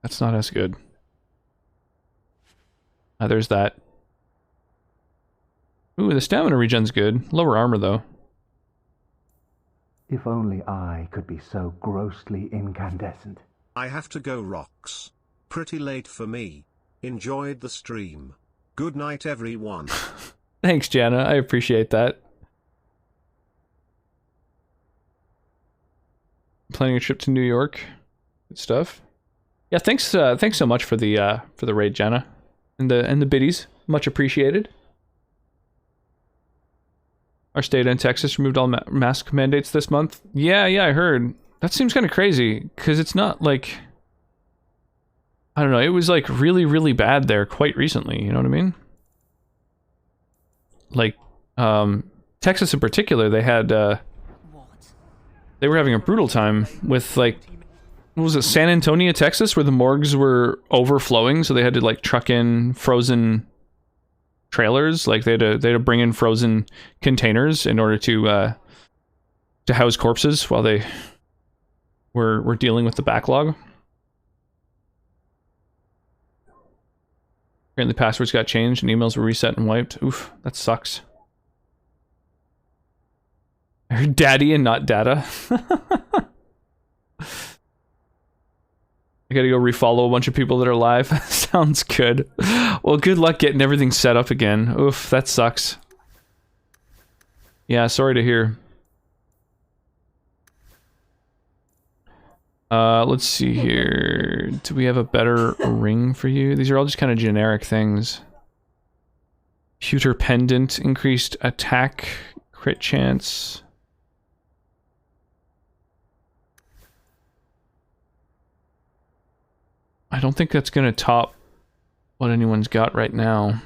that's not as good. There's that. Ooh, the stamina regen's good. Lower armor though. If only I could be so grossly incandescent. I have to go, Rocks. Pretty late for me. Enjoyed the stream. Good night, everyone. Thanks, Jana. I appreciate that. Planning a trip to New York. Good stuff. Yeah, thanks so much for the raid, Jana. And the biddies. Much appreciated. Our state in Texas removed all mask mandates this month. Yeah, I heard. That seems kind of crazy, because it's not like... I don't know, it was like really, really bad there quite recently, you know what I mean? Like, Texas in particular, they had, they were having a brutal time with, like, what was it, San Antonio, Texas, where the morgues were overflowing, so they had to, like, truck in frozen trailers. Like, they had to bring in frozen containers in order to house corpses while they were dealing with the backlog. Apparently passwords got changed and emails were reset and wiped. Oof, that sucks. I heard daddy and not data. I gotta go refollow a bunch of people that are live. Sounds good. Well, good luck getting everything set up again. Oof, that sucks. Yeah, sorry to hear. Let's see here. Do we have a better ring for you? These are all just kind of generic things. Pewter pendant, increased attack, crit chance. I don't think that's gonna top what anyone's got right now.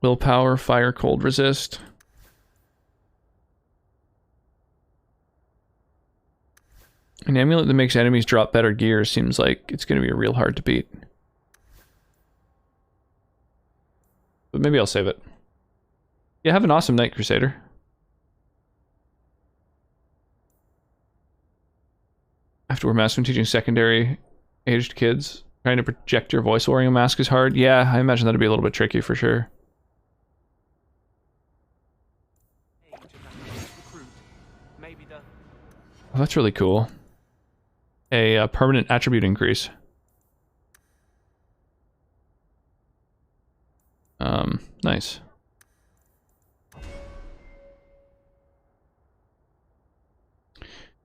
Willpower, fire, cold resist. An amulet that makes enemies drop better gear seems like it's going to be real hard to beat. But maybe I'll save it. Yeah, have an awesome night, Crusader. I have to wear masks when teaching secondary aged kids. Trying to project your voice wearing a mask is hard. Yeah, I imagine that'd be a little bit tricky for sure. Oh, that's really cool. A permanent attribute increase. Nice.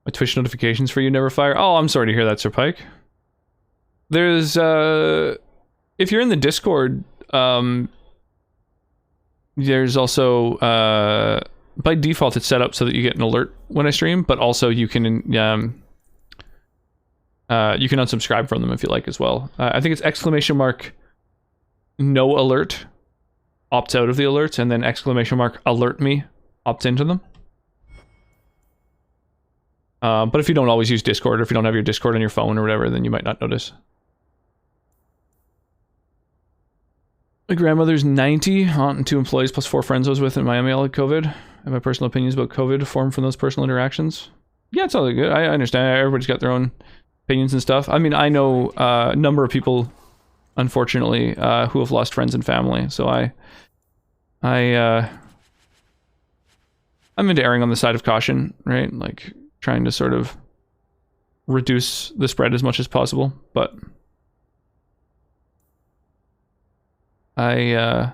My Twitch notifications for you never fire. Oh, I'm sorry to hear that, Sir Pike. There's, if you're in the Discord, there's also, by default it's set up so that you get an alert when I stream, but also you can unsubscribe from them if you like as well. I think it's !, no alert, opts out of the alerts, and then ! alert me, opts into them. But if you don't always use Discord, or if you don't have your Discord on your phone or whatever, then you might not notice. My grandmother's 90, aunt and 2 employees plus 4 friends I was with in Miami all had COVID. And my personal opinions about COVID formed from those personal interactions. Yeah, it's all good. I understand. Everybody's got their own opinions and stuff. I mean, I know a number of people, unfortunately, who have lost friends and family. So I'm into erring on the side of caution, right? Like, trying to sort of reduce the spread as much as possible, but I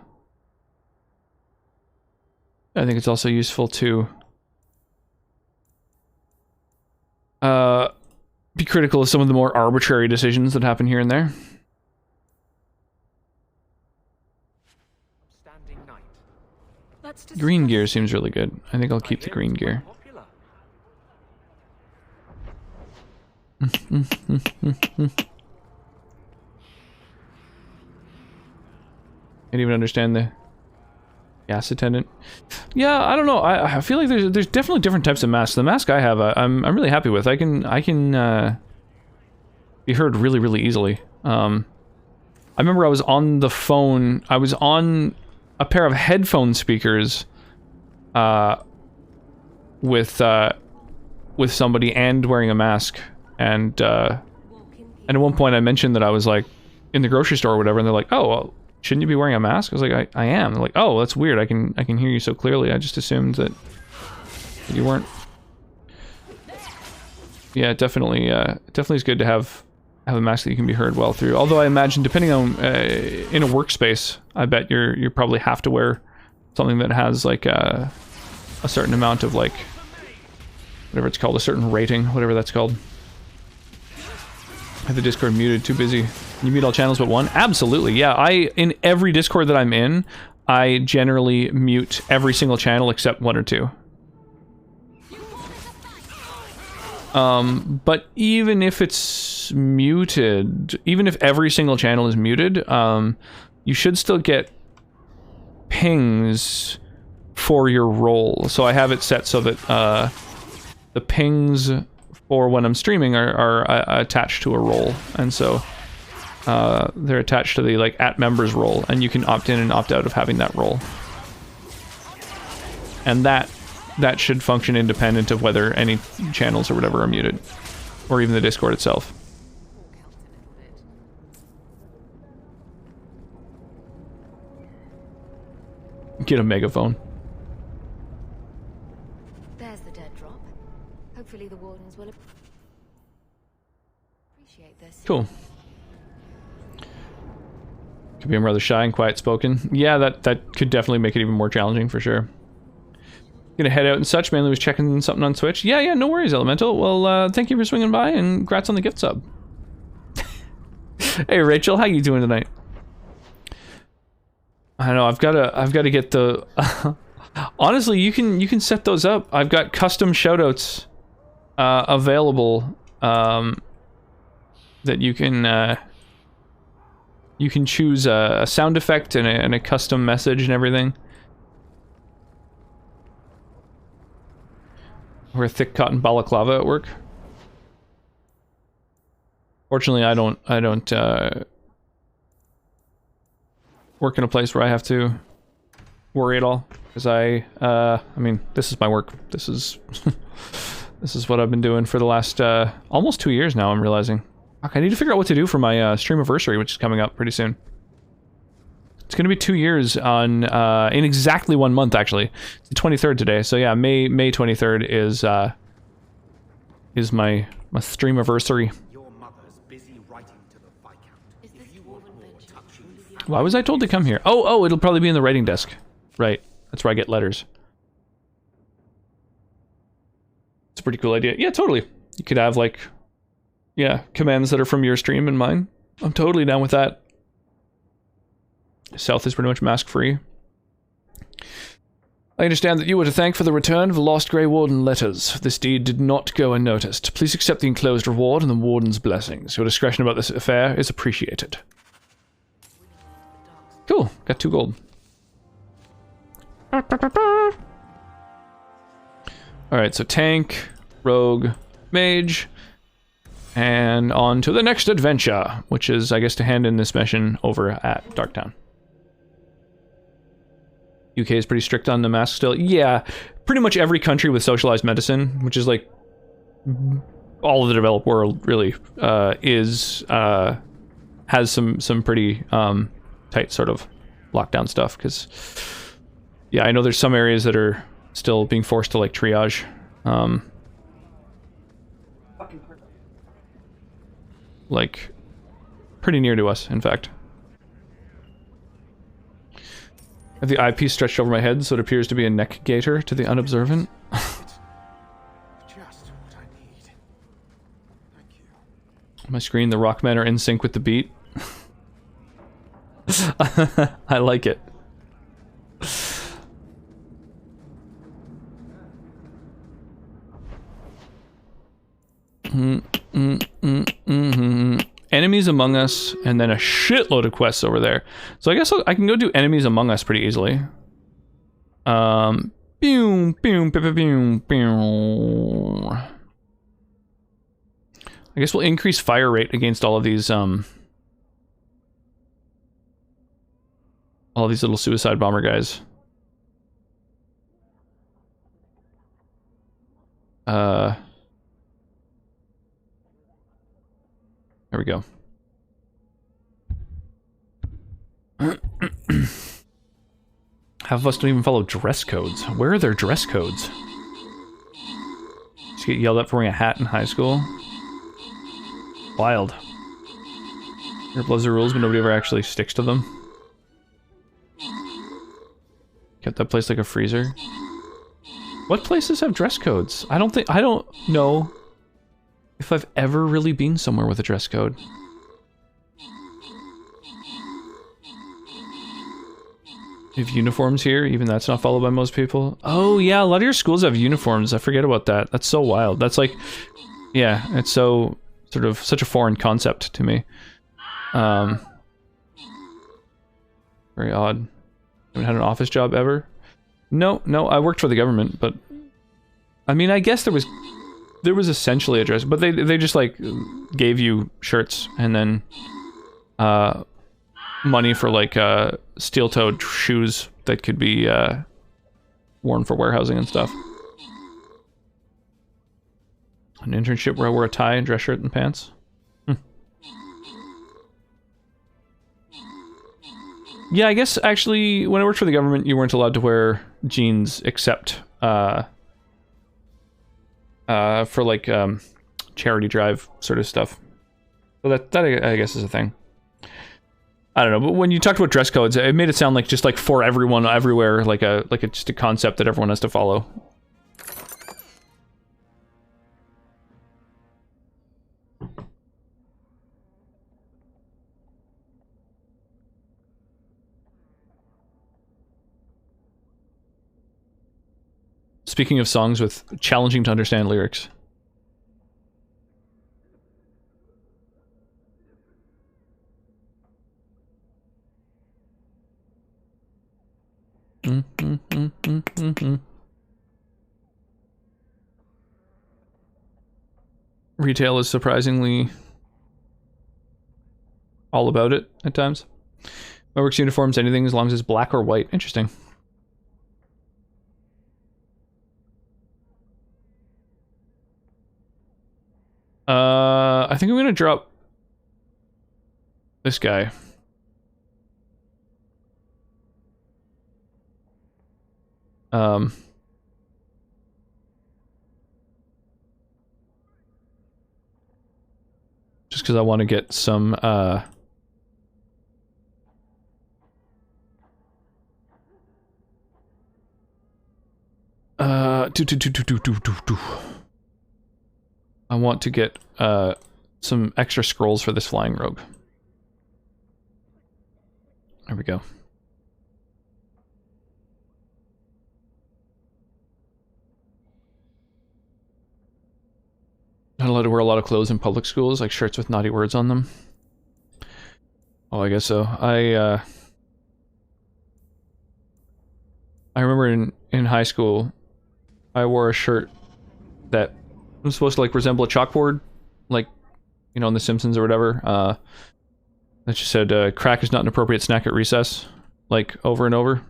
think it's also useful to be critical of some of the more arbitrary decisions that happen here and there. Green gear seems really good. I think I'll keep the green gear. Can't even understand the gas attendant. Yeah, I don't know. I feel like there's definitely different types of masks. The mask I have, I'm really happy with. I can be heard really, really easily. I remember I was on the phone. I was on a pair of headphone speakers with somebody and wearing a mask. And at one point I mentioned that I was like in the grocery store or whatever, and they're like, "Oh, well, shouldn't you be wearing a mask?" I was like, I am. They're like, "Oh, that's weird. I can hear you so clearly. I just assumed that you weren't." Yeah, definitely is good to have a mask that you can be heard well through. Although I imagine, depending on in a workspace, I bet you probably have to wear something that has like a certain amount of like whatever it's called, a certain rating, whatever that's called. I have the Discord muted, too busy. You mute all channels but one? Absolutely, yeah. In every Discord that I'm in, I generally mute every single channel except 1 or 2. But even if it's muted, even if every single channel is muted, you should still get pings for your role. So I have it set so that the pings for when I'm streaming are attached to a role, and so they're attached to the like @members role, and you can opt in and opt out of having that role, and that should function independent of whether any channels or whatever are muted, or even the Discord itself. Get a megaphone. There's the dead drop. Hopefully the wardens will appreciate this. Cool. Could be rather shy and quiet spoken. Yeah, that could definitely make it even more challenging for sure. Gonna head out and such. Mainly was checking something on Twitch. Yeah, no worries, Elemental. Well, thank you for swinging by, and congrats on the gift sub. Hey, Rachel, how you doing tonight? I don't know. I've got to get the. Honestly, you can set those up. I've got custom shoutouts available that you can choose a sound effect and a custom message and everything. Or a thick cotton balaclava at work. Fortunately, I don't work in a place where I have to worry at all, because I mean, this is my work. This is this is what I've been doing for the last almost 2 years now. I'm realizing. Fuck, I need to figure out what to do for my streamiversary, which is coming up pretty soon. It's going to be 2 years on in exactly 1 month, actually. It's the 23rd today, so yeah, May 23rd is my streamiversary. Why was I told to come here? Oh, it'll probably be in the writing desk. Right, that's where I get letters. It's a pretty cool idea. Yeah, totally. You could have, like, yeah, commands that are from your stream and mine. I'm totally down with that. South is pretty much mask-free. I understand that you were to thank for the return of the lost Grey Warden letters. This deed did not go unnoticed. Please accept the enclosed reward and the Warden's blessings. Your discretion about this affair is appreciated. Cool, got 2 gold. Alright, so tank, rogue, mage, and on to the next adventure, which is, I guess, to hand in this mission over at Darktown. UK is pretty strict on the mask still. Yeah, pretty much every country with socialized medicine, which is like all of the developed world really, has some pretty tight sort of lockdown stuff, because yeah, I know there's some areas that are still being forced to like triage. Like pretty near to us, in fact. I have the eyepiece stretched over my head, so it appears to be a neck gaiter to the unobservant. On my screen, the Rockmen are in sync with the beat. I like it. Enemies Among Us, and then a shitload of quests over there. So I guess I can go do Enemies Among Us pretty easily. I guess we'll increase fire rate against all of these little suicide bomber guys. There we go. Half of us don't even follow dress codes. Where are their dress codes? Just get yelled at for wearing a hat in high school? Wild. Everyone loves the rules, but nobody ever actually sticks to them. Kept that place like a freezer. What places have dress codes? I don't know if I've ever really been somewhere with a dress code. You have uniforms here, even that's not followed by most people. Oh yeah, a lot of your schools have uniforms. I forget about that. That's so wild. That's like, yeah, it's so sort of such a foreign concept to me. Very odd. Haven't had an office job ever. No, I worked for the government, but I mean, I guess there was essentially a dress, but they just like gave you shirts and then money for like steel-toed shoes that could be worn for warehousing and stuff. An internship where I wore a tie and dress shirt and pants. Yeah, I guess actually when I worked for the government, you weren't allowed to wear jeans except for like charity drive sort of stuff. So that I guess is a thing. I don't know, but when you talked about dress codes, it made it sound like just like for everyone everywhere, like just a concept that everyone has to follow. Speaking of songs with challenging to understand lyrics. Retail is surprisingly all about it at times. My work's uniforms, anything as long as it's black or white. Interesting. I think I'm gonna drop this guy. Just because I want to get some I want to get some extra scrolls for this flying rogue. There we go. Not allowed to wear a lot of clothes in public schools, like shirts with naughty words on them. Oh, I guess so. I remember in high school, I wore a shirt that was supposed to like resemble a chalkboard, like, you know, in The Simpsons or whatever. That just said, crack is not an appropriate snack at recess, like over and over.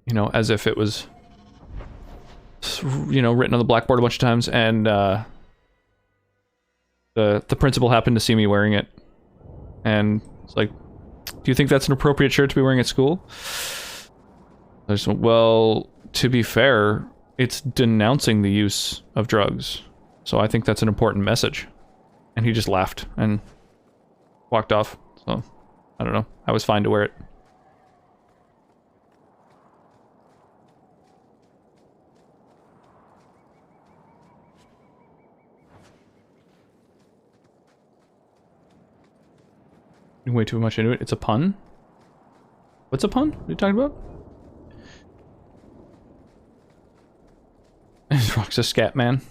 You know, as if it was, you know, written on the blackboard a bunch of times, and the principal happened to see me wearing it, and it's like, do you think that's an appropriate shirt to be wearing at school? I just went, well, to be fair, it's denouncing the use of drugs, so I think that's an important message. And he just laughed and walked off, so I don't know, I was fine to wear it. Way too much into it. It's a pun? What's a pun? What are you talking about? Rock's a scat man.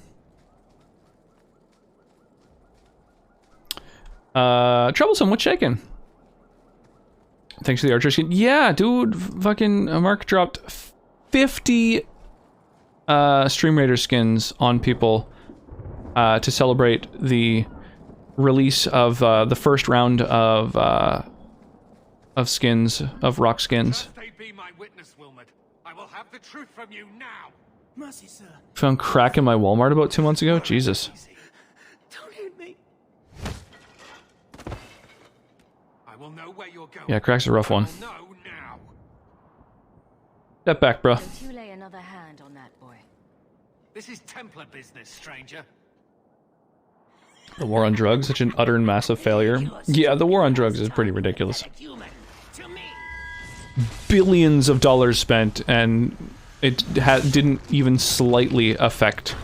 Troublesome, what's shaking? Thanks for the archer skin. Yeah, dude, fucking Mark dropped 50 Stream Raider skins on people to celebrate the release of the first round of skins, of rock skins. Be my witness, Wilmot. I will have the truth from you now. Mercy, sir. Found crack in my Walmart about 2 months ago. Jesus. Don't hit me. I will know where you're going. Yeah, crack's a rough one. No, now. Step back, bro. Don't you lay another hand on that boy. This is Templar business, stranger. The war on drugs, such an utter and massive failure. Yeah, the war on drugs is pretty ridiculous. Billions of dollars spent, and it didn't even slightly affect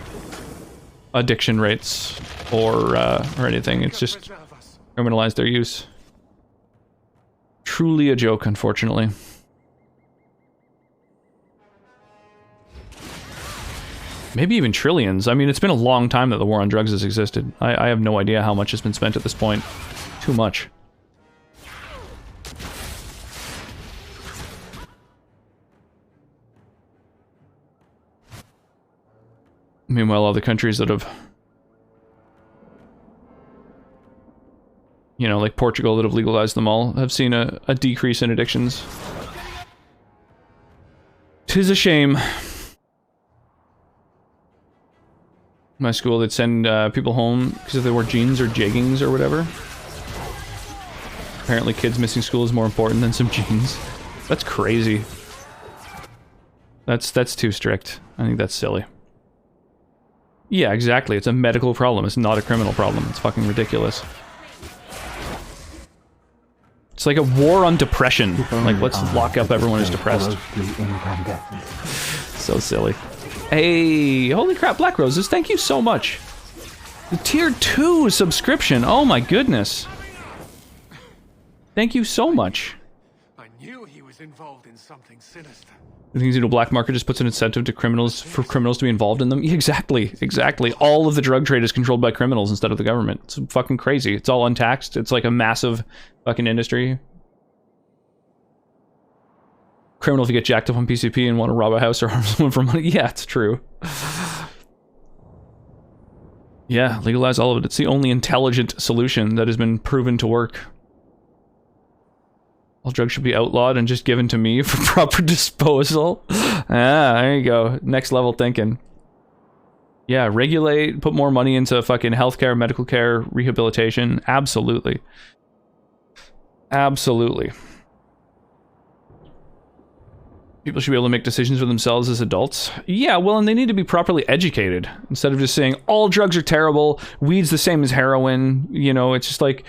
addiction rates or anything. It's just criminalized their use. Truly a joke, unfortunately. Maybe even trillions. I mean, it's been a long time that the war on drugs has existed. I have no idea how much has been spent at this point. Too much. Meanwhile, all the countries that have, you know, like Portugal, that have legalized them all, have seen a decrease in addictions. 'Tis a shame. My school, they'd send people home because if they wore jeans or jeggings or whatever. Apparently kids missing school is more important than some jeans. That's crazy. That's too strict. I think that's silly. Yeah, exactly. It's a medical problem. It's not a criminal problem. It's fucking ridiculous. It's like a war on depression. Like, let's lock up everyone who's depressed. So silly. Hey, holy crap, Black Roses, thank you so much. The tier 2 subscription, oh my goodness. Thank you so much. I knew he was involved in something sinister. The things, you know, black market just puts an incentive to criminals, for criminals to be involved in them. Exactly, exactly. All of the drug trade is controlled by criminals instead of the government. It's fucking crazy. It's all untaxed. It's like a massive fucking industry. Criminal if you get jacked up on PCP and want to rob a house or harm someone for money. Yeah, it's true. Yeah, legalize all of it. It's the only intelligent solution that has been proven to work. All drugs should be outlawed and just given to me for proper disposal. Ah, there you go. Next level thinking. Yeah, regulate, put more money into fucking healthcare, medical care, rehabilitation. Absolutely. Absolutely. People should be able to make decisions for themselves as adults. Yeah, well, and they need to be properly educated. Instead of just saying, all drugs are terrible, weed's the same as heroin. You know, it's just like...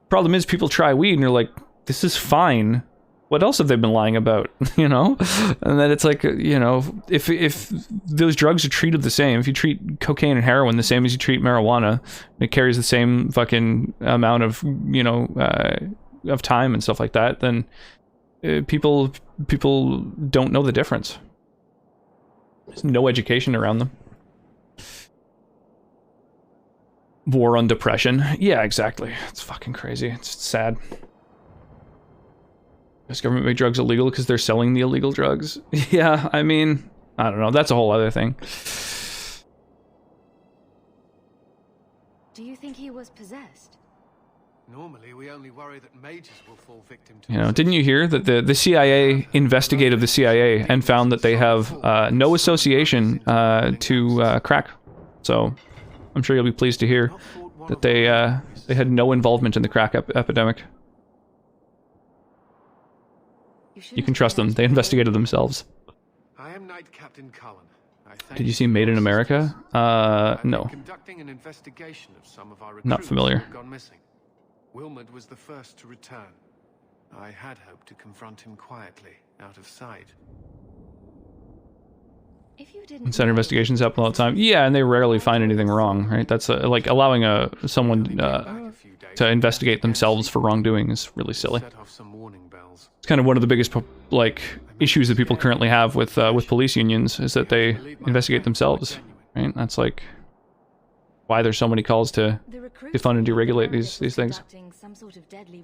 Problem is, people try weed and they're like, this is fine. What else have they been lying about? You know? And then it's like, you know, if those drugs are treated the same, if you treat cocaine and heroin the same as you treat marijuana, it carries the same fucking amount of, you know, of time and stuff like that, then people don't know the difference. There's no education around them. War on depression. Yeah, exactly. It's fucking crazy. It's sad. Does government make drugs illegal because they're selling the illegal drugs? Yeah, I mean, I don't know. That's a whole other thing. Do you think he was possessed? Normally, we only worry that mages will fall victim to. You know, didn't you hear that the CIA investigated the CIA and found that they have no association to crack? So, I'm sure you'll be pleased to hear that they had no involvement in the crack epidemic. You can trust them. They investigated themselves. I am Knight Captain Cullen. Did you see Made in America? No. Conducting an investigation of some of our Not familiar. who have gone missing. Wilmot was the first to return. I had hoped to confront him quietly, out of sight. If you didn't Insider investigations happen all the time. Yeah, and they rarely find anything wrong, right? That's like allowing someone to investigate themselves for wrongdoing is really silly. It's kind of one of the biggest like issues that people currently have with police unions is that they investigate themselves, right? That's like why there's so many calls to defund and deregulate these things.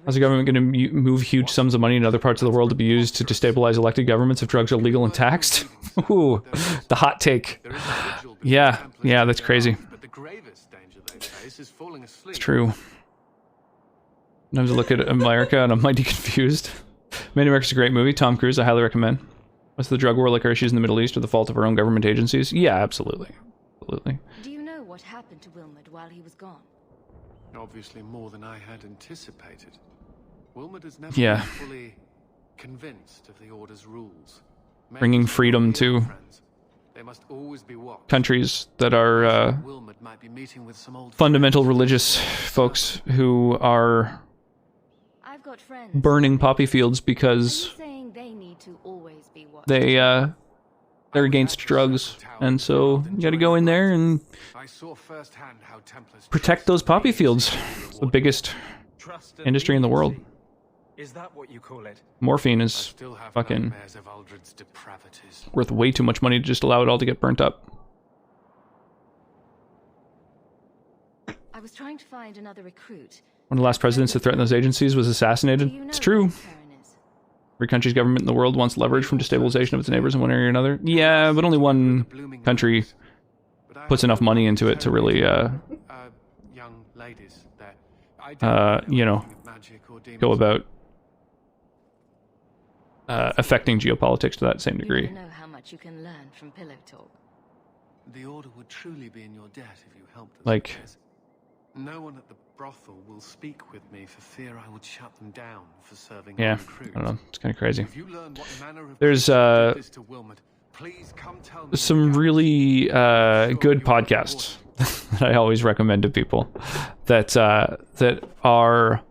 How's the government going to move huge sums of money in other parts of the world to be used to destabilize elected governments if drugs are legal and taxed? Ooh, the hot take. Yeah, that's crazy. It's true. Sometimes I look at America and I'm mighty confused. Made in America's a great movie. Tom Cruise, I highly recommend. What's the drug war, like our issues in the Middle East, or the fault of our own government agencies? Yeah, absolutely. Absolutely. Do you know what happened to Wilmot while he was gone? Obviously more than I had anticipated. Wilmot has never Yeah. been fully convinced of the Order's rules. Bringing freedom to They must always be watched. countries that are Wilmot might be meeting with some old fundamental religious folks who are I've got friends. burning poppy fields because Saying they need to always be watched. they're against drugs, and so you gotta go in there and protect those poppy fields. It's the biggest industry in the world. Is that what you call it? Morphine is fucking worth way too much money to just allow it all to get burnt up. I was trying to find another recruit. One of the last presidents to threaten those agencies was assassinated. It's true. Every country's government in the world wants leverage from destabilization of its neighbors in one area or another. Yeah, but only one country puts enough money into it to really, young ladies there. you know, go about affecting geopolitics to that same degree. You know how much you can learn from pillow talk. The Order would truly be in your debt if you helped us. Like, No one at the brothel will speak with me for fear I would shut them down for serving yeah, our I recruits. don't know. It's kind of crazy. If you learn what manner of There's person did this to Wilmot, please come tell me. some really good podcasts that I always recommend to people that are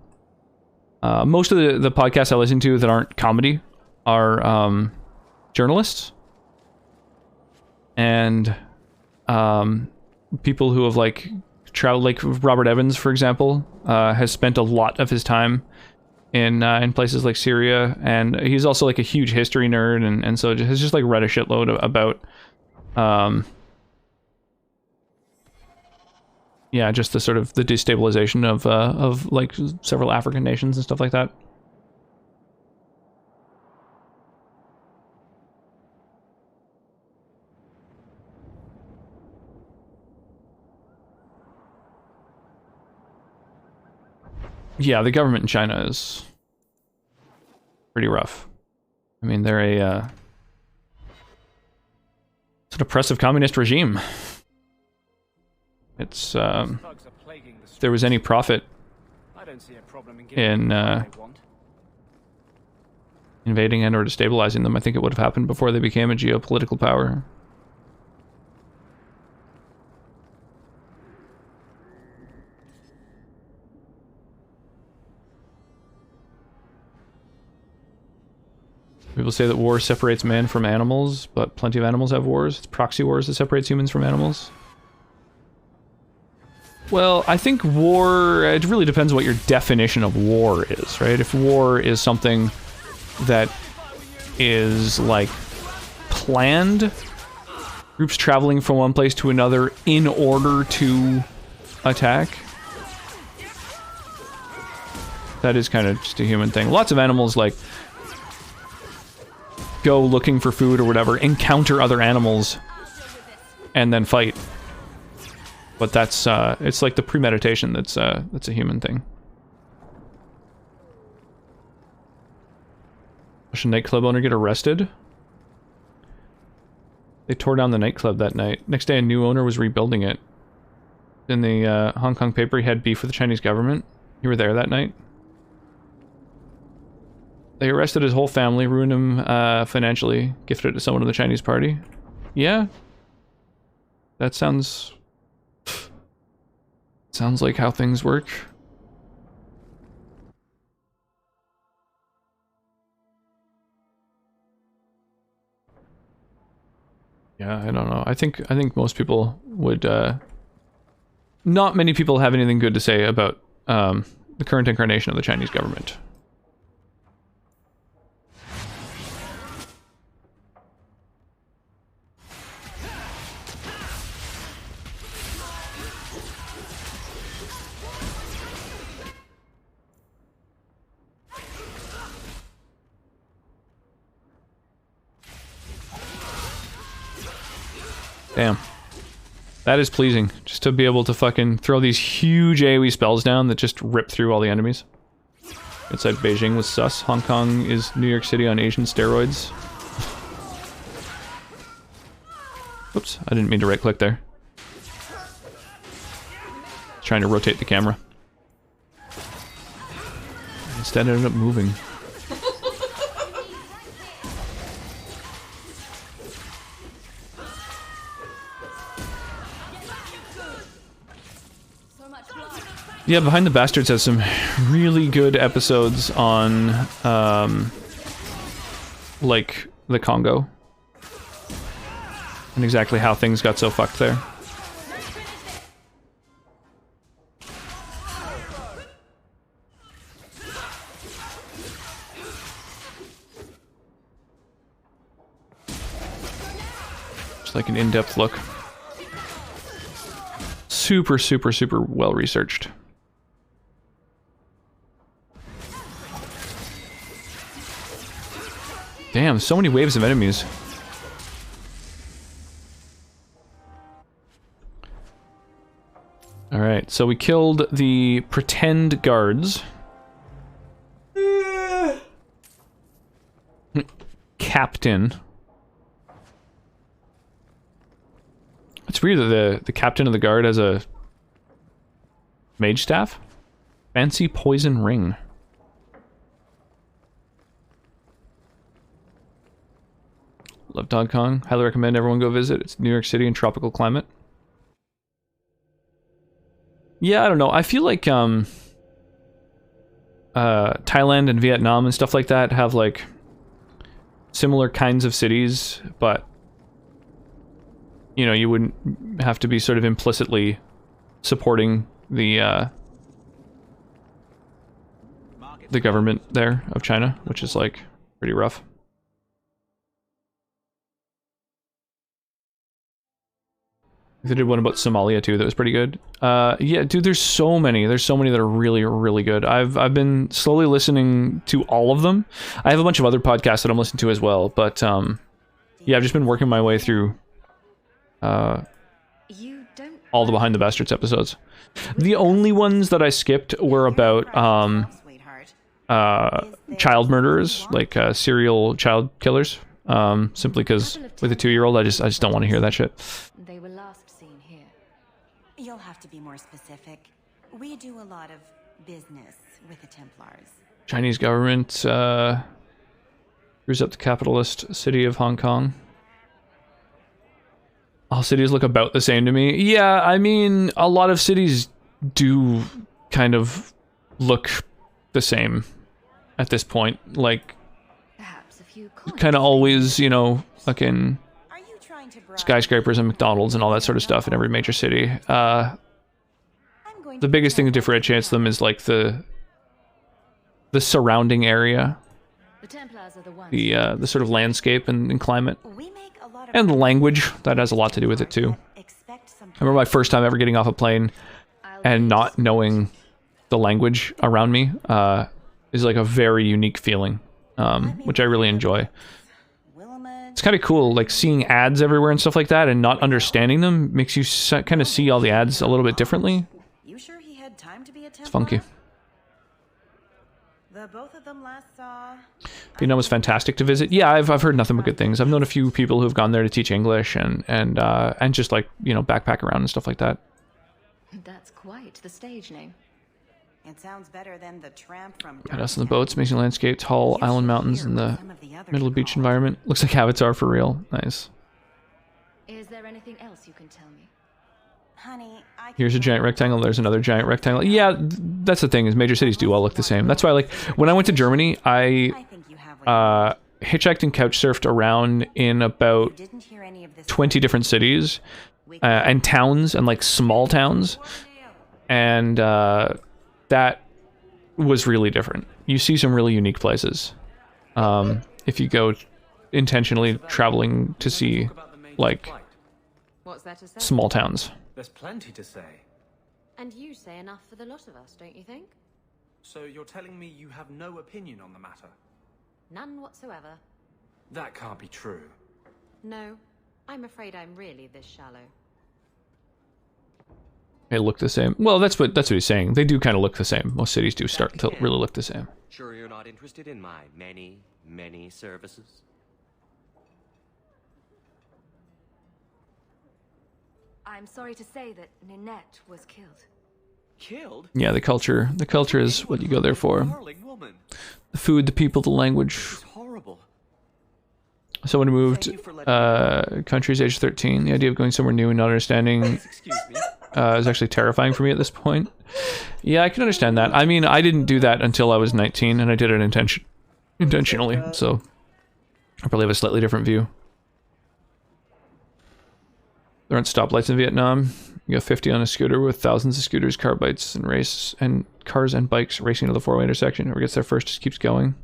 most of the podcasts I listen to that aren't comedy are journalists and people who have like traveled, like Robert Evans, for example, has spent a lot of his time in places like Syria, and he's also like a huge history nerd, and so has just like read a shitload about yeah, just the sort of the destabilization of like several African nations and stuff like that. Yeah, the government in China is pretty rough. I mean, they're it's an oppressive communist regime. It's if there was any profit in invading and or destabilizing them, I think it would have happened before they became a geopolitical power. People say that war separates man from animals, but plenty of animals have wars. It's proxy wars that separates humans from animals. Well, I think war, it really depends what your definition of war is, right? If war is something that is, like, planned, groups traveling from one place to another in order to attack, that is kind of just a human thing. Lots of animals, like, go looking for food or whatever, encounter other animals, and then fight. But that's, it's like the premeditation that's a human thing. Should a nightclub owner get arrested? They tore down the nightclub that night. Next day, a new owner was rebuilding it. In the Hong Kong paper, he had beef with the Chinese government. You were there that night? They arrested his whole family, ruined him financially, gifted it to someone in the Chinese party. Yeah. That sounds like how things work. Yeah, I don't know. I think most people would not many people have anything good to say about the current incarnation of the Chinese government. Damn. That is pleasing. Just to be able to fucking throw these huge AoE spells down that just rip through all the enemies. Inside Beijing was sus. Hong Kong is New York City on Asian steroids. Oops, I didn't mean to right click there. Trying to rotate the camera. Instead I ended up moving. Yeah, Behind the Bastards has some really good episodes on, like, the Congo. And exactly how things got so fucked there. Just like an in-depth look. Super, super, super well researched. Damn, so many waves of enemies. Alright, so we killed the pretend guards. Captain. It's weird that the captain of the guard has a mage staff. Fancy poison ring. Love Dog Kong. Highly recommend everyone go visit. It's New York City in tropical climate. Yeah, I don't know. I feel like Thailand and Vietnam and stuff like that have like similar kinds of cities, but you know, you wouldn't have to be sort of implicitly supporting the government there of China, which is like pretty rough. They did one about Somalia too that was pretty good. Yeah, dude, there's so many that are really, really good. I've been slowly listening to all of them. I have a bunch of other podcasts that I'm listening to as well, but yeah, I've just been working my way through You don't all the Behind the Bastards episodes. The only ones that I skipped were about child murderers, like serial child killers. Simply because with a 2-year-old, I just don't want to hear that shit. They were last seen here. You'll have to be more specific. We do a lot of business with the Templars. Chinese government screws up the capitalist city of Hong Kong. All cities look about the same to me. Yeah, I mean, a lot of cities do kind of look the same at this point. Like, kind of always, you know, fucking skyscrapers and McDonald's and all that sort of stuff in every major city. The biggest thing that differentiates them is like the surrounding area, the sort of landscape and climate, and the language. That has a lot to do with it too. I remember my first time ever getting off a plane and not knowing the language around me is like a very unique feeling, which I really enjoy. It's kind of cool, like seeing ads everywhere and stuff like that and not understanding them makes you kind of see all the ads a little bit differently. It's funky. The both of them last saw. Vietnam was fantastic to visit. Yeah, I've heard nothing but good things. I've known a few people who've gone there to teach English and just like, you know, backpack around and stuff like that. That's quite the stage name. It sounds better than the tramp from Got us on the boats, amazing landscapes, Hull, Island Mountains, and the middle of beach environment. Looks like Avatar for real. Nice. Is there anything else you can tell me? Honey, Here's a giant rectangle, there's another giant rectangle. Yeah, that's the thing, is major cities do all look the same. That's why, like, when I went to Germany, I hitchhiked and couch surfed around in about 20 different cities and towns and like small towns, and that was really different. You see some really unique places if you go intentionally traveling to see like small towns. There's plenty to say. And you say enough for the lot of us, don't you think? So you're telling me you have no opinion on the matter? None whatsoever. That can't be true. No, I'm afraid I'm really this shallow. They look the same. Well, that's what he's saying. They do kind of look the same. Most cities do start to really look the same. Sure you're not interested in my many services? I'm sorry to say that Ninette was killed. Killed? Yeah, the culture is what you go there for. The food, the people, the language. Horrible. Someone who moved countries age 13. The idea of going somewhere new and not understanding is actually terrifying for me at this point. Yeah, I can understand that. I mean, I didn't do that until I was 19, and I did it intentionally, so I probably have a slightly different view. There aren't stoplights in Vietnam. You go 50 on a scooter with thousands of scooters, car bikes, and cars and bikes racing to the four-way intersection. Whoever gets there first just keeps going.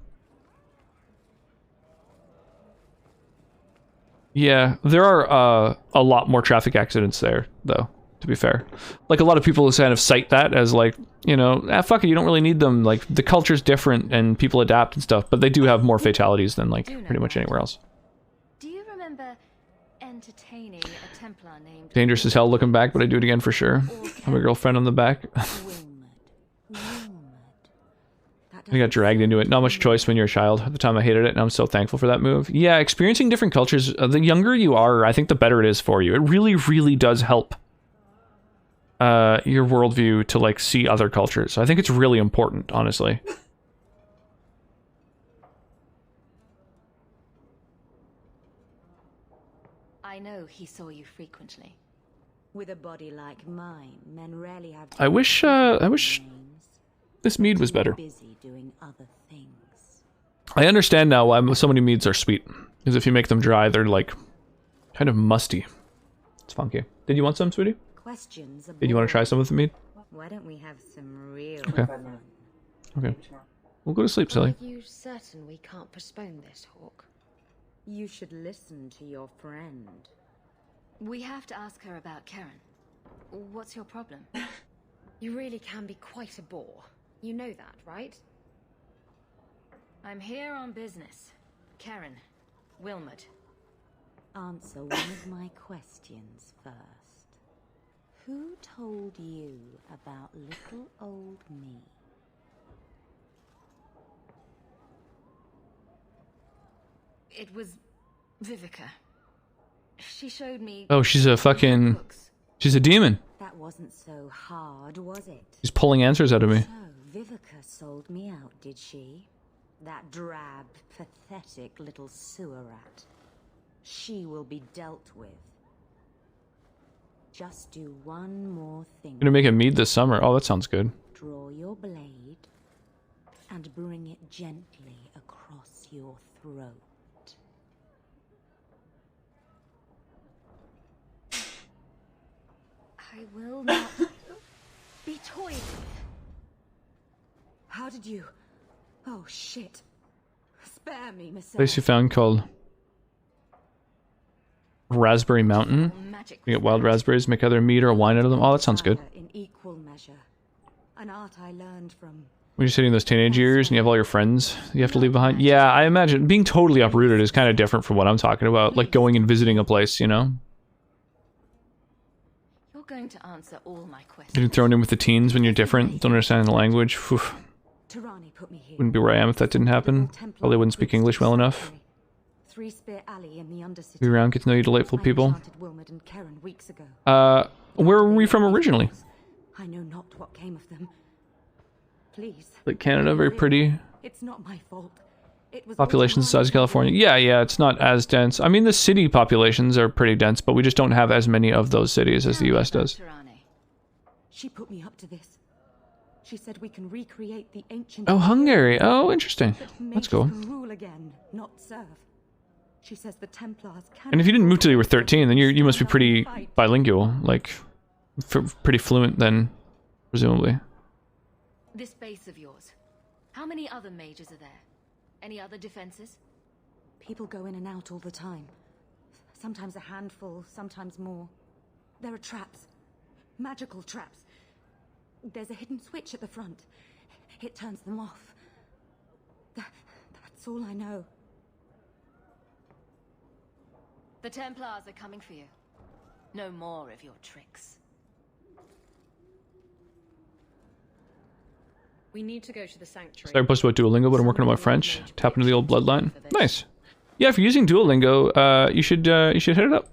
Yeah, there are a lot more traffic accidents there, though, to be fair. Like, a lot of people kind of cite that as, like, you know, fuck it, you don't really need them. Like, the culture's different and people adapt and stuff, but they do have more fatalities than, like, pretty much anywhere else. Do you remember entertaining a Templar named... Dangerous as hell looking back, but I do it again for sure. Have a girlfriend on the back. I got dragged into it. Not much choice when you're a child. At the time I hated it, and I'm so thankful for that move. Yeah, experiencing different cultures, the younger you are, I think the better it is for you. It really, really does help your worldview to, like, see other cultures. I think it's really important, honestly. I know he saw you frequently. With a body like mine, men rarely have... I wish this mead was better. Busy doing other things. I understand now why so many meads are sweet. Because if you make them dry, they're, like, kind of musty. It's funky. Did you want some, sweetie? Questions. Did you want to try some of the mead? Why don't we have some real fun? Okay. We'll go to sleep, silly. Are you certain we can't postpone this, Hawk? You should listen to your friend. We have to ask her about Karen. What's your problem? You really can be quite a bore. You know that, right? I'm here on business. Karen. Wilmot. Answer one of my questions first. Who told you about little old me? It was Vivica. She showed me. Oh, she's a fucking... She's a demon. That wasn't so hard, was it? She's pulling answers out of me. So, Vivica sold me out, did she? That drab, pathetic little sewer rat. She will be dealt with. Just do one more thing. Gonna make a mead this summer. Oh, that sounds good. Draw your blade and bring it gently across your throat. I will not be toyed with. How did you? Oh shit! Spare me, Miss. Place you found called Raspberry Mountain. You get wild raspberries, make either mead or a wine out of them. Oh, that sounds good. In equal measure, an art I learned from. When you're sitting in those teenage years and you have all your friends you have to leave behind. Yeah, I imagine being totally uprooted is kind of different from what I'm talking about. Like going and visiting a place, you know? You're going to answer all my questions. Getting thrown in with the teens when you're different, don't understand the language. Whew. Tirani put me here. Wouldn't be where I am if that didn't happen. Probably wouldn't speak English well enough. Three Spear Alley in the Undercity. Be around, get to know you delightful people. Wilmot and Karen weeks ago. Where were we from originally? I know not what came of them. Please. Like Canada, very pretty. It's not my fault. It was Population the size of California. Yeah, it's not as dense. I mean, the city populations are pretty dense, but we just don't have as many of those cities as the US does. She put me up to this. She said we can recreate the ancient. Oh, Hungary. Oh, interesting. That's cool. Rule again, not serve. She says the Templars can. And if you didn't move till you were 13, then you must be pretty bilingual, like pretty fluent then, presumably. This base of yours. How many other mages are there? Any other defenses? People go in and out all the time. Sometimes a handful, sometimes more. There are traps. Magical traps. There's a hidden switch at the front. It turns them off. That's all I know. The Templars are coming for you. No more of your tricks. We need to go to the sanctuary. Sorry, I posted about Duolingo, but I'm working on my French. Tap into the old bloodline. Nice. Yeah, if you're using Duolingo, you should hit it up.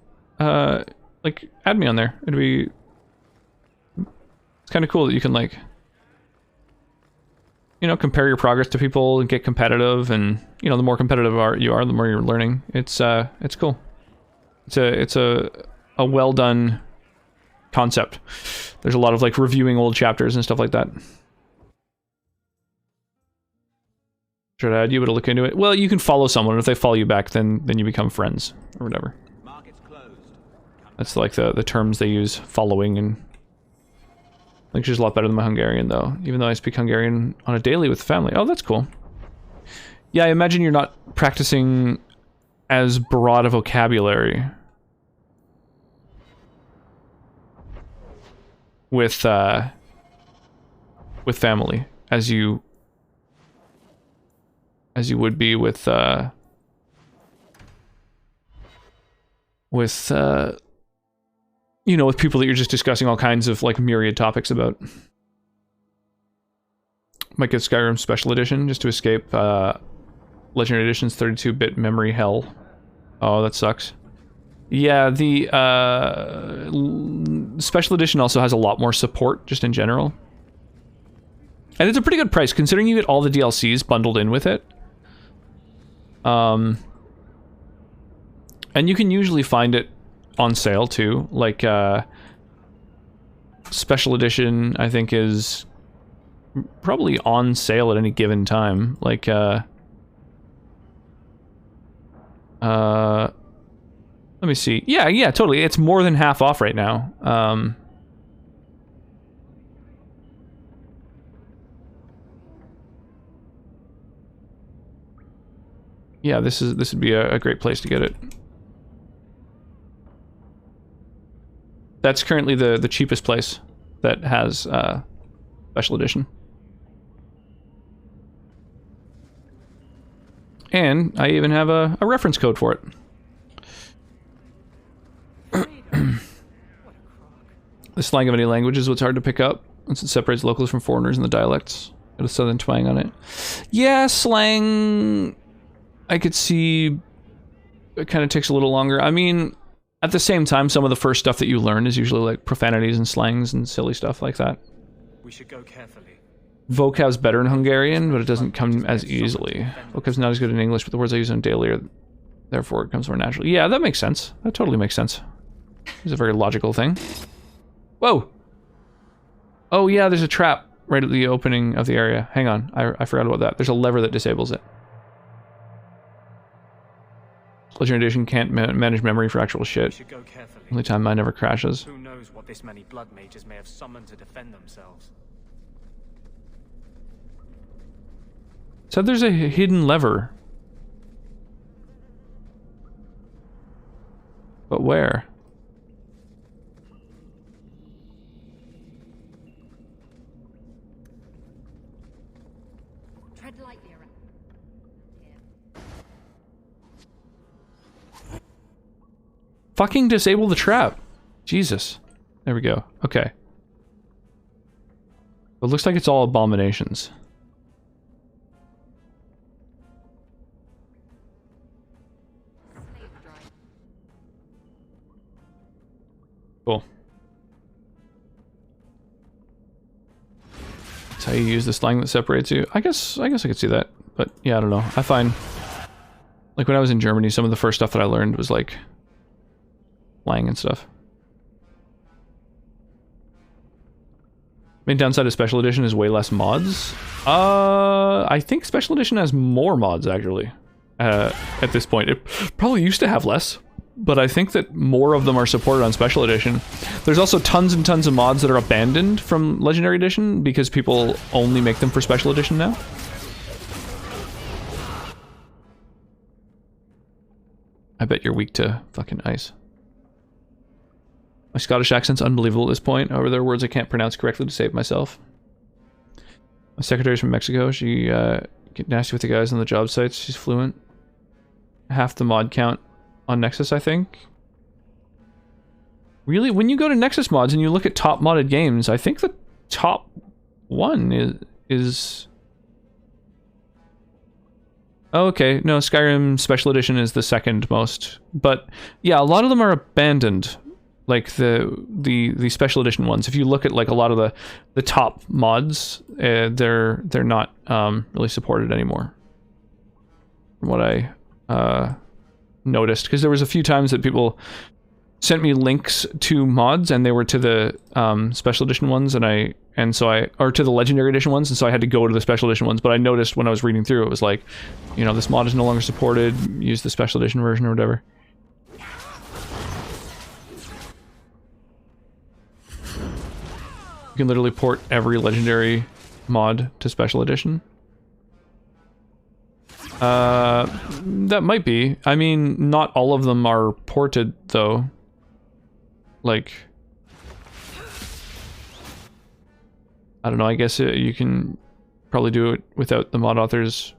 Like, add me on there. It'd be... It's kind of cool that you can, like... You know, compare your progress to people and get competitive, and, you know, the more competitive you are, the more you're learning. It's cool. It's a well done concept. There's a lot of, like, reviewing old chapters and stuff like that. Should I add you, but I'll look into it. Well, you can follow someone. If they follow you back, then you become friends or whatever. That's like the terms they use, following, and like she's a lot better than my Hungarian though. Even though I speak Hungarian on a daily with the family. Oh, that's cool. Yeah, I imagine you're not practicing as broad a vocabulary with family as you would be with you know, with people that you're just discussing all kinds of like myriad topics about. Might get Skyrim Special Edition just to escape Legendary Edition's 32-bit memory hell. Oh, that sucks. Yeah, the Special Edition also has a lot more support just in general. And it's a pretty good price considering you get all the DLCs bundled in with it. And you can usually find it on sale too. Like Special Edition, I think, is probably on sale at any given time. Like let me see. Yeah, totally. It's more than half off right now. Yeah, this would be a great place to get it. That's currently the cheapest place that has Special Edition. And I even have a reference code for it. The slang of any language is what's hard to pick up, since it separates locals from foreigners and the dialects. Got a southern twang on it. Yeah, slang, I could see it kind of takes a little longer. I mean, at the same time, some of the first stuff that you learn is usually like profanities and slangs and silly stuff like that. We should go carefully. Vocab's better in Hungarian, but it doesn't come as easily. Vocab's not as good in English, but the words I use on daily are, therefore it comes more naturally. Yeah, that makes sense. That totally makes sense. It's a very logical thing. Whoa! Oh yeah, there's a trap right at the opening of the area. Hang on, I forgot about that. There's a lever that disables it. Legendary Edition can't manage memory for actual shit. Only time mine never crashes. Who knows what this many blood mages may have summoned to defend themselves? Said there's a hidden lever. But where? Tread lightly around. Fucking disable the trap. Jesus. There we go. Okay. It looks like it's all abominations. Cool. That's how you use the slang that separates you. I guess I could see that. But yeah, I don't know. I find, like when I was in Germany, some of the first stuff that I learned was like slang and stuff. Main downside of Special Edition is way less mods. I think Special Edition has more mods actually. At this point, it probably used to have less, but I think that more of them are supported on Special Edition. There's also tons and tons of mods that are abandoned from Legendary Edition because people only make them for Special Edition now. I bet you're weak to fucking ice. My Scottish accent's unbelievable at this point. However, there are words I can't pronounce correctly to save myself. My secretary's from Mexico. She get nasty with the guys on the job sites. She's fluent. Half the mod count on Nexus, I think. Really? When you go to Nexus mods and you look at top modded games, I think the top one is... Oh, okay. No, Skyrim Special Edition is the second most. But yeah, a lot of them are abandoned. Like the Special Edition ones. If you look at like a lot of the top mods, they're not really supported anymore. From what I noticed, because there was a few times that people sent me links to mods and they were to the Special Edition ones, or to the Legendary Edition ones, and so I had to go to the Special Edition ones. But I noticed when I was reading through, it was like, you know, this mod is no longer supported. Use the Special Edition version or whatever. You can literally port every Legendary mod to Special Edition. That might be. I mean, not all of them are ported, though. Like... I don't know, I guess you can probably do it without the mod author's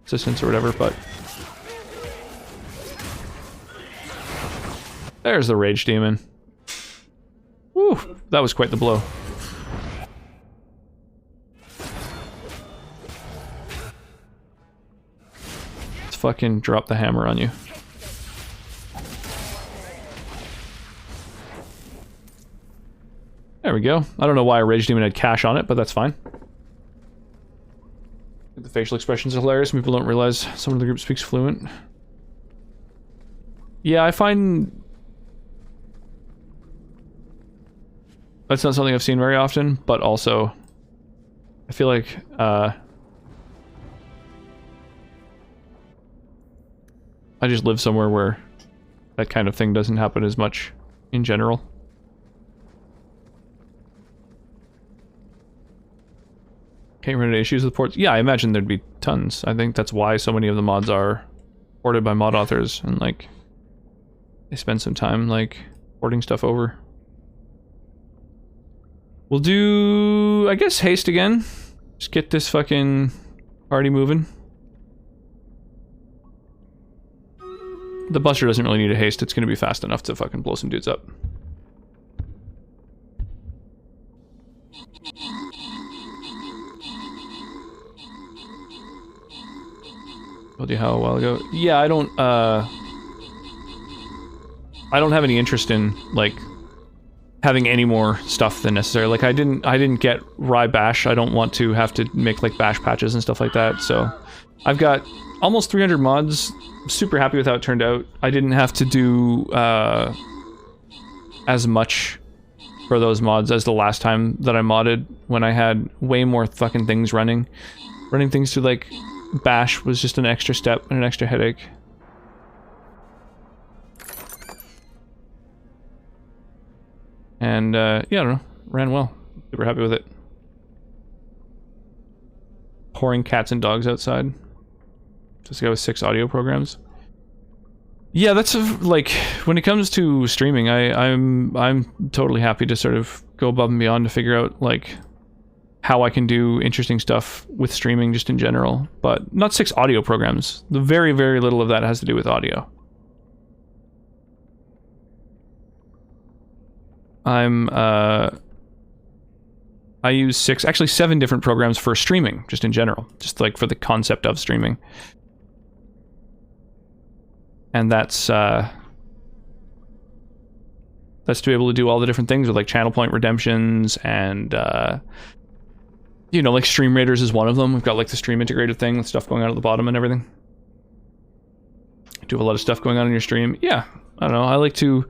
assistance or whatever, but... There's the Rage Demon. Woo! That was quite the blow. Fucking drop the hammer on you. There we go. I don't know why a Rage Demon had cash on it, but that's fine. The facial expressions are hilarious. People don't realize someone in the group speaks fluent. Yeah, I find that's not something I've seen very often, but also I feel like I just live somewhere where that kind of thing doesn't happen as much in general. Can't run into issues with ports? Yeah, I imagine there'd be tons. I think that's why so many of the mods are ported by mod authors, and like they spend some time like porting stuff over. We'll do, I guess, haste again. Just get this fucking party moving. The Buster doesn't really need a haste. It's going to be fast enough to fucking blow some dudes up. Told you how a while ago. Yeah, I don't have any interest in like having any more stuff than necessary. Like I didn't get Rye Bash. I don't want to have to make like bash patches and stuff like that. So I've got almost 300 mods. Super happy with how it turned out. I didn't have to do as much for those mods as the last time that I modded, when I had way more fucking things running. Running things through like Bash was just an extra step and an extra headache. And yeah, I don't know, ran well. Super happy with it. Pouring cats and dogs outside. Just go with 6 audio programs. Yeah, that's like when it comes to streaming, I'm totally happy to sort of go above and beyond to figure out like how I can do interesting stuff with streaming just in general, but not 6 audio programs. The very, very little of that has to do with audio. I use 7 different programs for streaming, just in general, just like for the concept of streaming. And that's to be able to do all the different things with like channel point redemptions and you know, like Stream Raiders is one of them. We've got like the stream integrated thing with stuff going on at the bottom and everything. Do have a lot of stuff going on in your stream. Yeah, I don't know. I like to,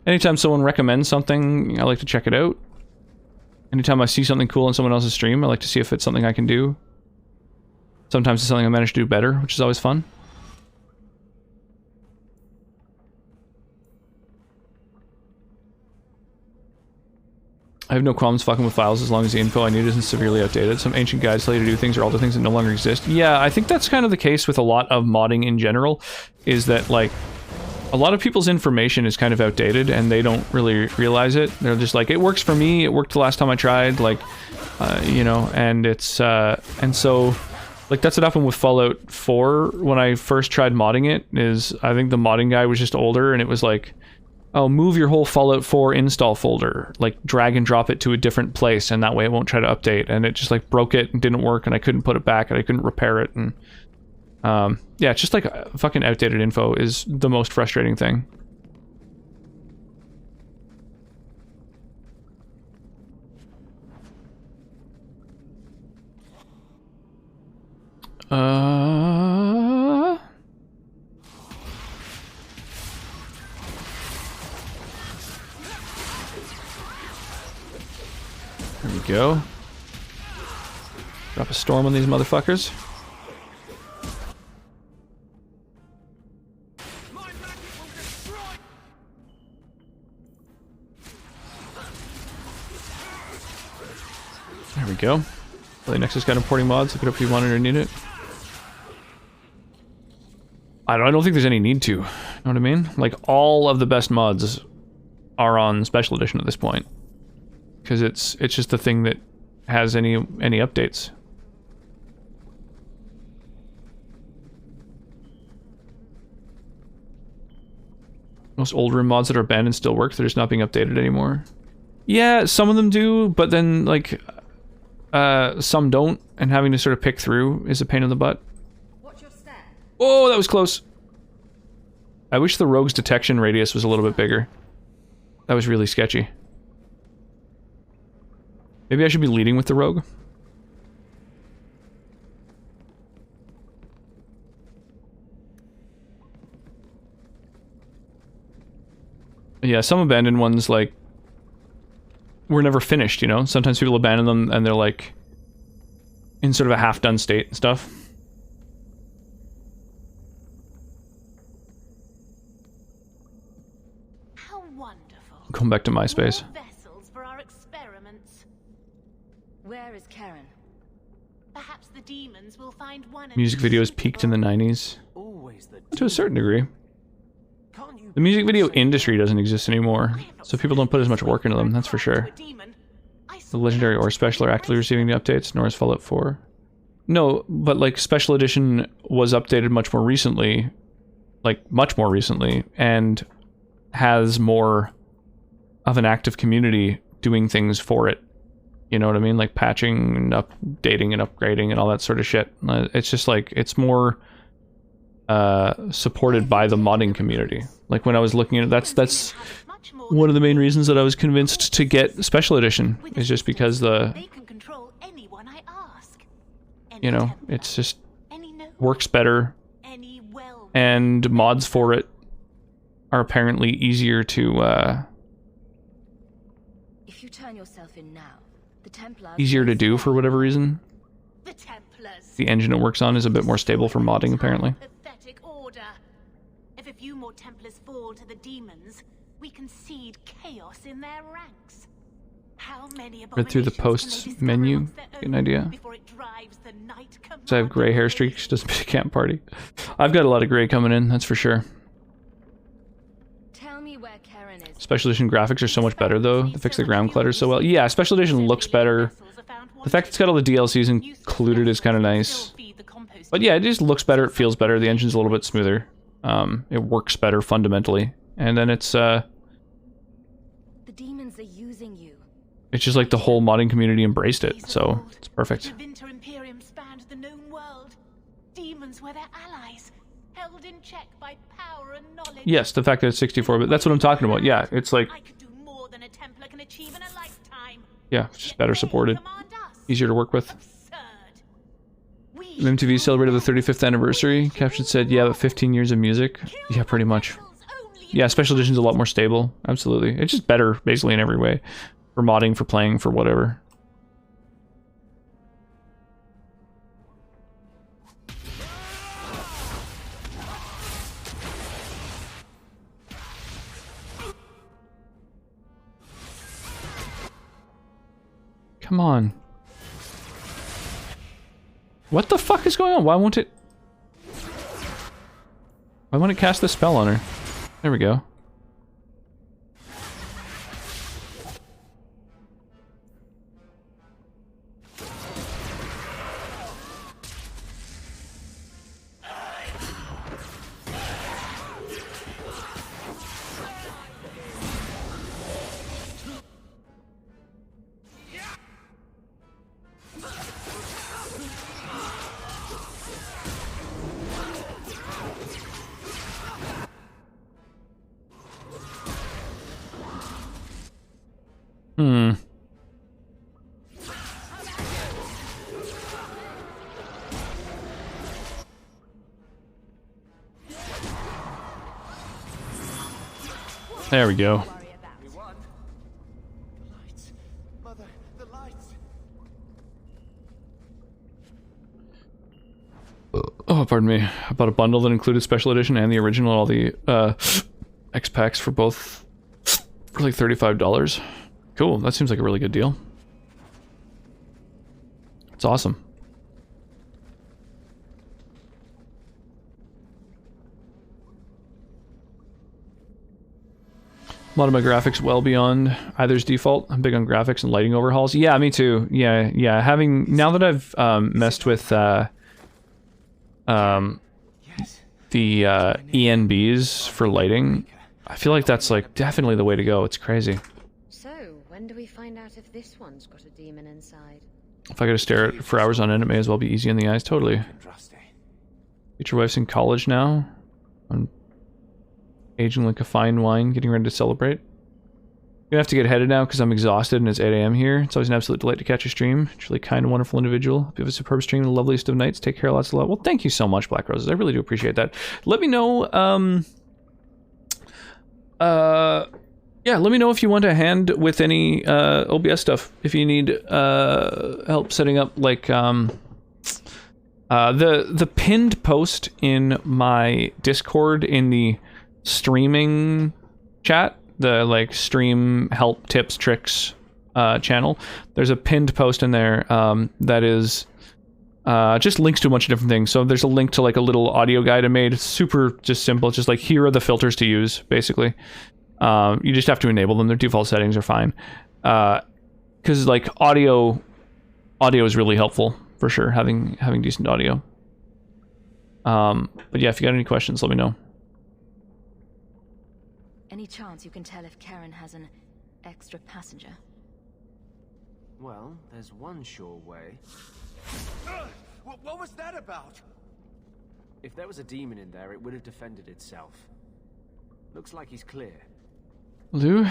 anytime someone recommends something, I like to check it out. Anytime I see something cool in someone else's stream, I like to see if it's something I can do. Sometimes it's something I manage to do better, which is always fun. I have no qualms fucking with files as long as the info I need isn't severely outdated. Some ancient guides tell you to do things or alter things that no longer exist. Yeah, I think that's kind of the case with a lot of modding in general, is that like a lot of people's information is kind of outdated and they don't really realize it. They're just like, it works for me, it worked the last time I tried, like, you know, and it's, and so, like, that's what happened with Fallout 4 when I first tried modding it, is I think the modding guy was just older and it was like, oh, move your whole Fallout 4 install folder, like drag and drop it to a different place and that way it won't try to update, and it just like broke it and didn't work and I couldn't put it back and I couldn't repair it, and yeah, it's just like fucking outdated info is the most frustrating thing. There we go. Drop a storm on these motherfuckers. There we go. The Nexus got importing mods. Look it up if you want it or need it. I don't think there's any need to. You know what I mean? Like, all of the best mods are on Special Edition at this point, because it's just the thing that has any updates. Most old room mods that are abandoned still work. They're just not being updated anymore. Yeah, some of them do, but then like some don't, and having to sort of pick through is a pain in the butt. Oh, that was close. I wish the rogue's detection radius was a little bit bigger. That was really sketchy. Maybe I should be leading with the rogue. Yeah, some abandoned ones, like, were never finished, you know? Sometimes people abandon them and they're like in sort of a half-done state and stuff. How wonderful. Going back to MySpace. More vessels for our experiments. Where is Karen? Perhaps the demons will find one. Music videos peaked in the 90s. To a certain degree. The music video industry doesn't exist anymore, so people don't put as much work into them, that's for sure. The Legendary or Special are actively receiving the updates, nor is Fallout 4. No, but like Special Edition was updated much more recently, like much more recently, and has more of an active community doing things for it. You know what I mean? Like patching and updating and upgrading and all that sort of shit. It's just like, it's more supported by the modding community. Like when I was looking at it, that's one of the main reasons that I was convinced to get Special Edition, is just because you know, it's just works better, and mods for it are apparently easier to If you turn yourself in now, the Templars easier to do for whatever reason. The Templars. The engine it works on is a bit more stable for modding, apparently. Pathetic order. If a few more Templars fall to the demons, we can seed chaos in their ranks. How many Read through the posts menu, get an idea. So I have gray hair streaks, doesn't be a camp party. I've got a lot of gray coming in, that's for sure. Tell me where Karen is. Special edition graphics are so much better though. They fix the ground clutter so well. Yeah, special edition looks better. The fact it's got all the DLCs included is kind of nice. But yeah, it just looks better, it feels better, the engine's a little bit smoother. It works better fundamentally. And then it's The demons are using you. it's just like the whole modding community embraced it, so it's perfect. Winter Imperium spanned the known world. Demons were their allies, held in check by power and knowledge. Yes, the fact that it's 64, but that's what I'm talking about. Yeah, it's like, I could do more than a Templar can achieve in a lifetime. yeah, it's just better supported, easier to work with. MTV celebrated the 35th anniversary. Caption said, yeah, but 15 years of music. Yeah, pretty much. Yeah, special edition's a lot more stable. Absolutely. It's just better, basically, in every way. For modding, for playing, for whatever. Come on. What the fuck is going on? Why won't it... Why won't it cast the spell on her? There we go. There we go. Oh, pardon me. I bought a bundle that included special edition and the original, all the X packs for both for like $35. Cool, that seems like a really good deal. It's awesome. A lot of my graphics well beyond either's default. I'm big on graphics and lighting overhauls. Yeah, me too. Yeah. Now that I've messed with the ENBs for lighting, I feel like that's like definitely the way to go. It's crazy. So, when do we find out if this one's got a demon inside? If I gotta stare at it for hours on end, it may as well be easy on the eyes. Totally. Future wife's in college now. I'm aging like a fine wine, getting ready to celebrate. Gonna have to get headed now because I'm exhausted and it's 8 AM here. It's always an absolute delight to catch a stream. Truly kind and wonderful individual. Hope you have a superb stream and the loveliest of nights. Take care, lots of love. Well, thank you so much, Black Roses. I really do appreciate that. Let me know, yeah, let me know if you want a hand with any OBS stuff. If you need help setting up like the pinned post in my Discord in the streaming chat, the like stream help tips tricks channel. There's a pinned post in there that is just links to a bunch of different things. So there's a link to like a little audio guide I made. It's super just simple. It's just like, here are the filters to use, basically. You just have to enable them. Their default settings are fine. Because like audio is really helpful for sure, having decent audio. But yeah, if you got any questions, let me know. Any chance you can tell if Karen has an extra passenger? Well, there's one sure way. What was that about? If there was a demon in there, it would have defended itself. Looks like he's clear. Lou,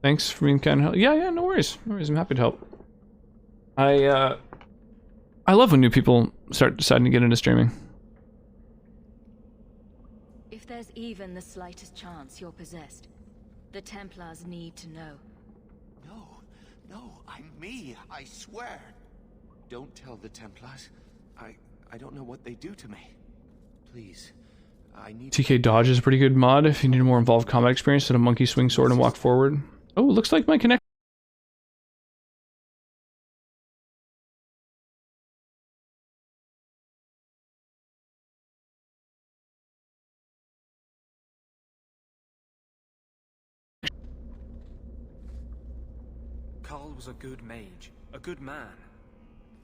thanks for being kind of help. Yeah, no worries. No worries. I'm happy to help. I love when new people start deciding to get into streaming. If there's even the slightest chance you're possessed, the Templars need to know. No, I'm me, I swear. Don't tell the Templars. I don't know what they do to me. Please, I need... TK Dodge is a pretty good mod if you need a more involved combat experience than a monkey swing sword and walk forward. Oh, looks like my connection. Carl was a good mage, a good man.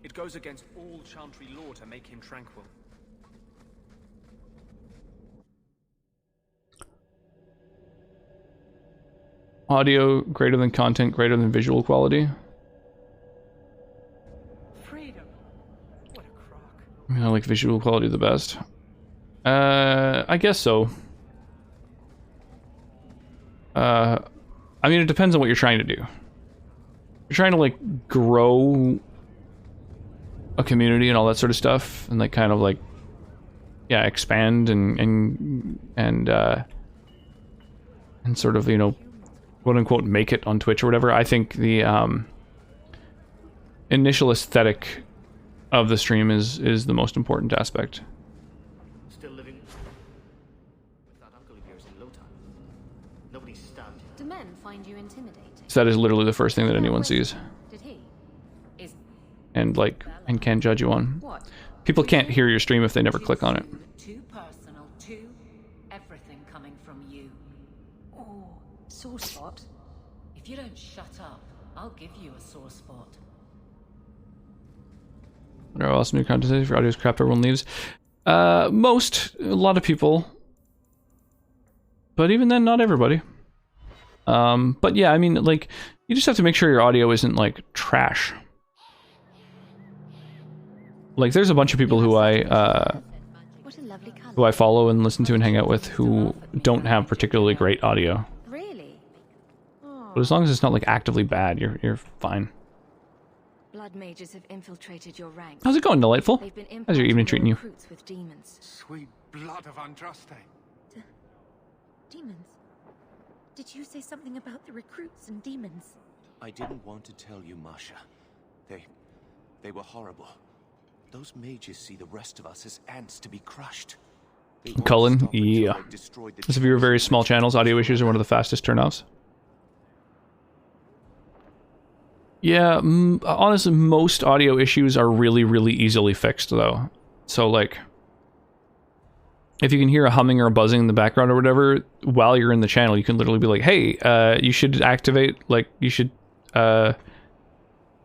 It goes against all Chantry law to make him tranquil. Audio greater than content, greater than visual quality. Freedom. What a crock. I mean, I like visual quality the best. I guess so. I mean, it depends on what you're trying to do. You're trying to like grow a community and all that sort of stuff, and like kind of like, yeah, expand and sort of, you know, quote unquote make it on Twitch or whatever. I think the initial aesthetic of the stream is the most important aspect. Still living with that uncle of yours in Lothar. Nobody stabbed him. Do men find you intimidating? So that is literally the first thing that anyone sees. Did he? Is And like, and can judge you on. What? People can't hear your stream if they never click on it. Too personal, too everything coming from you. Oh, sore spot. If you don't shut up, I'll give you a sore spot. What are awesome new content if your audio's crap, everyone leaves? A lot of people. But even then, not everybody. But yeah, I mean, like, you just have to make sure your audio isn't, like, trash. Like, there's a bunch of people who I follow and listen to and hang out with who don't have particularly great audio. Really? But as long as it's not, like, actively bad, you're fine. Blood mages have infiltrated your ranks. How's it going, Delightful? They've been How's your evening treating you? recruits with demons. Sweet blood of Andraste. Demons? Did you say something about the recruits and demons? I didn't want to tell you, Masha. They were horrible. Those mages see the rest of us as ants to be crushed. Cullen, yeah. As if you were very small channels, audio issues are one of the fastest turnoffs. Yeah, honestly, most audio issues are really, really easily fixed, though. So, like, if you can hear a humming or a buzzing in the background or whatever, while you're in the channel, you can literally be like, hey, you should activate, like, you should add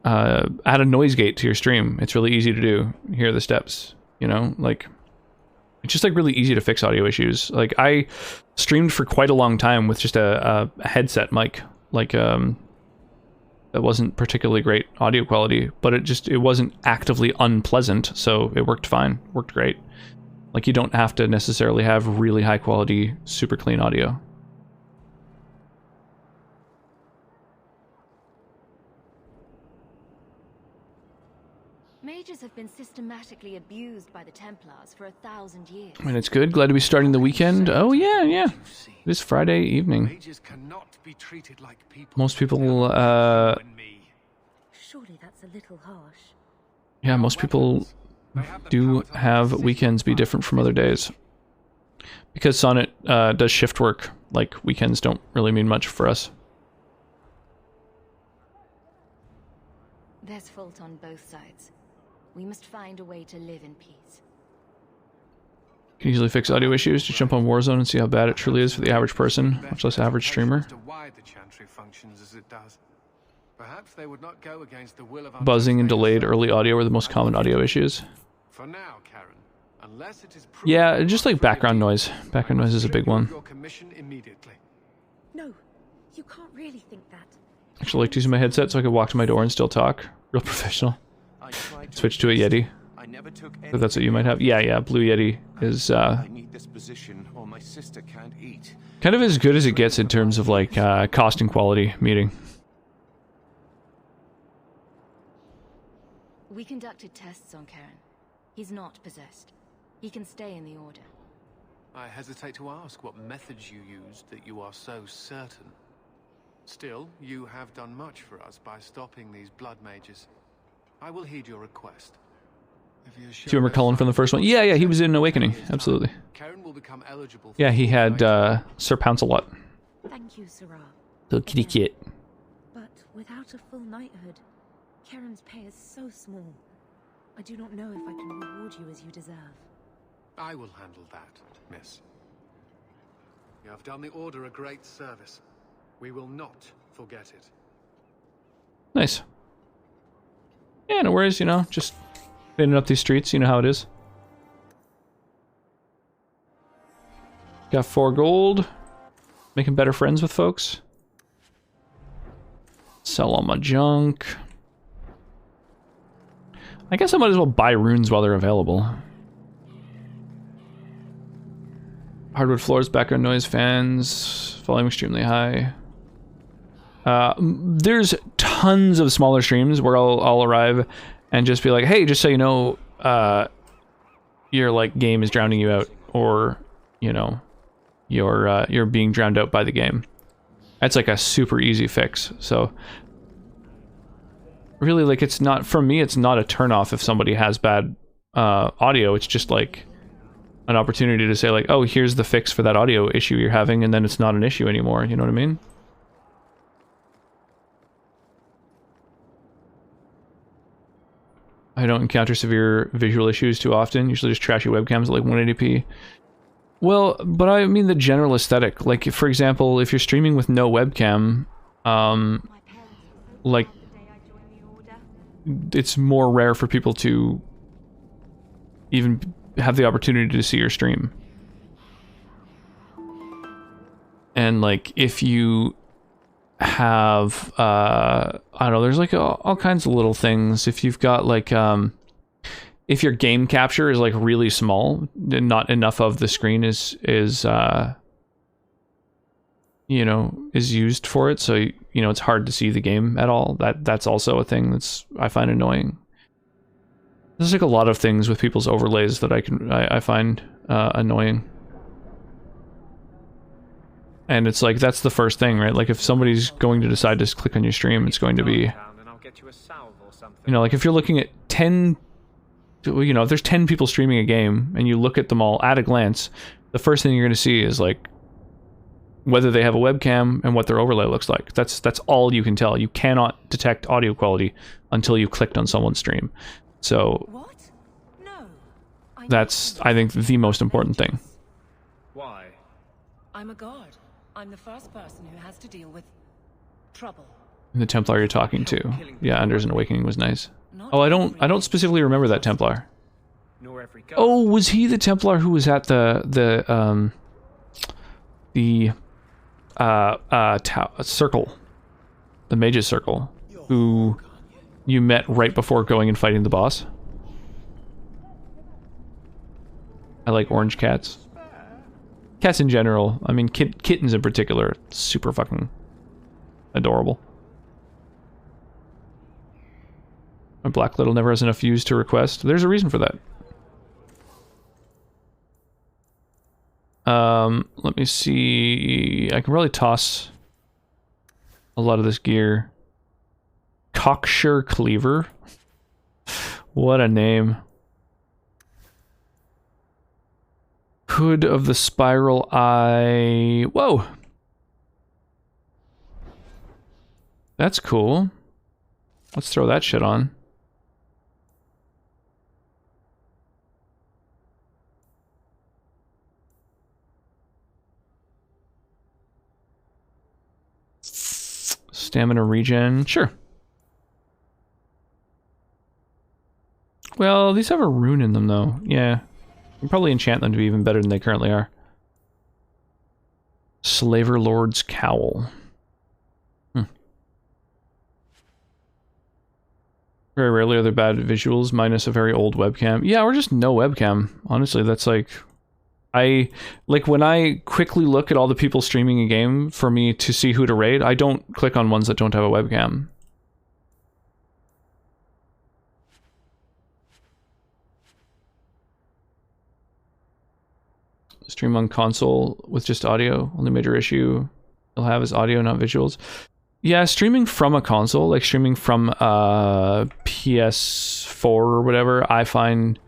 a noise gate to your stream. It's really easy to do. Here are the steps, you know? Like, it's just, like, really easy to fix audio issues. Like, I streamed for quite a long time with just a headset mic. Like, that wasn't particularly great audio quality, but it wasn't actively unpleasant, so it worked fine. Worked great. Like, you don't have to necessarily have really high quality, super clean audio. Mages have been systematically abused by the Templars for 1,000 years. And it's good. Glad to be starting the weekend. Oh yeah, yeah. It is Friday evening. Mages cannot be treated like people. Most people, Surely that's a little harsh. yeah, most people do have weekends be different from other days. Because Sonnet does shift work, like, weekends don't really mean much for us. There's fault on both sides. We must find a way to live in peace. Can easily fix audio issues. Just jump on Warzone and see how bad it truly is for the average person, much less average streamer. Why the Chantry functions as it does. Perhaps they would not go against the will of Buzzing and delayed early audio are the most common audio issues. For now, Karen, unless it is Yeah, just like background noise. Background noise is a big one. your commission immediately. No, you can't really think that. Actually, like to use my headset so I could walk to my door and still talk. Real professional. Switch to a Yeti. So that's what you might have. Yeah, Blue Yeti is kind of as good as it gets in terms of like cost and quality meeting. We conducted tests on Karen. He's not possessed. He can stay in the Order. I hesitate to ask what methods you used that you are so certain. Still, you have done much for us by stopping these blood mages. I will heed your request. Do you remember Cullen from the first one? Yeah, he was in Awakening. Absolutely. Karen will become eligible for yeah, he had Sir Pouncelot. Thank you, Sirrah. The kitty kit. But without a full knighthood, Karen's pay is so small. I do not know if I can reward you as you deserve. I will handle that, miss. You have done the Order a great service. We will not forget it. Nice. Yeah, no worries, you know, just cleaning up these streets, you know how it is. Got 4 gold. Making better friends with folks. Sell all my junk. I guess I might as well buy runes while they're available. Hardwood floors, background noise, fans, volume extremely high. There's tons of smaller streams where I'll arrive and just be like, hey, just so you know, your like game is drowning you out, or you know, you're being drowned out by the game. That's like a super easy fix. So really, like, it's not, for me, it's not a turnoff if somebody has bad audio. It's just like an opportunity to say like, oh, here's the fix for that audio issue you're having, and then it's not an issue anymore. You know what I mean? I don't encounter severe visual issues too often. Usually just trashy webcams at like 180p. Well, but I mean the general aesthetic. Like, for example, if you're streaming with no webcam, like, it's more rare for people to even have the opportunity to see your stream. And like, if you have I don't know, there's like all kinds of little things. If you've got like if your game capture is like really small, then not enough of the screen is you know, is used for it, so you know it's hard to see the game at all. That's also a thing that's I find annoying. There's like a lot of things with people's overlays that I find annoying. And it's like, that's the first thing, right? Like, if somebody's going to decide to click on your stream, it's going to be, you know, like if you're looking at 10, you know, if there's 10 people streaming a game and you look at them all at a glance, the first thing you're going to see is like whether they have a webcam and what their overlay looks like. That's all you can tell. You cannot detect audio quality until you clicked on someone's stream. So that's, I think, the most important thing. Why? I'm a guard. I'm the first person who has to deal with trouble. The Templar you're talking to. Yeah, Anders and Awakening was nice. Oh, I don't specifically remember that Templar. Oh, was he the Templar who was at the circle, the Mage's Circle, who you met right before going and fighting the boss? I like orange cats. Cats in general. I mean, kittens in particular. Super fucking adorable. My Black Little never has enough views to request. There's a reason for that. Let me see. I can probably toss a lot of this gear. Cocksure Cleaver. What a name. Hood of the Spiral Eye. Whoa. That's cool. Let's throw that shit on. Stamina regen. Sure. Well, these have a rune in them, though. Yeah. You can probably enchant them to be even better than they currently are. Slaver Lord's Cowl. Very rarely are there bad visuals, minus a very old webcam. Yeah, or just no webcam. Honestly, that's like... when I quickly look at all the people streaming a game for me to see who to raid, I don't click on ones that don't have a webcam. Stream on console with just audio. Only major issue you'll have is audio, not visuals. Yeah, streaming from a console, like streaming from PS4 or whatever, I find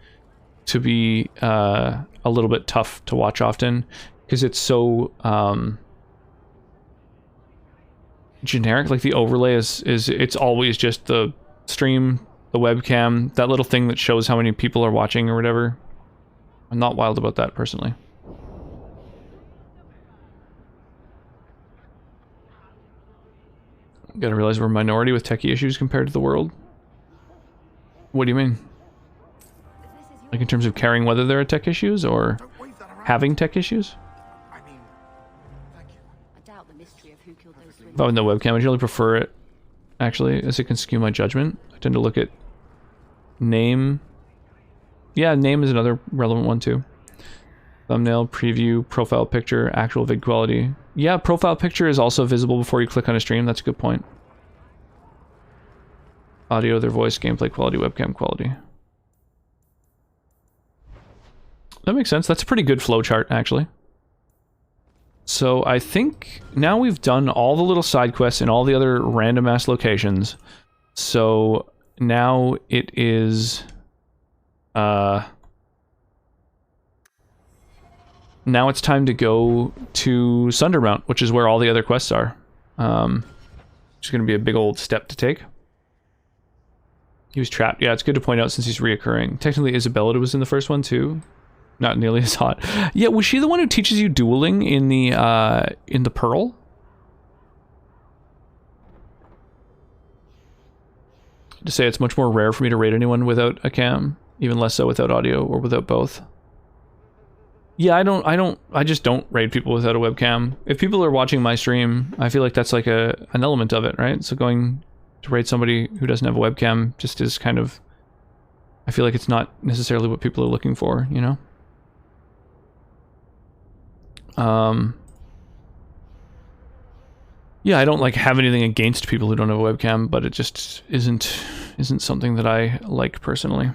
to be a little bit tough to watch often because it's so generic. Like the overlay is it's always just the stream, the webcam, that little thing that shows how many people are watching or whatever. I'm not wild about that personally. Gotta realize we're a minority with techie issues compared to the world. What do you mean? Like in terms of caring whether there are tech issues or having tech issues? If I have no webcam, I generally prefer it, actually, as it can skew my judgment. I tend to look at name. Yeah, name is another relevant one too. Thumbnail, preview, profile picture, actual vid quality. Yeah, profile picture is also visible before you click on a stream. That's a good point. Audio, their voice, gameplay quality, webcam quality. That makes sense. That's a pretty good flowchart, actually. So I think now we've done all the little side quests in all the other random ass locations. So now it is... now it's time to go to Sundermount, which is where all the other quests are. Which is going to be a big old step to take. He was trapped. Yeah, it's good to point out since he's reoccurring. Technically, Isabella was in the first one too. Not nearly as hot. Yeah, was she the one who teaches you dueling in the Pearl? To say it's much more rare for me to raid anyone without a cam, even less so without audio or without both. Yeah, I just don't raid people without a webcam. If people are watching my stream, I feel like that's like an element of it, right? So going to raid somebody who doesn't have a webcam just is kind of... I feel like it's not necessarily what people are looking for, you know? Yeah, I don't like have anything against people who don't have a webcam, but it just isn't something that I like personally.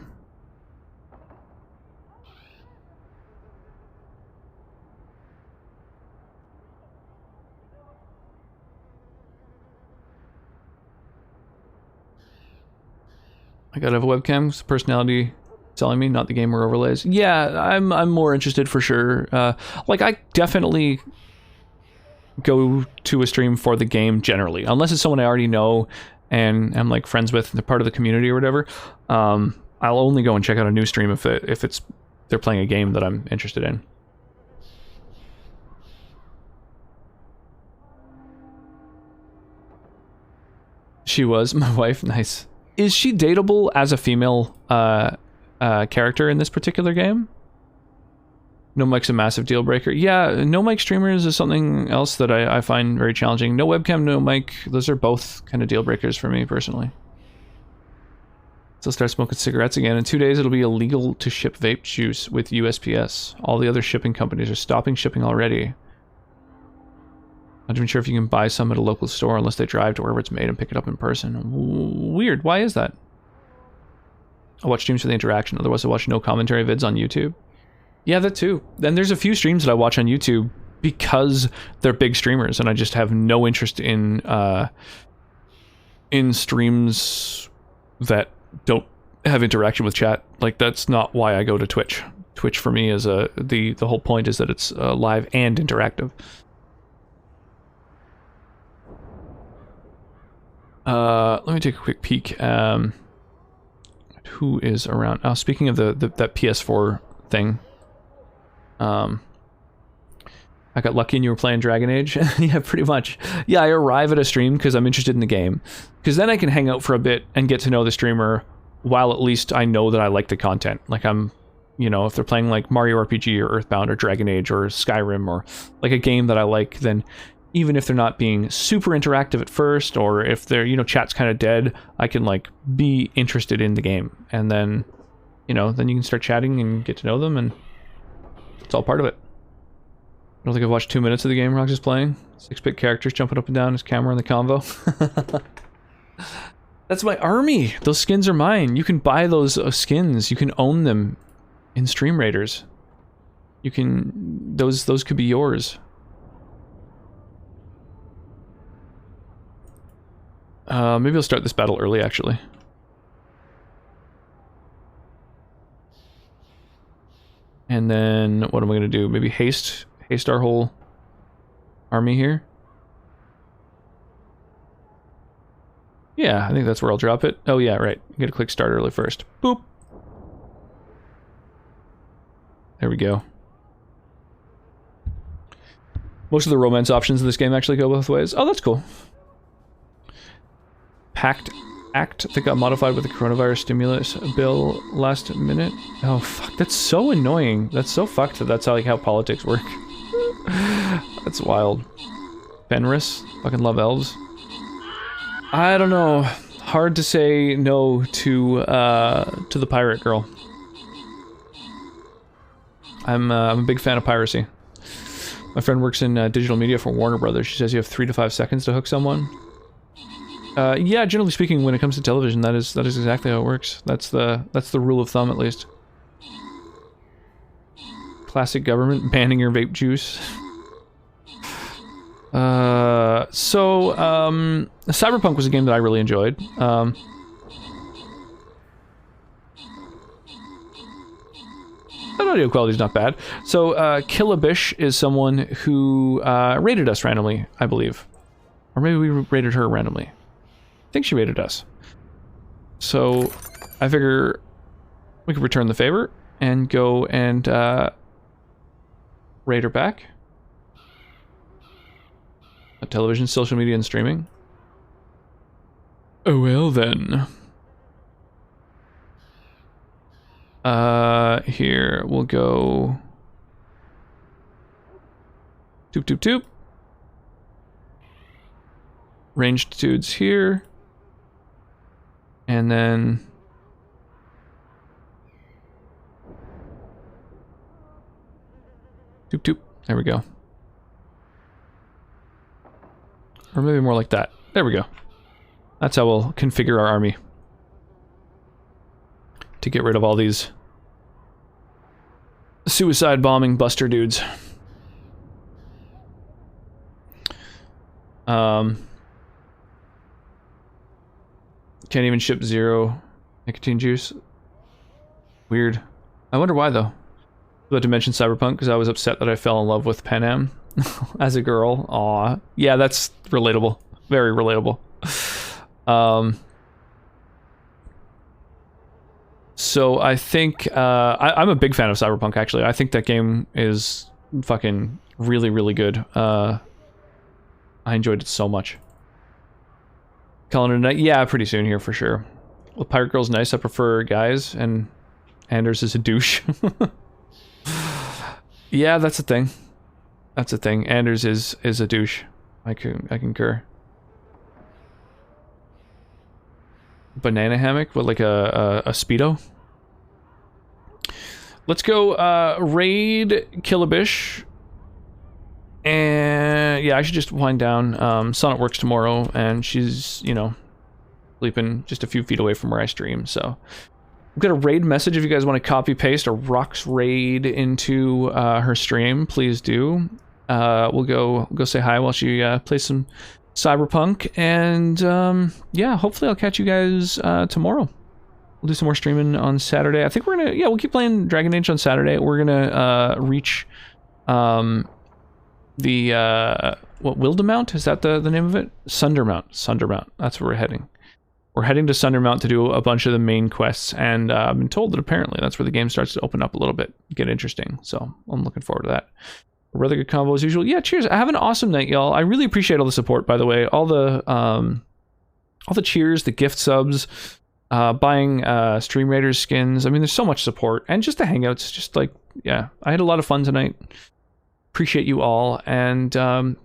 I gotta have a webcam. Personality telling me, not the gamer overlays. Yeah, I'm more interested for sure. Like I definitely go to a stream for the game generally, unless it's someone I already know and I'm like friends with, they're part of the community or whatever. I'll only go and check out a new stream if they're playing a game that I'm interested in. She was my wife. Nice. Is she dateable as a female character in this particular game? No mic's a massive deal breaker. Yeah, no mic streamers is something else that I find very challenging. No webcam, no mic. Those are both kind of deal breakers for me personally. So I'll start smoking cigarettes again. In 2 days, it'll be illegal to ship vape juice with USPS. All the other shipping companies are stopping shipping already. Not even sure if you can buy some at a local store unless they drive to wherever it's made and pick it up in person. Weird. Why is that? I watch streams for the interaction. Otherwise, I watch no commentary vids on YouTube. Yeah, that too. Then there's a few streams that I watch on YouTube because they're big streamers, and I just have no interest in streams that don't have interaction with chat. Like that's not why I go to Twitch. Twitch for me is the whole point is that it's live and interactive. Let me take a quick peek. Who is around? Oh, speaking of that PS4 thing. I got lucky and you were playing Dragon Age. Yeah, pretty much. Yeah, I arrive at a stream because I'm interested in the game. Because then I can hang out for a bit and get to know the streamer while at least I know that I like the content. Like I'm, you know, if they're playing like Mario RPG or Earthbound or Dragon Age or Skyrim or like a game that I like, then even if they're not being super interactive at first, or if they're, you know, chat's kind of dead, I can like be interested in the game, and then, you know, then you can start chatting and get to know them, and it's all part of it. I don't think I've watched 2 minutes of the game Rox is playing. 6-bit characters jumping up and down, his camera in the convo. That's my army. Those skins are mine. You can buy those skins. You can own them in Stream Raiders. You can, those could be yours. Maybe I'll start this battle early, actually. And then what am I going to do? Maybe haste our whole army here. Yeah, I think that's where I'll drop it. Oh yeah, right. You gotta click start early first. Boop. There we go. Most of the romance options in this game actually go both ways. Oh, that's cool. Pact Act that got modified with the coronavirus stimulus bill last minute. Oh fuck, that's so annoying. That's so fucked that that's how, like, how politics work. That's wild. Fenris, fucking love elves. I don't know. Hard to say no to the pirate girl. I'm a big fan of piracy. My friend works in digital media for Warner Brothers. She says you have 3 to 5 seconds to hook someone. Yeah, generally speaking, when it comes to television, that is exactly how it works. That's the rule of thumb, at least. Classic government banning your vape juice. Cyberpunk was a game that I really enjoyed. The audio quality is not bad. So, Killabish is someone who rated us randomly, I believe. Or maybe we rated her randomly. I think she rated us. So, I figure we could return the favor and go and rate her back. Television, social media, and streaming. Oh well then. Here we'll go. Toop toop toop. Ranged dudes here. And then toop toop. There we go. Or maybe more like that. There we go. That's how we'll configure our army. To get rid of all these suicide bombing buster dudes. Can't even ship 0 nicotine juice. Weird. I wonder why though. About to mention Cyberpunk because I was upset that I fell in love with Panam as a girl. Aw. Yeah, that's relatable. Very relatable. So I think I'm a big fan of Cyberpunk, actually. I think that game is fucking really, really good. I enjoyed it so much. Calling it a night? Yeah, pretty soon here for sure. Well, Pirate Girl's nice. I prefer guys, and Anders is a douche. Yeah, that's a thing. That's a thing. Anders is a douche. I concur. Banana hammock with like a speedo. Let's go raid Killabish. And yeah, I should just wind down. Sonnet works tomorrow, and she's, you know, sleeping just a few feet away from where I stream. So I've got a raid message. If you guys want to copy paste a Rox raid into her stream, please do. We'll go say hi while she plays some Cyberpunk, and yeah, hopefully I'll catch you guys tomorrow. We'll do some more streaming on Saturday. I think we're gonna, yeah, we'll keep playing Dragon Age on Saturday. We're gonna reach the what, Wildemount? Is that the name of it? Sundermount. That's where we're heading. We're heading to Sundermount to do a bunch of the main quests, and I've been told that apparently that's where the game starts to open up a little bit, get interesting. So I'm looking forward to that. A rather good combo as usual. Yeah, cheers. Have an awesome night, y'all. I really appreciate all the support, by the way. All the cheers, the gift subs, buying Stream Raiders skins. I mean, there's so much support, and just the hangouts. Just like, yeah, I had a lot of fun tonight. Appreciate you all, and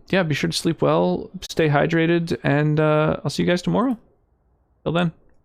yeah, be sure to sleep well, stay hydrated, and I'll see you guys tomorrow. Till then.